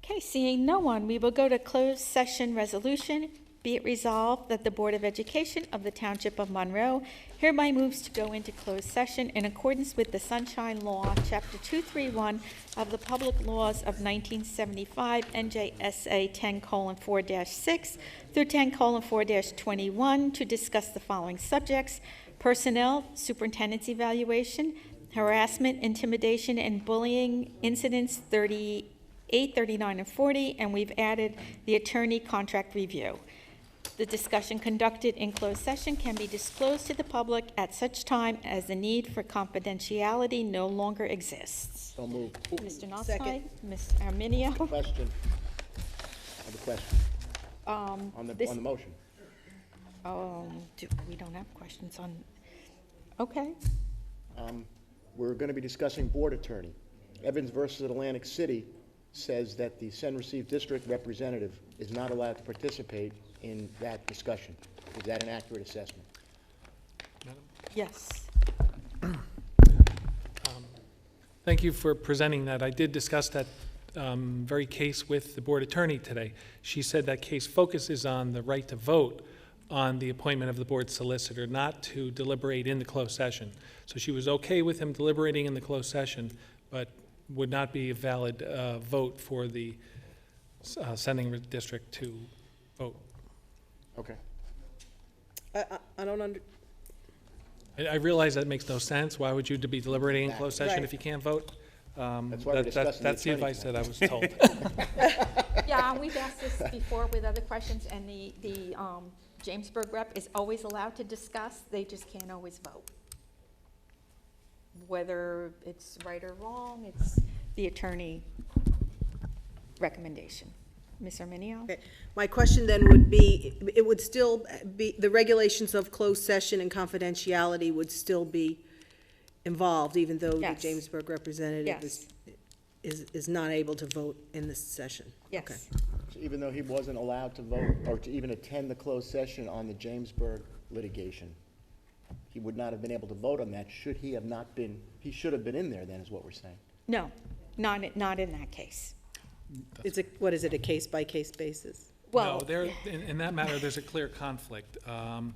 Okay, seeing no one, we will go to closed session resolution. Be it resolved that the Board of Education of the Township of Monroe hereby moves to go into closed session in accordance with the Sunshine Law, Chapter 231 of the Public Laws of 1975, NJSA 10:4-6 through 10:4-21, to discuss the following subjects: personnel, superintendent's evaluation, harassment, intimidation, and bullying incidents 38, 39, and 40, and we've added the attorney contract review. The discussion conducted in closed session can be disclosed to the public at such time as the need for confidentiality no longer exists. So moved. Mr. Notstein, Second. Ms. Arminio. Question. I have a question on the motion. We don't have questions on, okay. We're going to be discussing board attorney. Evans versus Atlantic City says that the send receive district representative is not allowed to participate in that discussion. Is that an accurate assessment? Yes. Thank you for presenting that. I did discuss that very case with the board attorney today. She said that case focuses on the right to vote on the appointment of the board solicitor, not to deliberate in the closed session. So she was okay with him deliberating in the closed session, but would not be a valid vote for the sending district to vote. Okay. I don't under, I realize that makes no sense. Why would you be deliberating in closed session Right. if you can't vote? That's why we're discussing That's the attorney advice that I was told. Yeah, we've asked this before with other questions, and the Jamesburg rep is always allowed to discuss, they just can't always vote. Whether it's right or wrong, it's the attorney recommendation. Ms. Arminio? okay. My question then would be, it would still be, the regulations of closed session and confidentiality would still be involved, even though the Yes. Jamesburg representative Yes. is not able to vote in this session? Okay. Yes. So even though he wasn't allowed to vote or to even attend the closed session on the Jamesburg litigation, he would not have been able to vote on that should he have not been, he should have been in there then, is what we're saying. No, not in that case. It's a, what is it, a case-by-case basis? Well, No, there, in that matter, there's a clear conflict. And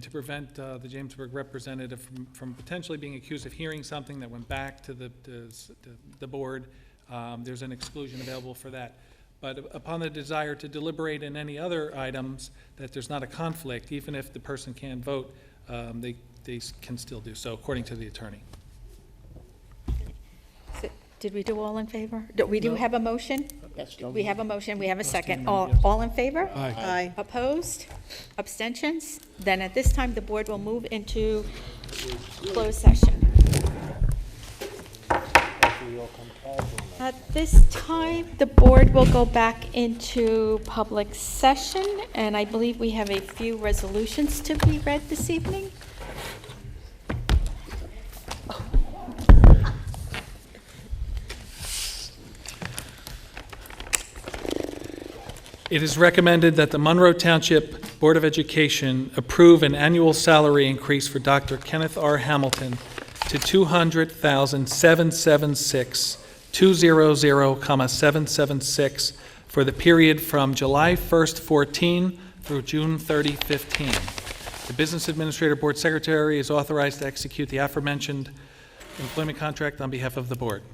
to prevent the Jamesburg representative from potentially being accused of hearing something that went back to the board, there's an exclusion available for that. But upon the desire to deliberate in any other items, that there's not a conflict, even if the person can't vote, they can still do so, according to the attorney. did we do all in favor? We do have a motion? Yes. We have a motion, we have a second. All in favor? Aye. Aye. Opposed? Abstentions? Then at this time, the board will move into closed session. At this time, the board will go back into public session, and I believe we have a few resolutions to be read this evening. It is recommended that the Monroe Township Board of Education approve an annual salary increase for Dr. Kenneth R. Hamilton to $200,776,200,776 for the period from July 1st, 14 through June 30, 15. The Business Administrator Board Secretary is authorized to execute the aforementioned employment contract on behalf of the board.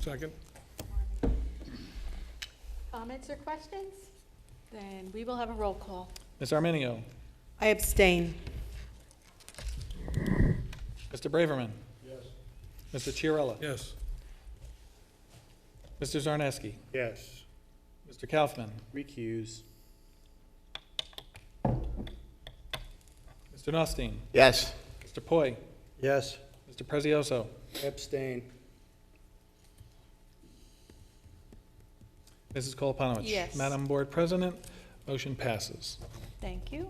Second. Comments or questions? Then we will have a roll call. Ms. Arminio, I abstain. Mr. Braverman? Yes. Mr. Chiarella? Yes. Mr. Zarneski? Yes. Mr. Kaufman? Recuse. Mr. Nostine? Yes. Mr. Poi? Yes. Mr. Prezioso? Abstain. Mrs. Koloponowicz? Yes. Madam Board President, motion passes. Thank you.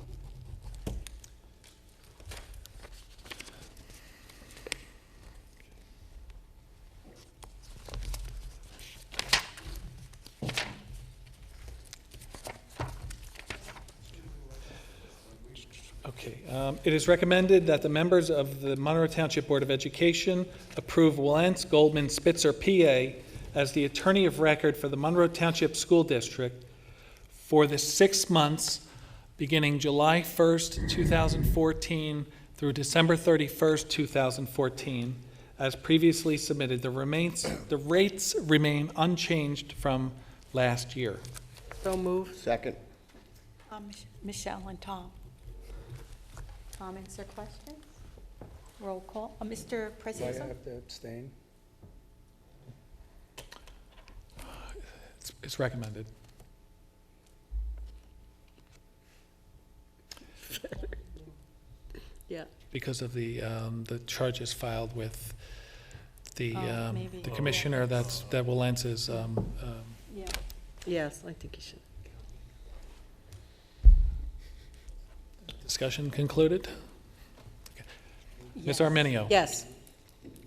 Okay, it is recommended that the members of the Monroe Township Board of Education approve Wallance Goldman Spitzer, PA, as the attorney of record for the Monroe Township School District for the 6 months beginning July 1st, 2014 through December 31st, 2014, as previously submitted. The rates remain unchanged from last year. So moved. Second. Michelle and Tom. Comments or questions? Roll call. Mr. Do I Prezioso? have to abstain? It's recommended. Yeah. Because of the charges filed with the maybe. the commissioner that Wallance is. Yeah. Yes, I think you should. Discussion concluded. Okay. Ms. Arminio. Yes.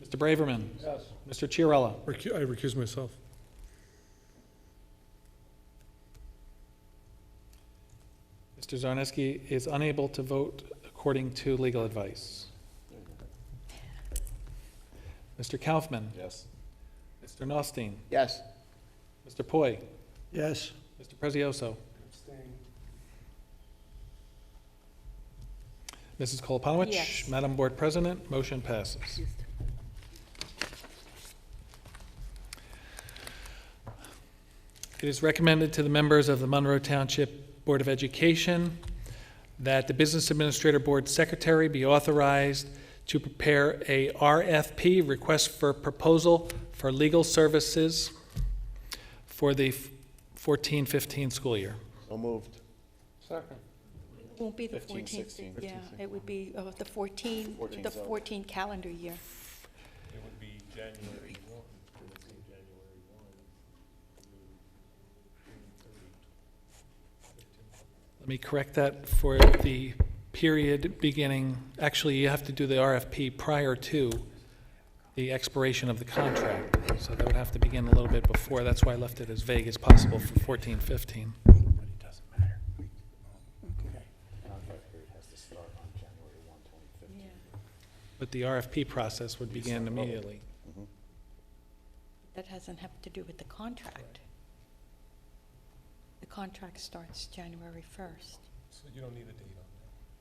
Mr. Braverman. Yes. Mr. Chiarella. I recuse myself. Mr. Zarneski is unable to vote according to legal advice. Mr. Kaufman. Yes. Mr. Nostine. Yes. Mr. Poi. Yes. Mr. Prezioso. Abstain. Mrs. Koloponowicz. Yes. Madam Board President, motion passes. It is recommended to the members of the Monroe Township Board of Education that the Business Administrator Board Secretary be authorized to prepare a RFP, request for proposal for legal services for the 14-15 school year. So moved. Second. Won't be the 15, 14th, 16. yeah, it would be the 14, 14, the so- 14 calendar year. It would be January 1. Let me correct that for the period beginning, actually, you have to do the RFP prior to the expiration of the contract. So that would have to begin a little bit before. That's why I left it as vague as possible for 14-15. But the RFP process would begin immediately. That doesn't have to do with the contract. The contract starts January 1st. So you don't need a date on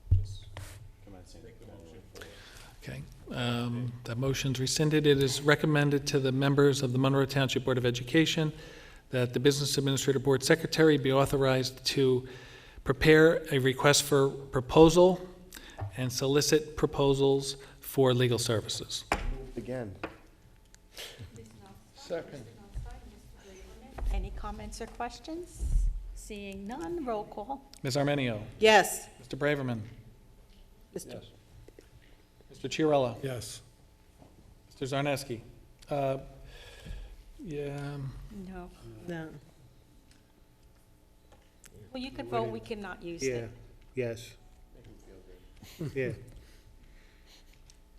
that. Just make the motion for it. Okay. That motion's rescinded. It is recommended to the members of the Monroe Township Board of Education that the Business Administrator Board Secretary be authorized to prepare a request for proposal and solicit proposals for legal services. Moved again. Second. Any comments or questions? Seeing none, roll call. Ms. Arminio. Yes. Mr. Braverman. Mr. Mr. Chiarella. Yes. Mr. Zarneski. Yeah. No. No. Well, you could vote, we cannot use Yeah, it. yes. Yeah.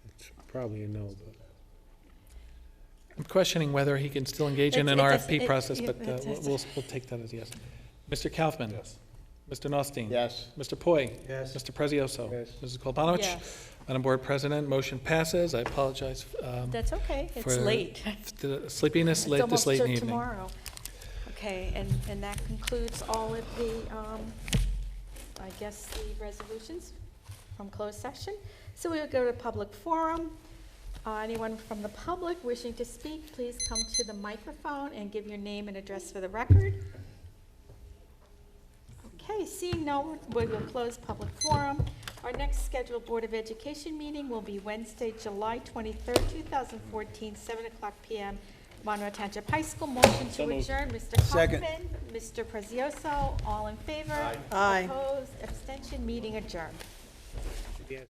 It's probably a no, but. I'm questioning whether he can still engage in an It does- RFP it- process, yeah, but it does. we'll take that as yes. Mr. Kaufman. Yes. Mr. Nostine. Yes. Mr. Poi. Yes. Mr. Prezioso. Yes. Mrs. Koloponowicz. Yes. Madam Board President, motion passes. I apologize That's okay, it's for late. the sleepiness It's late almost this late in the to evening. tomorrow. Okay, and that concludes all of the, I guess, the resolutions from closed session. So we'll go to public forum. Anyone from the public wishing to speak, please come to the microphone and give your name and address for the record. Okay, seeing no one, we will close public forum. Our next scheduled Board of Education meeting will be Wednesday, July 23rd, 2014, 7 o'clock p.m., Monroe Township High School. Motion to adjourn, Mr. Second. Kaufman, Mr. Prezioso, all in favor? Aye. Opposed, abstention, meeting adjourned.